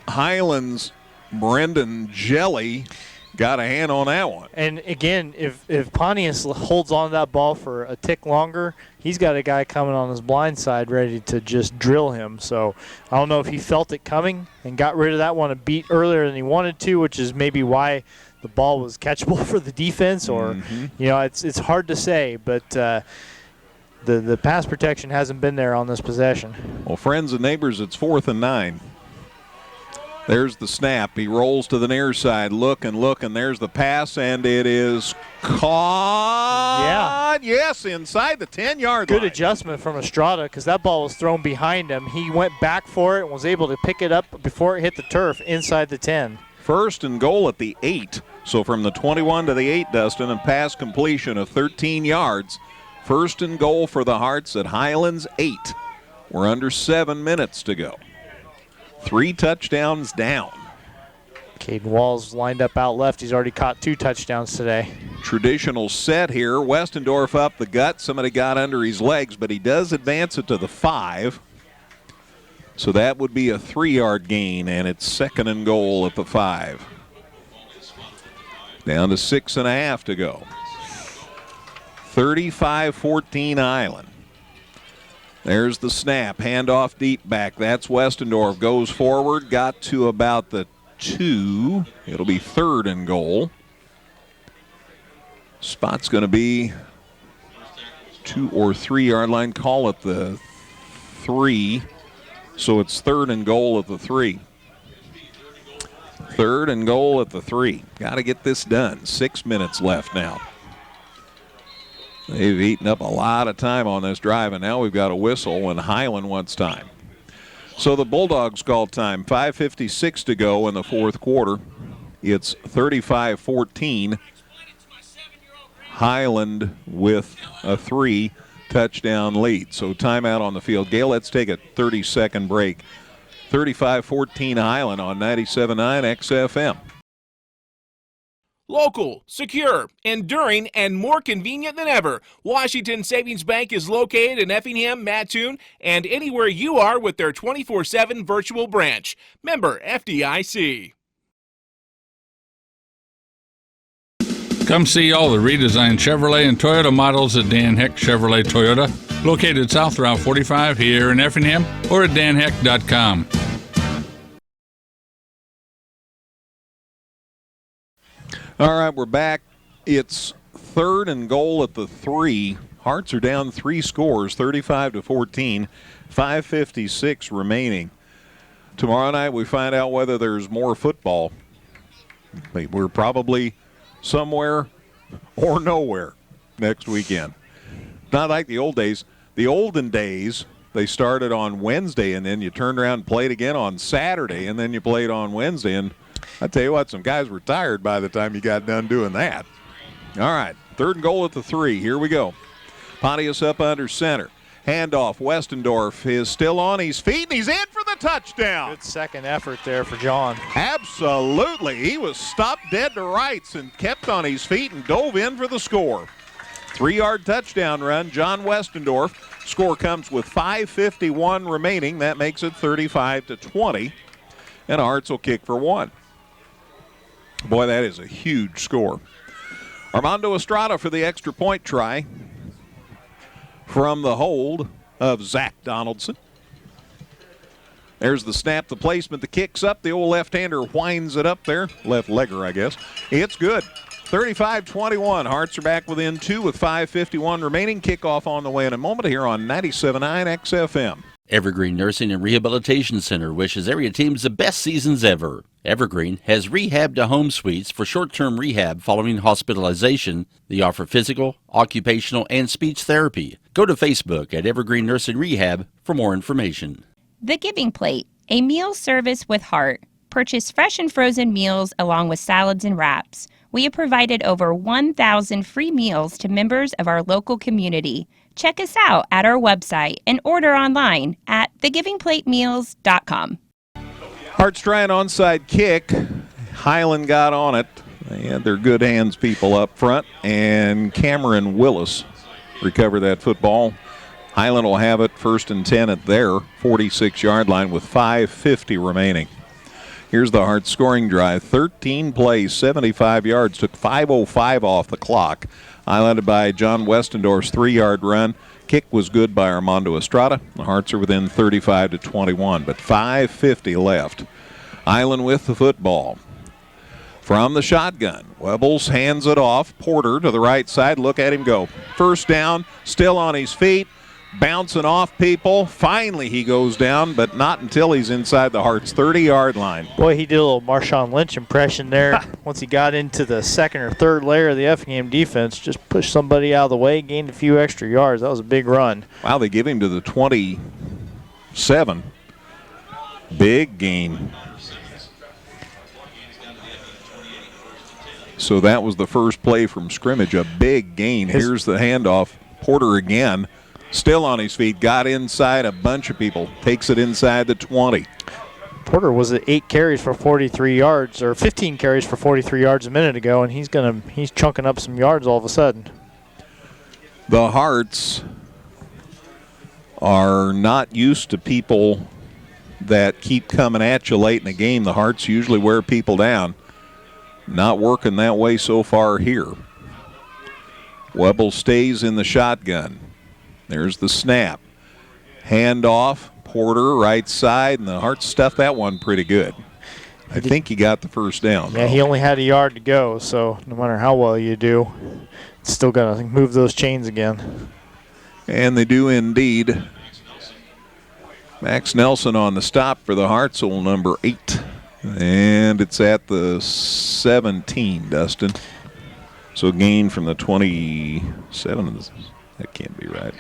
Highland's Brendan Jelly got a hand on that one. And again, if Pontius holds on to that ball for a tick longer, he's got a guy coming on his blind side ready to just drill him. So I don't know if he felt it coming and got rid of that one a beat earlier than he wanted to, which is maybe why the ball was catchable for the defense, or it's hard to say, but the pass protection hasn't been there on this possession. Well, friends and neighbors, it's 4th and 9. There's the snap. He rolls to the near side. Look, and there's the pass, and it is caught. Yeah. Yes, inside the 10-yard line. Good adjustment from Estrada because that ball was thrown behind him. He went back for it and was able to pick it up before it hit the turf inside the 10. 1st and goal at the 8. So from the 21 to the 8, Dustin, and pass completion of 13 yards. 1st and goal for the Hearts at Highlands 8. We're under 7 minutes to go. 3 touchdowns down. Caden Walls lined up out left. He's already caught 2 touchdowns today. Traditional set here. Westendorf up the gut. Somebody got under his legs, but he does advance it to the 5. So that would be a 3-yard gain, and it's 2nd and goal at the 5. Down to 6.5 to go. 35-14 Highland. There's the snap. Handoff deep back. That's Westendorf. Goes forward. Got to about the 2. It'll be 3rd and goal. Spot's going to be 2 or 3 yard line. Call it the 3. So it's 3rd and goal at the 3. 3rd and goal at the 3. Got to get this done. 6 minutes left now. They've eaten up a lot of time on this drive, and now we've got a whistle, and Highland wants time. So the Bulldogs call time. 5:56 to go in the 4th quarter. It's 35-14. Highland with a 3-touchdown lead. So timeout on the field. Gail, let's take a 30-second break. 35-14 Highland on 97.9 XFM. Local, secure, enduring, and more convenient than ever, Washington Savings Bank is located in Effingham, Mattoon, and anywhere you are with their 24/7 virtual branch. Member FDIC. Come see all the redesigned Chevrolet and Toyota models at Dan Heck Chevrolet Toyota, located south Route 45 here in Effingham, or at danheck.com. All right, we're back. It's 3rd and goal at the 3. Hearts are down 3 scores, 35-14. 5:56 remaining. Tomorrow night we find out whether there's more football. We're probably somewhere or nowhere next weekend. Not like the old days. The olden days, they started on Wednesday, and then you turned around and played again on Saturday, and then you played on Wednesday. And I tell you what, some guys were tired by the time you got done doing that. All right, 3rd and goal at the 3. Here we go. Pontius up under center. Handoff. Westendorf is still on his feet, and he's in for the touchdown. Good second effort there for John. Absolutely. He was stopped dead to rights and kept on his feet and dove in for the score. 3-yard touchdown run, John Westendorf. Score comes with 5:51 remaining. That makes it 35-20. And Hearts will kick for 1. Boy, that is a huge score. Armando Estrada for the extra point try from the hold of Zach Donaldson. There's the snap, the placement, the kick's up. The old left-hander winds it up there. Left legger, I guess. It's good. 35-21. Hearts are back within 2 with 5:51 remaining. Kickoff on the way in a moment here on 97.9 XFM. Evergreen Nursing and Rehabilitation Center wishes area teams the best seasons ever. Evergreen has rehab to home suites for short-term rehab following hospitalization. They offer physical, occupational, and speech therapy. Go to Facebook at Evergreen Nursing Rehab for more information. The Giving Plate, a meal service with heart. Purchase fresh and frozen meals along with salads and wraps. We have provided over 1,000 free meals to members of our local community. Check us out at our website and order online at thegivingplatemeals.com. Hart's trying onside kick. Highland got on it. They had their good hands people up front, and Cameron Willis recovered that football. Highland will have it 1st and 10 at their 46-yard line with 5:50 remaining. Here's the Hart scoring drive. 13 plays, 75 yards, took 5:05 off the clock. Highlighted by John Westendorf's 3-yard run. Kick was good by Armando Estrada. The Harts are within 35-21, but 5:50 left. Highland with the football. From the shotgun, Webbles hands it off. Porter to the right side. Look at him go. First down, still on his feet, bouncing off people. Finally he goes down, but not until he's inside the Harts' 30-yard line. Boy, he did a little Marshawn Lynch impression there. Once he got into the second or third layer of the Effingham defense, just pushed somebody out of the way, gained a few extra yards. That was a big run. Wow, they give him to the 27. Big gain. So that was the first play from scrimmage, a big gain. Here's the handoff. Porter again, still on his feet, got inside a bunch of people, takes it inside the 20. Porter was at 8 carries for 43 yards, or 15 carries for 43 yards a minute ago, and he's chunking up some yards all of a sudden. The Harts are not used to people that keep coming at you late in the game. The Harts usually wear people down. Not working that way so far here. Webble stays in the shotgun. There's the snap. Handoff. Porter right side, and the Harts stuffed that one pretty good. I think he got the first down. Yeah, he only had a yard to go, so no matter how well you do, it's still going to move those chains again. And they do indeed. Max Nelson on the stop for the Harts, old number 8. And it's at the 17, Dustin. So gain from the 27. That can't be right.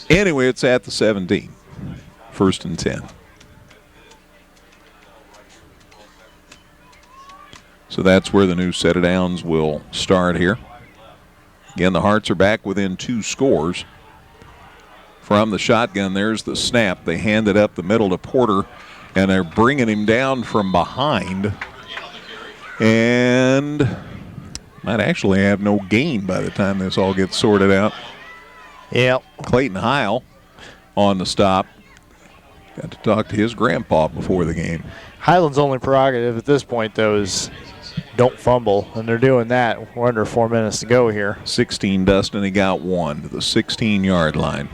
Anyway, it's at the 17. 1st and 10. So that's where the new set of downs will start here. Again, the Harts are back within 2 scores. From the shotgun, there's the snap. They hand it up the middle to Porter, and they're bringing him down from behind. And might actually have no gain by the time this all gets sorted out. Yep. Clayton Heil on the stop. Got to talk to his grandpa before the game. Highland's only prerogative at this point, though, is don't fumble, and they're doing that. We're under 4 minutes to go here. 16, Dustin. He got 1 to the 16-yard line.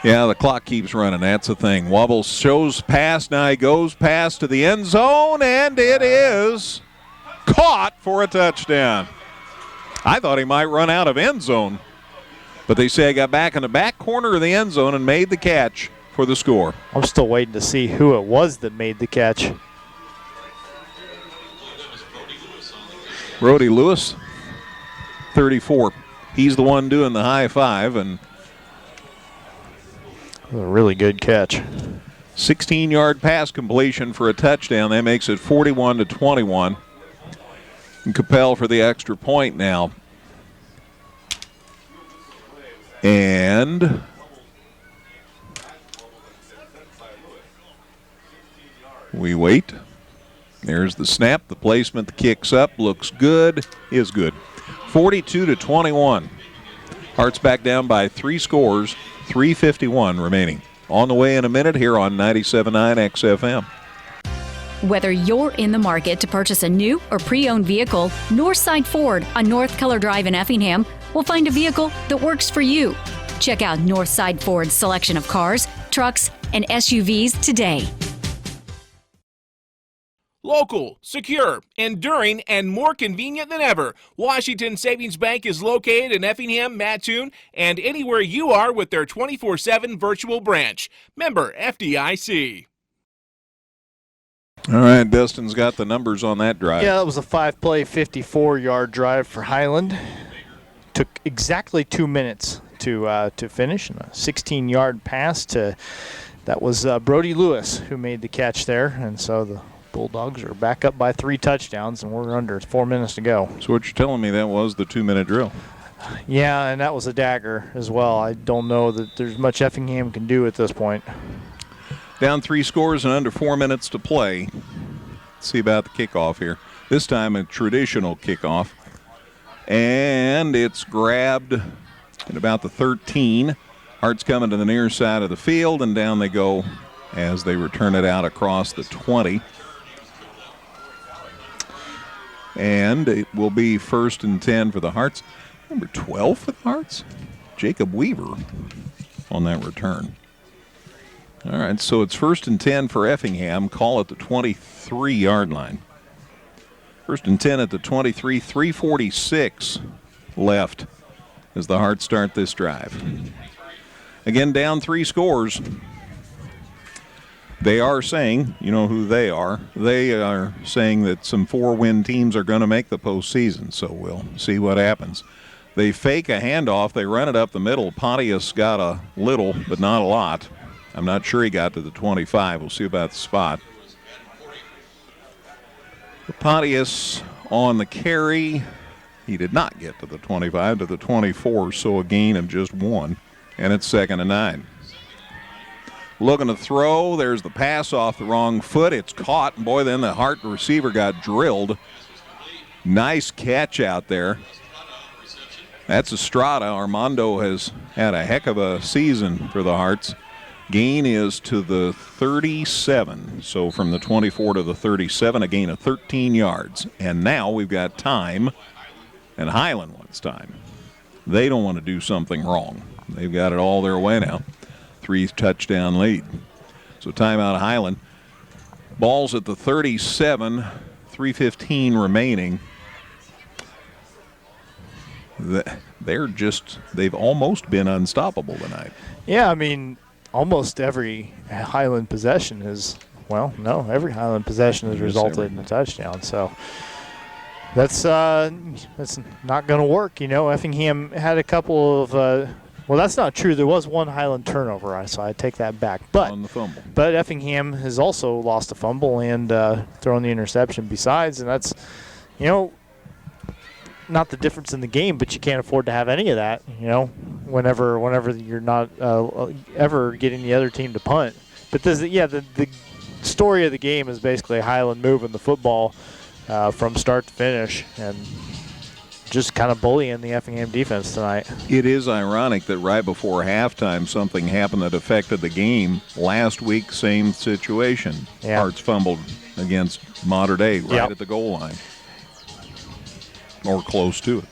Yeah, the clock keeps running. That's the thing. Wobbles shows pass. Now he goes past to the end zone, and it is caught for a touchdown. I thought he might run out of end zone, but they say I got back in the back corner of the end zone and made the catch for the score. I'm still waiting to see who it was that made the catch. Brody Lewis, 34. He's the one doing the high five, and a really good catch. 16-yard pass completion for a touchdown. That makes it 41-21. And Capel for the extra point now. And we wait. There's the snap, the placement, the kicks up, looks good, is good. 42-21. Harts back down by 3 scores, 3:51 remaining. On the way in a minute here on 97.9 XFM. Whether you're in the market to purchase a new or pre-owned vehicle, Northside Ford on North Keller Drive in Effingham will find a vehicle that works for you. Check out Northside Ford's selection of cars, trucks, and SUVs today. Local, secure, enduring, and more convenient than ever, Washington Savings Bank is located in Effingham, Mattoon, and anywhere you are with their 24/7 virtual branch. Member FDIC. All right, Dustin's got the numbers on that drive. Yeah, that was a 5-play, 54-yard drive for Highland. Took exactly 2 minutes to finish, and a 16-yard pass to, that was Brody Lewis who made the catch there, and so the Bulldogs are back up by 3 touchdowns, and we're under 4 minutes to go. So what you're telling me, that was the 2-minute drill. Yeah, and that was a dagger as well. I don't know that there's much Effingham can do at this point. Down 3 scores and under 4 minutes to play. Let's see about the kickoff here. This time a traditional kickoff. And it's grabbed at about the 13. Hart's coming to the near side of the field, and down they go as they return it out across the 20. And it will be 1st and 10 for the Hearts. Number 12 for the Hearts, Jacob Weaver on that return. All right, so it's 1st and 10 for Effingham. Call at the 23-yard line. 1st and 10 at the 23, 3:46 left as the Hearts start this drive. Again, down 3 scores. They are saying, you know who they are. They are saying that some 4-win teams are going to make the postseason, so we'll see what happens. They fake a handoff. They run it up the middle. Pontius got a little, but not a lot. I'm not sure he got to the 25. We'll see about the spot. Pontius on the carry. He did not get to the 25, to the 24, so a gain of just 1. And it's 2nd and 9. Looking to throw. There's the pass off the wrong foot. It's caught. And boy, then the Hart receiver got drilled. Nice catch out there. That's Estrada. Armando has had a heck of a season for the Hearts. Gain is to the 37. So from the 24 to the 37, a gain of 13 yards. And now we've got time, and Highland wants time. They don't want to do something wrong. They've got it all their way now. 3-touchdown lead. So timeout Highland. Ball's at the 37, 3:15 remaining. They've almost been unstoppable tonight. Yeah, I mean, almost every Highland possession every Highland possession has resulted in a touchdown. So that's not going to work. You know, Effingham had a couple of well, that's not true. There was one Highland turnover, so I take that back. But on the fumble. But Effingham has also lost a fumble and thrown the interception besides, and that's, you know, not the difference in the game, but you can't afford to have any of that, you know, whenever you're not ever getting the other team to punt. But the story of the game is basically Highland moving the football from start to finish and just kind of bullying the Effingham defense tonight. It is ironic that right before halftime something happened that affected the game. Last week, same situation. Yeah. Hearts fumbled against Mater Dei right at the goal line. Or close to it.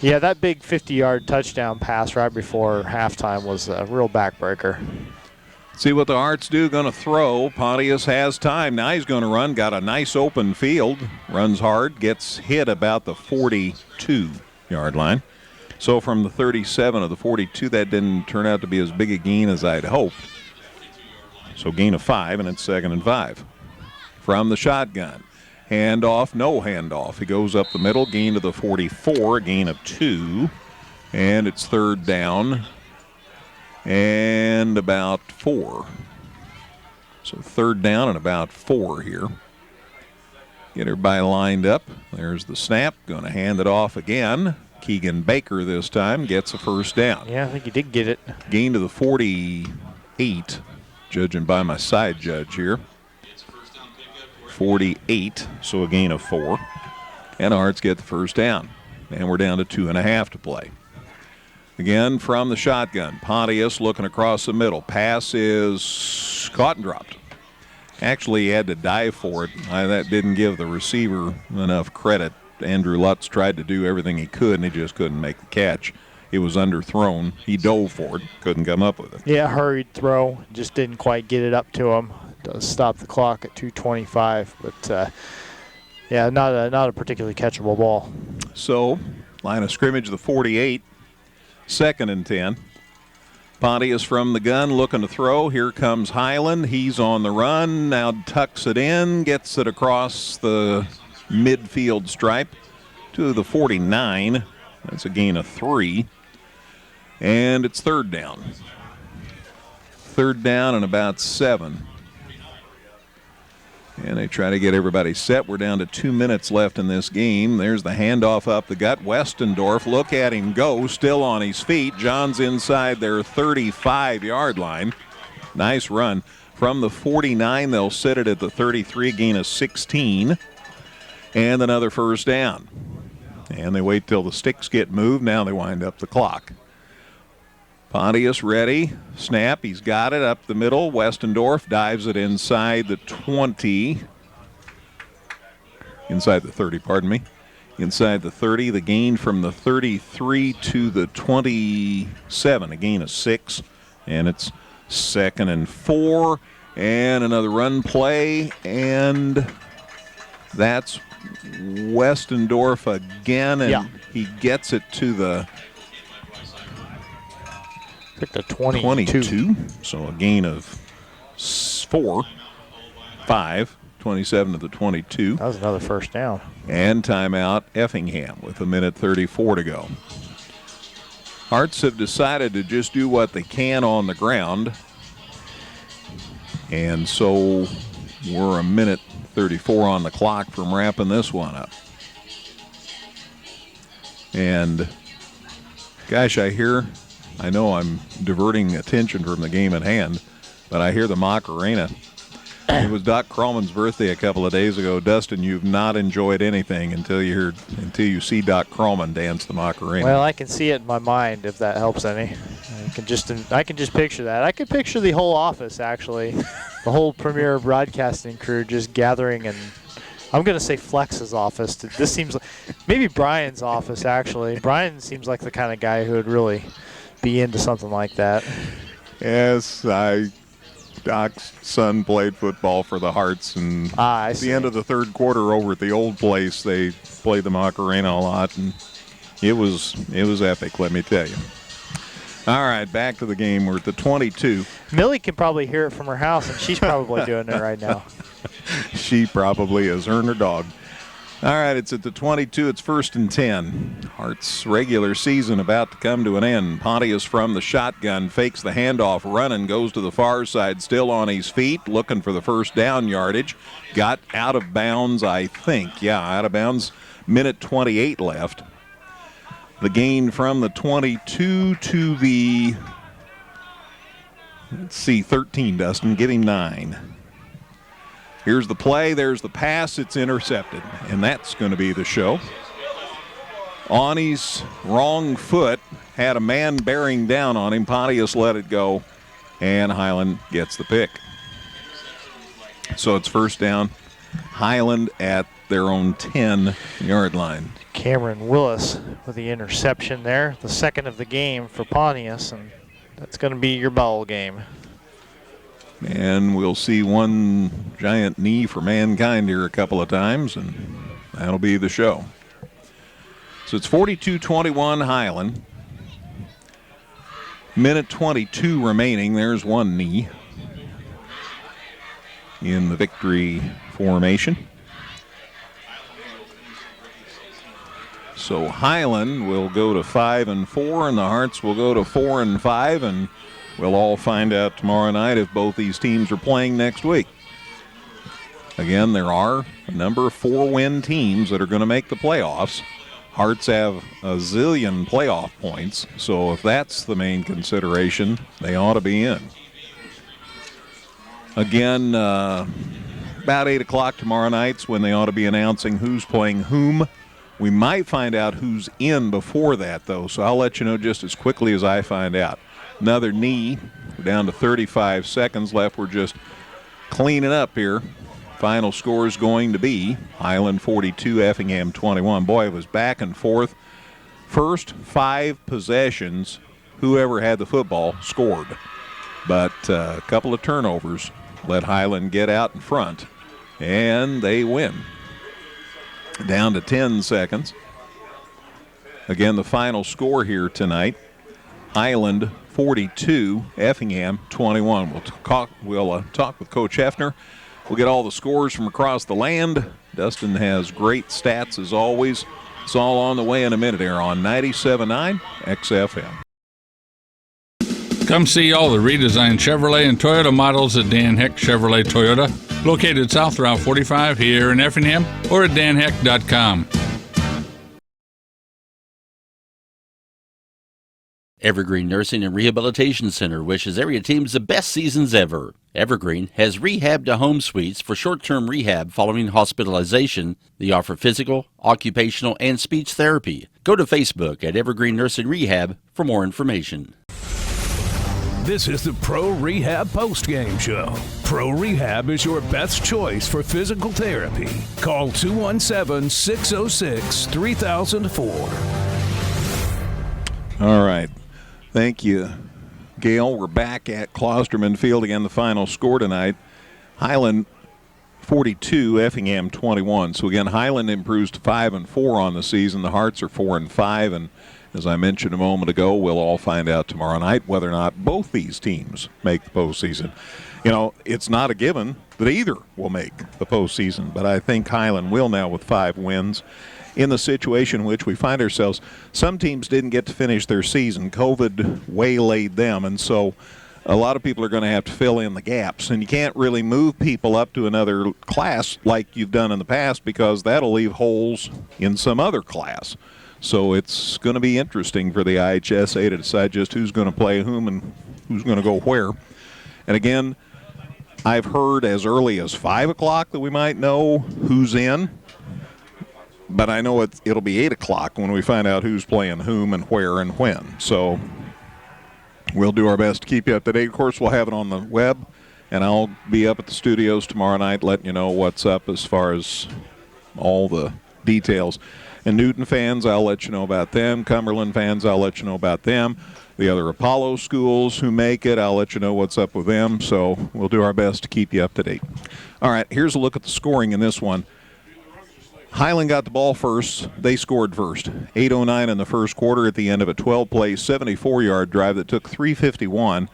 Yeah, that big 50-yard touchdown pass right before halftime was a real backbreaker. See what the Hearts do. Going to throw. Pontius has time. Now he's going to run. Got a nice open field. Runs hard. Gets hit about the 42-yard line. So from the 37 to the 42, that didn't turn out to be as big a gain as I'd hoped. So gain of 5, and it's 2nd and 5. From the shotgun. Handoff, no handoff. He goes up the middle. Gain to the 44. Gain of 2. And it's 3rd down. And about 4. So 3rd down and about 4 here. Get everybody lined up. There's the snap. Going to hand it off again. Keegan Baker this time gets a 1st down. Yeah, I think he did get it. Gain to the 48, judging by my side judge here. 48, so a gain of 4. And Hearts get the 1st down. And we're down to 2.5 to play. Again, from the shotgun, Pontius looking across the middle. Pass is caught and dropped. Actually, he had to dive for it. That didn't give the receiver enough credit. Andrew Lutz tried to do everything he could, and he just couldn't make the catch. It was underthrown. He dove for it, couldn't come up with it. Yeah, hurried throw. Just didn't quite get it up to him. Does stop the clock at 2:25, but yeah, not a particularly catchable ball. So, line of scrimmage, the 48. 2nd and 10. Pontius from the gun looking to throw. Here comes Highland. He's on the run. Now tucks it in. Gets it across the midfield stripe to the 49. That's a gain of 3. And it's 3rd down. 3rd down and about 7. And they try to get everybody set. We're down to 2 minutes left in this game. There's the handoff up the gut. Westendorf, look at him go, still on his feet. John's inside their 35-yard line. Nice run. From the 49, they'll set it at the 33, gain of 16, and another first down. And they wait till the sticks get moved. Now they wind up the clock. Pontius ready. Snap. He's got it up the middle. Westendorf dives it inside the 20. Inside the 30, pardon me. Inside the 30. The gain from the 33 to the 27. A gain of 6. And it's 2nd and 4. And another run play. And that's Westendorf again. And he gets it to the 22. So a gain of 4, 5, 27 to the 22. That was another first down. And timeout Effingham with 1:34 to go. Hearts have decided to just do what they can on the ground. And so we're 1:34 on the clock from wrapping this one up. And gosh, I know I'm diverting attention from the game at hand, but I hear the Macarena. It was Doc Krallman's birthday a couple of days ago. Dustin, you've not enjoyed anything until you see Doc Krallman dance the Macarena. Well, I can see it in my mind, if that helps any. I can just picture that. I could picture the whole office, actually, the whole Premier Broadcasting crew just gathering, and I'm going to say Flex's office. This seems like maybe Brian's office, actually. Brian seems like the kind of guy who would really be into something like that. Yes, Doc's son played football for the Hearts, and at the end of the third quarter over at the old place, they played the Macarena a lot, and it was epic, let me tell you. All right, back to the game. We're at the 22. Millie can probably hear it from her house, and she's probably doing it right now. She probably is, her and her dog. All right, it's at the 22. It's 1st and 10. Hearts' regular season about to come to an end. Pontius from the shotgun fakes the handoff, running, goes to the far side, still on his feet, looking for the first down yardage. Got out of bounds, I think. Yeah, out of bounds. 1:28 left. The gain from the 22 to the, 13, Dustin. Give him 9. Here's the play. There's the pass. It's intercepted. And that's going to be the show. On his wrong foot, had a man bearing down on him. Pontius let it go, and Highland gets the pick. So it's first down. Highland at their own 10-yard line. Cameron Willis with the interception there, the second of the game for Pontius, and that's going to be your ball game. And we'll see one giant knee for Mankind here a couple of times, and that'll be the show. So it's 42-21 Highland. 1:22 remaining. There's one knee in the victory formation. So Highland will go to 5-4, and the Hearts will go to 4-5, and we'll all find out tomorrow night if both these teams are playing next week. Again, there are a number of 4-win teams that are going to make the playoffs. Hearts have a zillion playoff points, so if that's the main consideration, they ought to be in. Again, about 8 o'clock tomorrow night's when they ought to be announcing who's playing whom. We might find out who's in before that, though, so I'll let you know just as quickly as I find out. Another knee. We're down to 35 seconds left. We're just cleaning up here. Final score is going to be Highland 42, Effingham 21. Boy, it was back and forth. First 5 possessions, whoever had the football scored. But a couple of turnovers let Highland get out in front, and they win. Down to 10 seconds. Again, the final score here tonight, Highland 42, Effingham 21. We'll talk with Coach Hefner. We'll get all the scores from across the land. Dustin has great stats as always. It's all on the way in a minute here on 97.9 XFM. Come see all the redesigned Chevrolet and Toyota models at Dan Heck Chevrolet Toyota, located south Route 45 here in Effingham, or at danheck.com. Evergreen Nursing and Rehabilitation Center wishes area teams the best seasons ever. Evergreen has rehab to home suites for short-term rehab following hospitalization. They offer physical, occupational, and speech therapy. Go to Facebook at Evergreen Nursing Rehab for more information. This is the Pro Rehab Postgame Show. Pro Rehab is your best choice for physical therapy. Call 217-606-3004. All right. Thank you, Gail. We're back at Klosterman Field again. The final score tonight, Highland 42, Effingham 21. So again, Highland improves to 5-4 on the season. The Hearts are 4-5, and as I mentioned a moment ago, we'll all find out tomorrow night whether or not both these teams make the postseason. You know, it's not a given that either will make the postseason, but I think Highland will now with 5 wins. In the situation in which we find ourselves, some teams didn't get to finish their season. COVID waylaid them, and so a lot of people are going to have to fill in the gaps. And you can't really move people up to another class like you've done in the past because that'll leave holes in some other class. So it's going to be interesting for the IHSA to decide just who's going to play whom and who's going to go where. And again, I've heard as early as 5 o'clock that we might know who's in. But I know it'll be 8 o'clock when we find out who's playing whom and where and when. So we'll do our best to keep you up to date. Of course, we'll have it on the web, and I'll be up at the studios tomorrow night letting you know what's up as far as all the details. And Newton fans, I'll let you know about them. Cumberland fans, I'll let you know about them. The other Apollo schools who make it, I'll let you know what's up with them. So we'll do our best to keep you up to date. All right, here's a look at the scoring in this one. Highland got the ball first. They scored first. 8:09 in the first quarter at the end of a 12-play, 74-yard drive that took 3:51.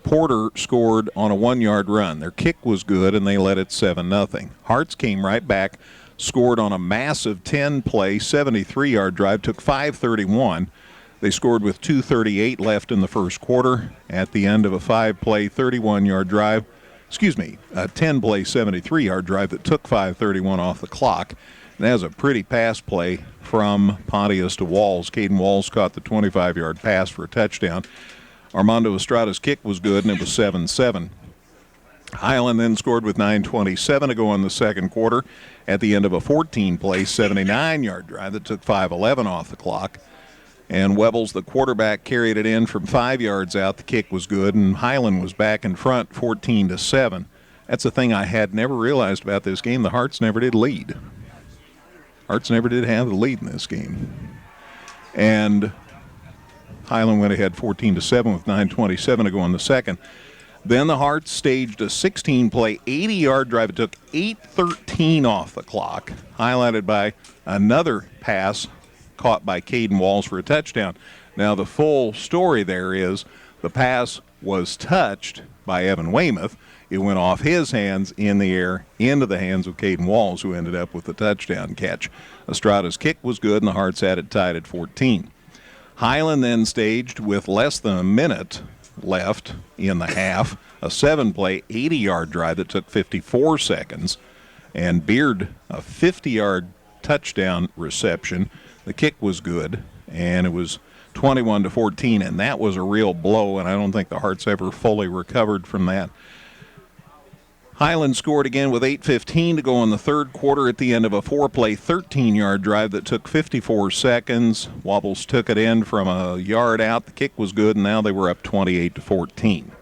Porter scored on a 1-yard run. Their kick was good, and they led it 7-0. Hearts came right back, scored on a massive 10-play, 73-yard drive, took 5:31. They scored with 2:38 left in the first quarter at the end of a 5-play, 31-yard drive. A 10-play, 73-yard drive that took 5:31 off the clock. And that was a pretty pass play from Pontius to Walls. Caden Walls caught the 25-yard pass for a touchdown. Armando Estrada's kick was good, and it was 7-7. Highland then scored with 9:27 to go in the second quarter at the end of a 14-play, 79-yard drive that took 5:11 off the clock. And Webbles, the quarterback, carried it in from 5 yards out. The kick was good, and Highland was back in front 14-7. That's the thing I had never realized about this game. The Hearts never did lead. Hearts never did have the lead in this game. And Highland went ahead 14-7 with 9:27 to go in the second. Then the Hearts staged a 16-play, 80-yard drive. It took 8:13 off the clock, highlighted by another pass caught by Caden Walls for a touchdown. Now, the full story there is the pass was touched by Evan Weymouth. It went off his hands in the air into the hands of Caden Walls, who ended up with the touchdown catch. Estrada's kick was good, and the Hearts had it tied at 14. Highland then staged, with less than a minute left in the half, a 7-play, 80-yard drive that took 54 seconds, and Beard a 50-yard touchdown reception. The kick was good, and it was 21-14, and that was a real blow, and I don't think the Hearts ever fully recovered from that. Highland scored again with 8:15 to go in the third quarter at the end of a 4-play, 13-yard drive that took 54 seconds. Wobbles took it in from a yard out. The kick was good, and now they were up 28-14.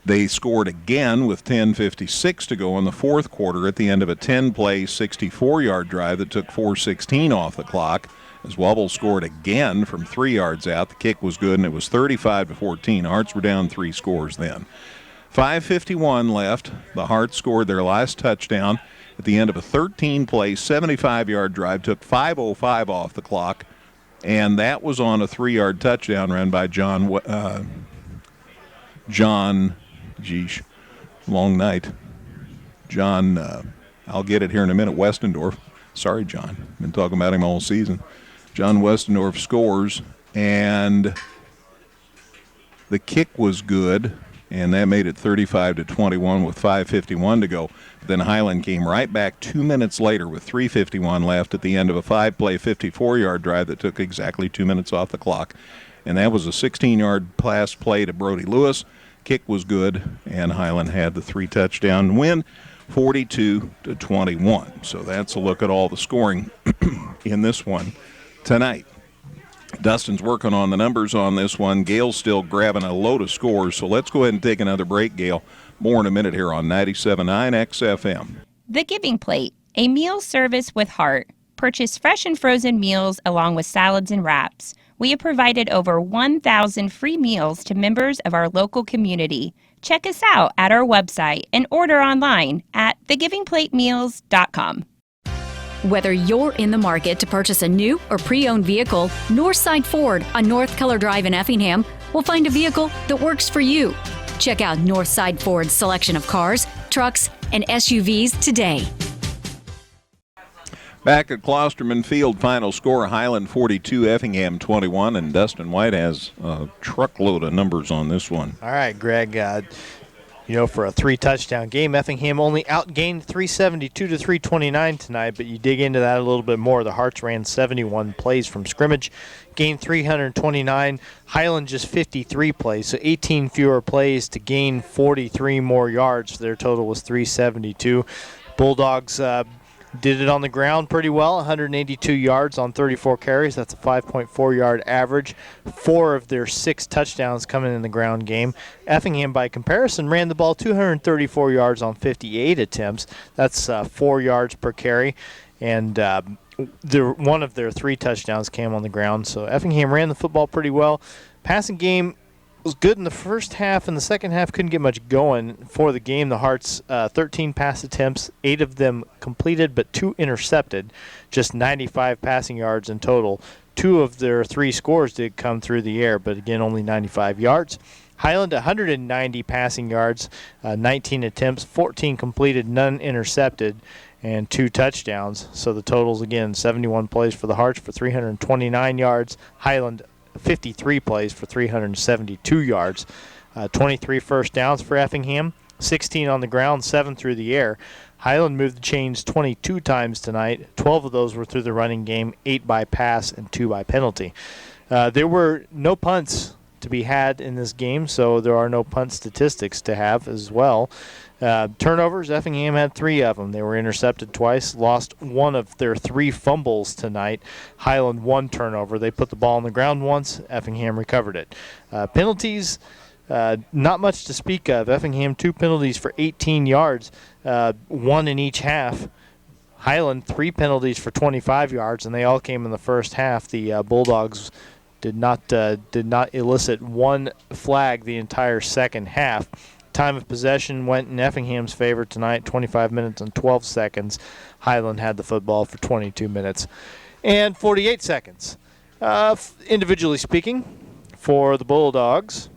They scored again with 10:56 to go in the fourth quarter at the end of a 10-play, 64-yard drive that took 4:16 off the clock. As Wobbles scored again from 3 yards out. The kick was good, and it was 35-14. Hearts were down 3 scores then. 5:51 left. The Hearts scored their last touchdown at the end of a 13-play, 75-yard drive. Took 5:05 off the clock, and that was on a 3-yard touchdown run by John, long night. John, I'll get it here in a minute, Westendorf. Sorry, John. Been talking about him all season. John Westendorf scores, and the kick was good, and that made it 35-21 with 5:51 to go. Then Highland came right back 2 minutes later with 3:51 left at the end of a 5-play, 54-yard drive that took exactly 2 minutes off the clock. and that was a 16-yard pass play to Brody Lewis. Kick was good, and Highland had the 3-touchdown win, 42-21. So that's a look at all the scoring in this one tonight. Dustin's working on the numbers on this one. Gail's still grabbing a load of scores, so let's go ahead and take another break, Gail. More in a minute here on 97.9 XFM. The Giving Plate, a meal service with heart. Purchase fresh and frozen meals along with salads and wraps. We have provided over 1,000 free meals to members of our local community. Check us out at our website and order online at thegivingplatemeals.com. Whether you're in the market to purchase a new or pre-owned vehicle, Northside Ford on North Color Drive in Effingham will find a vehicle that works for you. Check out Northside Ford's selection of cars, trucks, and SUVs today. Back at Klosterman Field, final score, Highland 42, Effingham 21, and Dustin White has a truckload of numbers on this one. All right, Greg. For a 3-touchdown game, Effingham only outgained 372 to 329 tonight, but you dig into that a little bit more. The Hearts ran 71 plays from scrimmage, gained 329. Highland just 53 plays, so 18 fewer plays to gain 43 more yards. Their total was 372. Bulldogs did it on the ground pretty well, 182 yards on 34 carries. That's a 5.4-yard average. 4 of their 6 touchdowns coming in the ground game. Effingham, by comparison, ran the ball 234 yards on 58 attempts. That's 4 yards per carry. And one of their 3 touchdowns came on the ground. So Effingham ran the football pretty well. Passing game was good in the first half. In the second half, couldn't get much going for the game. The Hearts, 13 pass attempts, 8 of them completed, but 2 intercepted. Just 95 passing yards in total. 2 of their 3 scores did come through the air, but again, only 95 yards. Highland, 190 passing yards, 19 attempts, 14 completed, none intercepted, and 2 touchdowns. So the totals, again, 71 plays for the Hearts for 329 yards. Highland, 53 plays for 372 yards. 23 first downs for Effingham, 16 on the ground, 7 through the air. Highland moved the chains 22 times tonight. 12 of those were through the running game, 8 by pass and 2 by penalty. There were no punts to be had in this game, so there are no punt statistics to have as well. Turnovers, Effingham had 3 of them. They were intercepted twice, lost 1 of their 3 fumbles tonight. Highland 1 turnover. They put the ball on the ground once. Effingham recovered it. Penalties, not much to speak of. Effingham 2 penalties for 18 yards, 1 in each half. Highland 3 penalties for 25 yards, and they all came in the first half. The Bulldogs did not elicit 1 flag the entire second half. Time of possession went in Effingham's favor tonight, 25 minutes and 12 seconds. Highland had the football for 22 minutes and 48 seconds. Individually speaking, for the Bulldogs,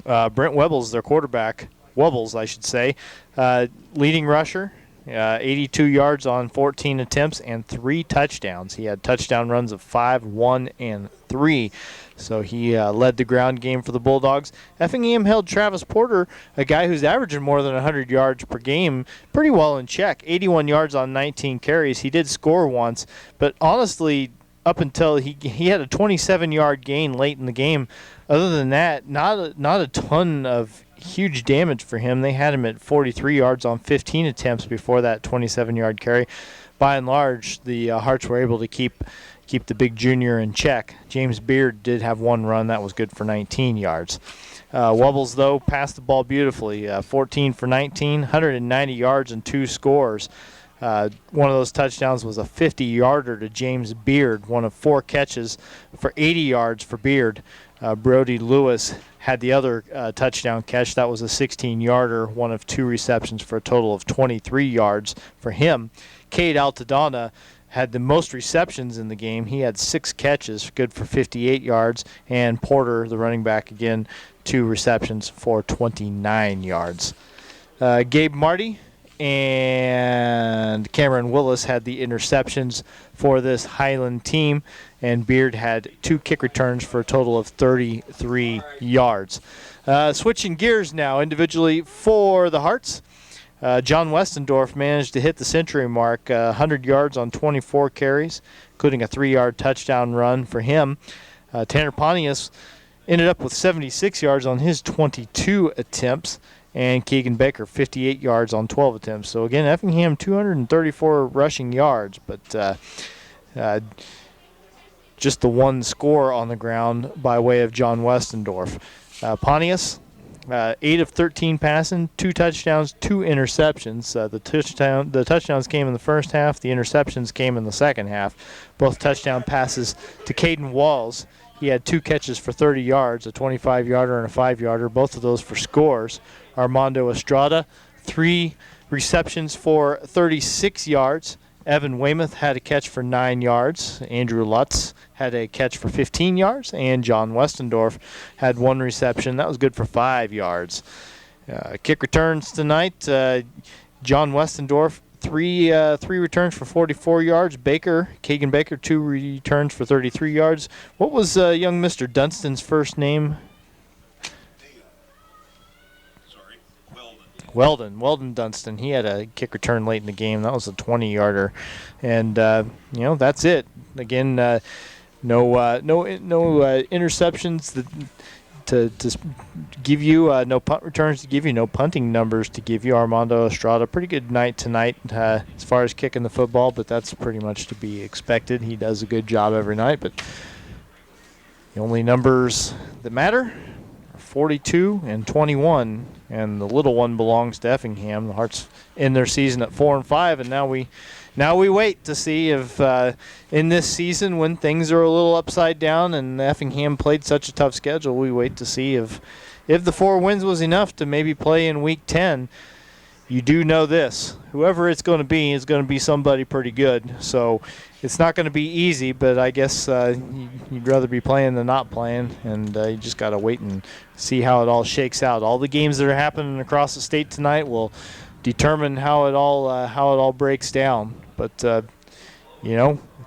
Brent Webbles, their quarterback, leading rusher, 82 yards on 14 attempts and 3 touchdowns. He had touchdown runs of 5, 1, and 3. So he led the ground game for the Bulldogs. Effingham held Travis Porter, a guy who's averaging more than 100 yards per game, pretty well in check. 81 yards on 19 carries. He did score once, but honestly, up until he had a 27-yard gain late in the game. Other than that, not a ton of huge damage for him. They had him at 43 yards on 15 attempts before that 27-yard carry. By and large, the Hearts were able to keep the big junior in check. James Beard did have 1 run. That was good for 19 yards. Wubbles, though, passed the ball beautifully. 14 for 19, 190 yards and 2 scores. One of those touchdowns was a 50-yarder to James Beard, one of 4 catches for 80 yards for Beard. Brody Lewis had the other touchdown catch. That was a 16-yarder, one of 2 receptions for a total of 23 yards for him. Cade Altadonna had the most receptions in the game. He had 6 catches, good for 58 yards. And Porter, the running back, again, 2 receptions for 29 yards. Gabe Marty and Cameron Willis had the interceptions for this Highland team, and Beard had 2 kick returns for a total of 33 yards. Switching gears now, individually for the Hearts, John Westendorf managed to hit the century mark, 100 yards on 24 carries, including a 3-yard touchdown run for him. Tanner Pontius ended up with 76 yards on his 22 attempts, and Keegan Baker 58 yards on 12 attempts. So again, Effingham 234 rushing yards, but just the one score on the ground by way of John Westendorf. Pontius, 8 of 13 passing, 2 touchdowns, 2 interceptions. The touchdowns came in the first half. The interceptions came in the second half. Both touchdown passes to Caden Walls. He had 2 catches for 30 yards, a 25-yarder and a 5-yarder, both of those for scores. Armando Estrada, 3 receptions for 36 yards. Evan Weymouth had a catch for 9 yards. Andrew Lutz had a catch for 15 yards. And John Westendorf had 1 reception. That was good for 5 yards. Kick returns tonight. John Westendorf, 3 returns for 44 yards. Keegan Baker, 2 returns for 33 yards. What was young Mr. Dunstan's first name? Weldon Dunstan. He had a kick return late in the game. That was a 20-yarder, and that's it. Again, no interceptions to give you, no punt returns to give you, no punting numbers to give you. Armando Estrada, pretty good night tonight as far as kicking the football, but that's pretty much to be expected. He does a good job every night, but the only numbers that matter are 42 and 21. And the little one belongs to Effingham. The Hearts end their season at 4-5, and now we wait to see if in this season, when things are a little upside down and Effingham played such a tough schedule, we wait to see if the 4 wins was enough to maybe play in Week 10. You do know this: whoever it's going to be is going to be somebody pretty good. So it's not going to be easy, but I guess you'd rather be playing than not playing, and you just got to wait and see how it all shakes out. All the games that are happening across the state tonight will determine how it all breaks down. But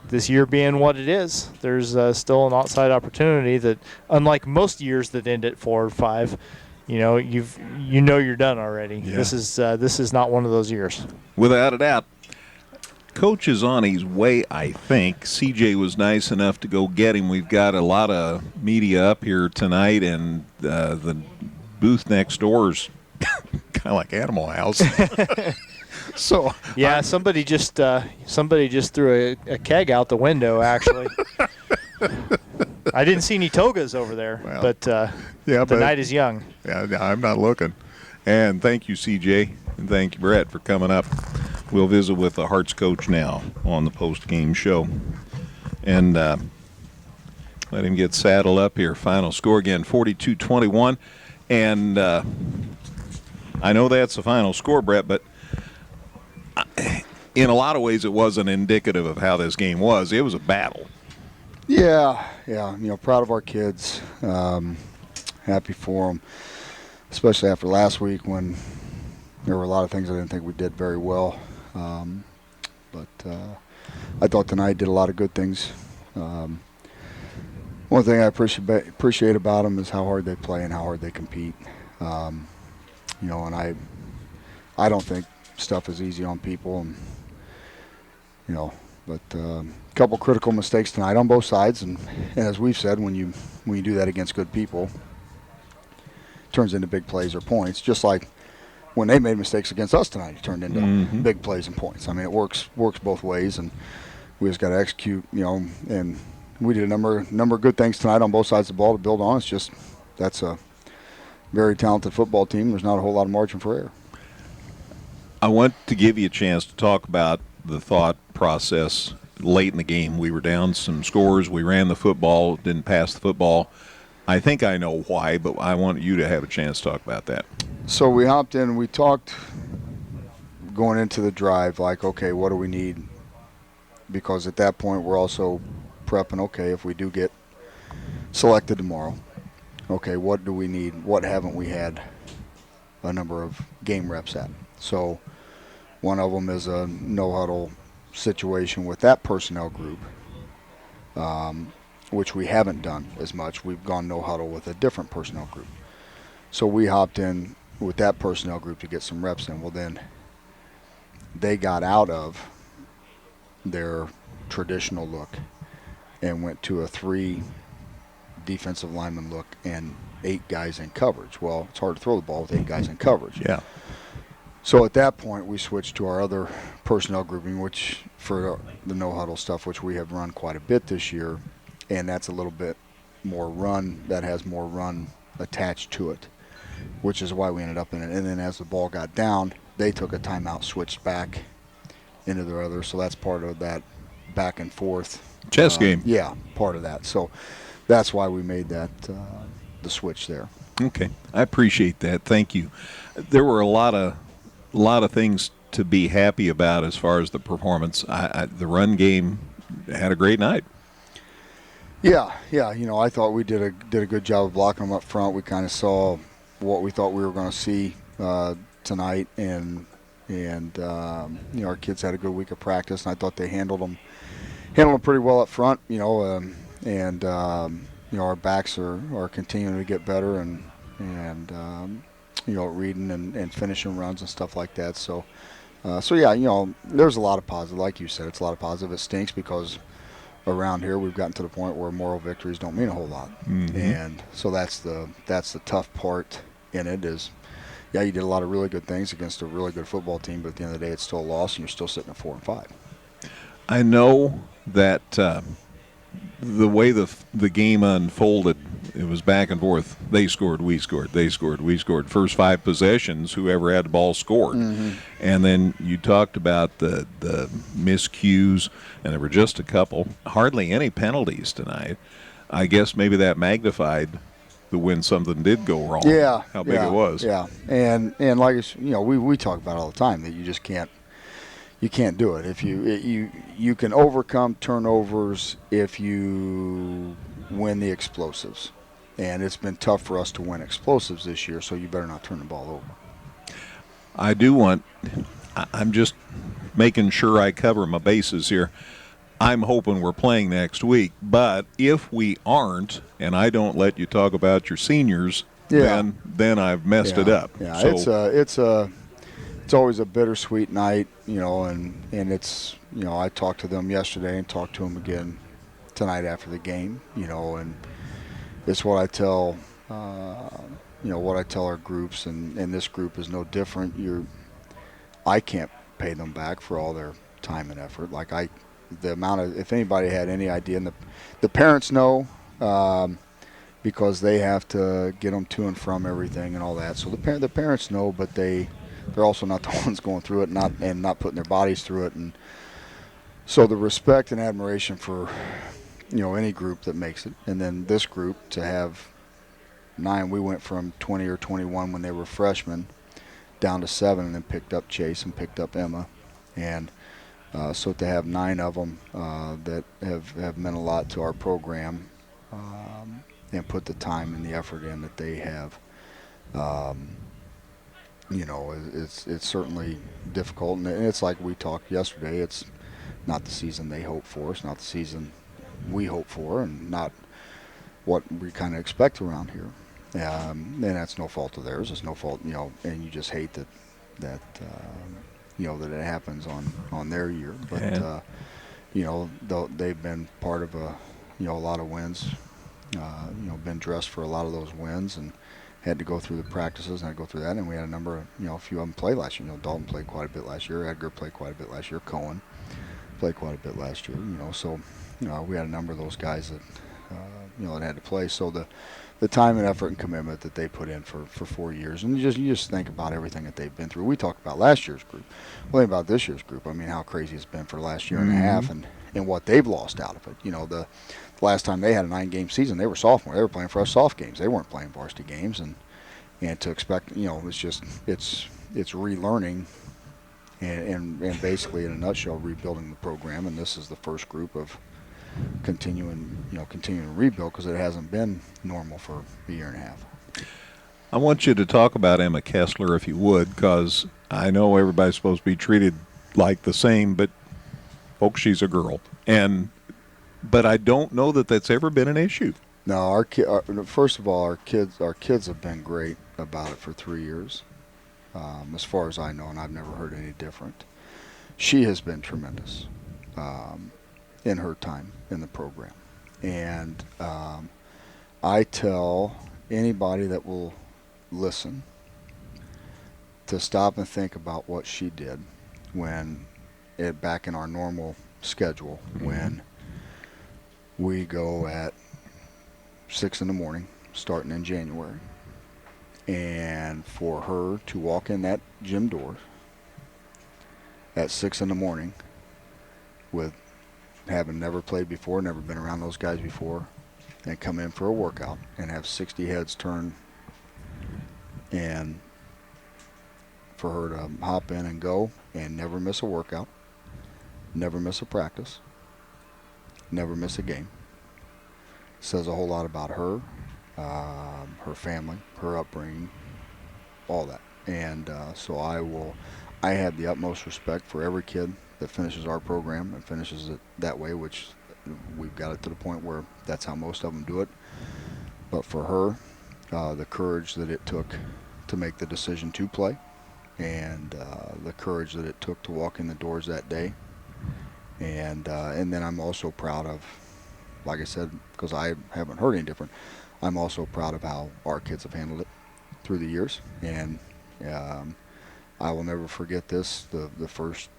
this year being what it is, there's still an outside opportunity that, unlike most years that end at 4 or 5, you're done already. Yeah. This is not one of those years. Without a doubt. Coach is on his way, I think. CJ was nice enough to go get him. We've got a lot of media up here tonight, and the booth next door is kind of like Animal House. So yeah, somebody just threw a keg out the window. Actually, I didn't see any togas over there, but the night is young. Yeah, I'm not looking. And thank you, CJ, and thank you, Brett, for coming up. We'll visit with the Hearts coach now on the post-game show. And let him get saddled up here. Final score again, 42-21. And I know that's the final score, Brett, but in a lot of ways it wasn't indicative of how this game was. It was a battle. Yeah, proud of our kids. Happy for them, especially after last week when there were a lot of things I didn't think we did very well. But I thought tonight did a lot of good things. One thing I appreciate about them is how hard they play and how hard they compete. And I don't think stuff is easy on people, but a couple critical mistakes tonight on both sides, and as we've said, when you do that against good people, it turns into big plays or points, just like when they made mistakes against us tonight, it turned into big plays and points. I mean, it works both ways, and we just got to execute, and we did a number of good things tonight on both sides of the ball to build on. It's just that's a very talented football team. There's not a whole lot of margin for error. I want to give you a chance to talk about the thought process late in the game. We were down some scores. We ran the football, didn't pass the football. I think I know why, but I want you to have a chance to talk about that. So we hopped in, we talked going into the drive, like, okay, what do we need? Because at that point we're also prepping, okay, if we do get selected tomorrow, okay, what do we need? What haven't we had a number of game reps at? So one of them is a no-huddle situation with that personnel group, which we haven't done as much. We've gone no-huddle with a different personnel group. So we hopped in with that personnel group to get some reps in. Well, then they got out of their traditional look and went to a 3 defensive lineman look and 8 guys in coverage. Well, it's hard to throw the ball with 8 guys in coverage. Yeah. So at that point, we switched to our other personnel grouping, which for the no-huddle stuff, which we have run quite a bit this year, and that's a little bit more run, that has more run attached to it, which is why we ended up in it. And then as the ball got down, they took a timeout, switched back into their other, so that's part of that back and forth. Chess game. Yeah, part of that. So that's why we made that the switch there. Okay, I appreciate that. Thank you. There were a lot of things to be happy about as far as the performance. The run game had a great night. Yeah. I thought we did a good job of blocking them up front. We kind of saw what we thought we were going to see tonight, and our kids had a good week of practice, and I thought they handled them pretty well up front. Our backs are continuing to get better, and reading and finishing runs and stuff like that. So yeah, there's a lot of positive. Like you said, it's a lot of positive. It stinks because around here we've gotten to the point where moral victories don't mean a whole lot, and so that's the tough part in it. Is yeah, you did a lot of really good things against a really good football team, but at the end of the day, it's still a loss, and you're still sitting at 4-5. I know that the way the game unfolded, it was back and forth. They scored, we scored. They scored, we scored. First 5 possessions, whoever had the ball scored. And then you talked about the miscues, and there were just a couple. Hardly any penalties tonight. I guess maybe that magnified when something did go wrong. Yeah, how big it was. Yeah, and like we talk about all the time that you just can't. You can't do it. If you can overcome turnovers if you win the explosives, and it's been tough for us to win explosives this year. So you better not turn the ball over. I'm just making sure I cover my bases here. I'm hoping we're playing next week, but if we aren't, and I don't let you talk about your seniors, then I've messed it up. Yeah, so, it's always a bittersweet night, and it's, I talked to them yesterday and talked to them again tonight after the game, and it's what I tell, our groups, and this group is no different. I can't pay them back for all their time and effort. The amount of, if anybody had any idea, and the parents know, because they have to get them to and from everything and all that. So the parents know, but they're also not the ones going through it, and not putting their bodies through it. And so the respect and admiration for, any group that makes it. And then this group to have 9, we went from 20 or 21 when they were freshmen down to 7, and then picked up Chase and picked up Emma. And so to have 9 of them that have meant a lot to our program, and put the time and the effort in that they have, it's certainly difficult. And it's like we talked yesterday, it's not the season they hope for. It's not the season we hope for, and not what we kind of expect around here. And that's no fault of theirs. It's no fault, and you just hate that that it happens on their year. But, they've been part of a lot of wins, been dressed for a lot of those wins, and had to go through the practices and had to go through that. And we had a number of, a few of them play last year. Dalton played quite a bit last year. Edgar played quite a bit last year. Cohen played quite a bit last year, So, we had a number of those guys that, that had to play. So the time and effort and commitment that they put in for 4 years. And you just think about everything that they've been through. We talked about last year's group. Well, think about this year's group. I mean, how crazy it's been for the last year and a half, and what they've lost out of it. The last time they had a 9-game season, they were sophomore. They were playing for us soft games. They weren't playing varsity games. And to expect, it's relearning and basically, in a nutshell, rebuilding the program. And this is the first group of continuing to rebuild, because it hasn't been normal for a year and a half. I want you to talk about Emma Kessler, if you would, because I know everybody's supposed to be treated like the same, but folks, she's a girl, but I don't know that that's ever been an issue. No, first of all, our kids have been great about it for 3 years, as far as I know, and I've never heard any different. She has been tremendous in her time in the program, and I tell anybody that will listen to stop and think about what she did when back in our normal schedule, when we go at 6 in the morning, starting in January, and for her to walk in that gym door at 6 in the morning with having never played before, never been around those guys before, and come in for a workout and have 60 heads turn, and for her to hop in and go and never miss a workout, never miss a practice, never miss a game, says a whole lot about her, her family, her upbringing, all that. And so I have the utmost respect for every kid that finishes our program and finishes it that way, which we've got it to the point where that's how most of them do it. But for her, the courage that it took to make the decision to play, and the courage that it took to walk in the doors that day, and then I'm also proud of, like I said, because I haven't heard any different, I'm also proud of how our kids have handled it through the years. And I will never forget this, the first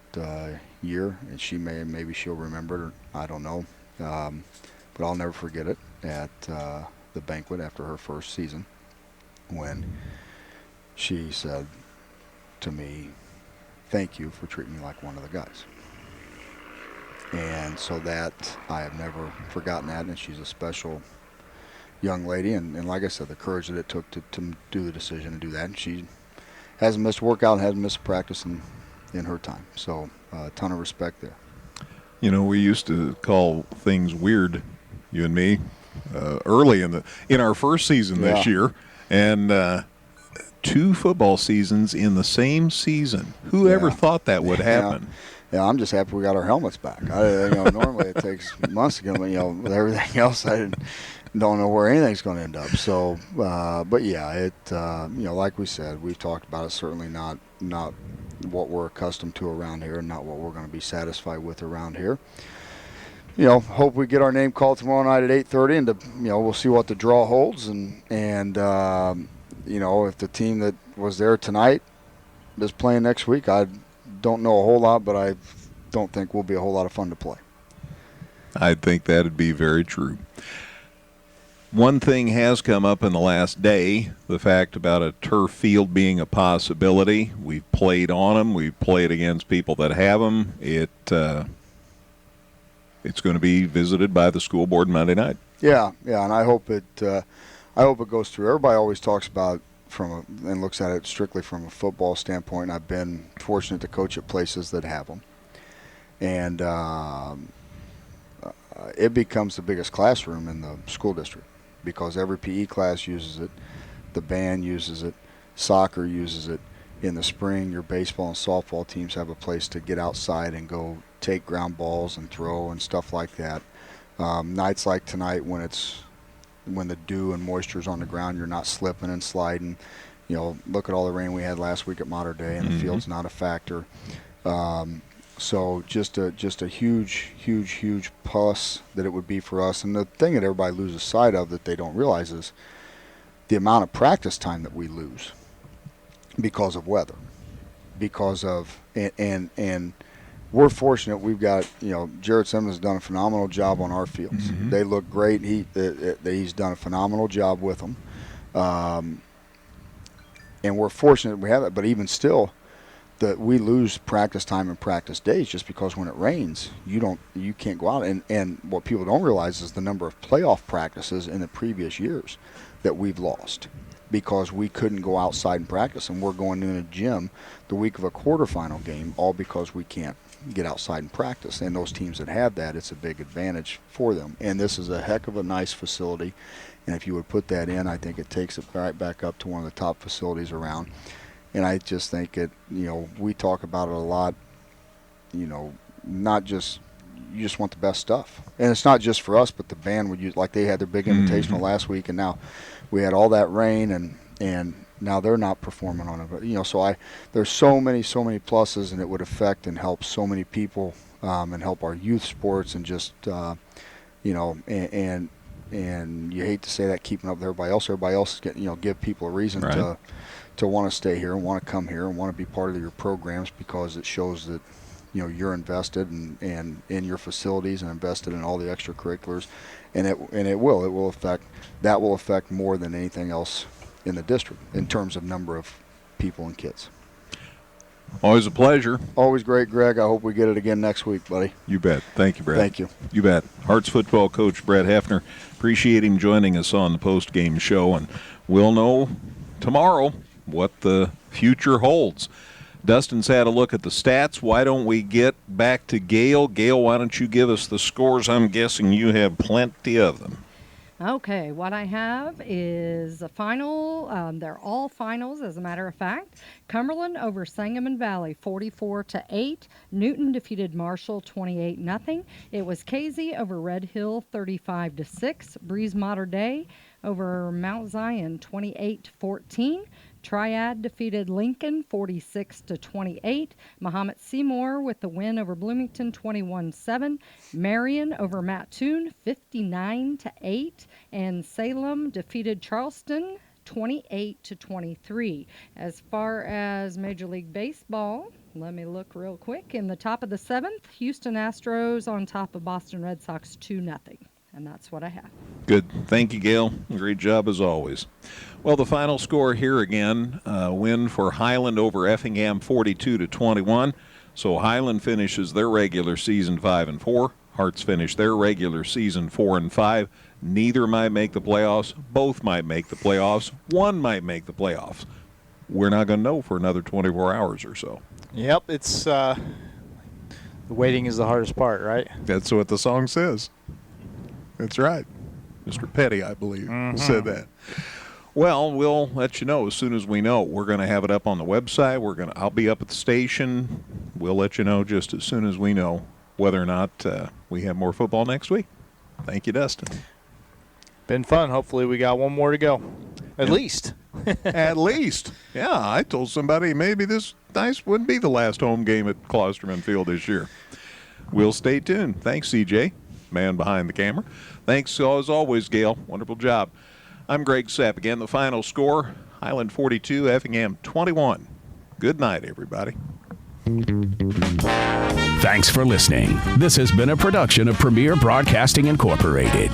year, and maybe she'll remember it, or I don't know, but I'll never forget it at the banquet after her first season, when she said to me, "Thank you for treating me like one of the guys." And so that, I have never forgotten that, and she's a special young lady, and like I said, the courage that it took to do the decision and do that, and she hasn't missed a workout, hasn't missed a practice in her time. So a ton of respect there. You know, we used to call things weird, you and me, early in our first season this year, and 2 football seasons in the same season. Who ever thought that would happen? Yeah, I'm just happy we got our helmets back. Normally it takes months to get them. With everything else, I don't know where anything's going to end up. So, but yeah, like we said, we've talked about it. Certainly not what we're accustomed to around here, and not what we're going to be satisfied with around here. Hope we get our name called tomorrow night at 8:30, and we'll see what the draw holds, and if the team that was there tonight is playing next week, I don't know a whole lot, but I don't think will be a whole lot of fun to play. I think that would be very true. One thing has come up in the last day, the fact about a turf field being a possibility. We've played on them. We've played against people that have them. It's going to be visited by the school board Monday night. Yeah, and I hope it goes through. Everybody always talks about and looks at it strictly from a football standpoint. I've been fortunate to coach at places that have them, and it becomes the biggest classroom in the school district, because every PE class uses it, the band uses it, soccer uses it. In the spring, your baseball and softball teams have a place to get outside and go take ground balls and throw and stuff like that. Nights like tonight, when the dew and moisture is on the ground, you're not slipping and sliding. Look at all the rain we had last week at Mater Day, and the field's not a factor. So just a huge plus that it would be for us. And the thing that everybody loses sight of that they don't realize is the amount of practice time that we lose because of weather, and we're fortunate. We've got, Jared Simmons has done a phenomenal job on our fields. Mm-hmm. They look great. He's done a phenomenal job with them. And we're fortunate we have that. But even still, that we lose practice time and practice days just because when it rains, you can't go out. And what people don't realize is the number of playoff practices in the previous years that we've lost because we couldn't go outside and practice. And we're going in a gym the week of a quarterfinal game, all because we can't get outside and practice. And those teams that have that, it's a big advantage for them. And this is a heck of a nice facility. And if you would put that in, I think it takes it right back up to one of the top facilities around. And I just think we talk about it a lot, not just, you just want the best stuff. And it's not just for us, but the band would use, like they had their big invitational last week, and now we had all that rain, and now they're not performing on it. But, so there's so many pluses, and it would affect and help so many people, and help our youth sports, and just, and and you hate to say that, keeping up with everybody else. Everybody else is getting, give people a reason Right. to want to stay here and want to come here and want to be part of your programs, because it shows that you're invested and in your facilities and invested in all the extracurriculars, and it will affect more than anything else in the district in terms of number of people and kids. Always a pleasure. Always great, Greg. I hope we get it again next week, buddy. You bet. Thank you, Brad. Thank you. You bet. Hearts football coach Brad Hefner. Appreciate him joining us on the post-game show, and we'll know tomorrow what the future holds. Dustin's had a look at the stats. Why don't we get back to Gail? Gail, why don't you give us the scores? I'm guessing you have plenty of them. Okay, what I have is a final. They're all finals, as a matter of fact. Cumberland over Sangamon Valley, 44-8. Newton defeated Marshall, 28-0. It was Casey over Red Hill, 35-6. Breeze Mater Dei over Mount Zion, 28-14. Triad defeated Lincoln 46-28. Mahomet Seymour with the win over Bloomington 21-7. Marion over Mattoon 59-8. And Salem defeated Charleston 28-23. As far as Major League Baseball, let me look real quick. In the top of the 7th, Houston Astros on top of Boston Red Sox 2-0. And that's what I have. Good. Thank you, Gail. Great job as always. Well, the final score here again, win for Highland over Effingham 42-21. So Highland finishes their regular season 5-4. Hearts finish their regular season 4-5. Neither might make the playoffs. Both might make the playoffs. One might make the playoffs. We're not going to know for another 24 hours or so. Yep, it's the waiting is the hardest part, right? That's what the song says. That's right. Mr. Petty, I believe, said that. Well, we'll let you know as soon as we know. We're going to have it up on the website. I'll be up at the station. We'll let you know just as soon as we know whether or not we have more football next week. Thank you, Dustin. Been fun. Hopefully we got one more to go. At least. At least. Yeah, I told somebody maybe this wouldn't be the last home game at Klosterman Field this year. We'll stay tuned. Thanks, CJ, man behind the camera. Thanks, as always, Gail. Wonderful job. I'm Greg Sepp. Again, the final score, Highland 42, Effingham 21. Good night, everybody. Thanks for listening. This has been a production of Premier Broadcasting Incorporated.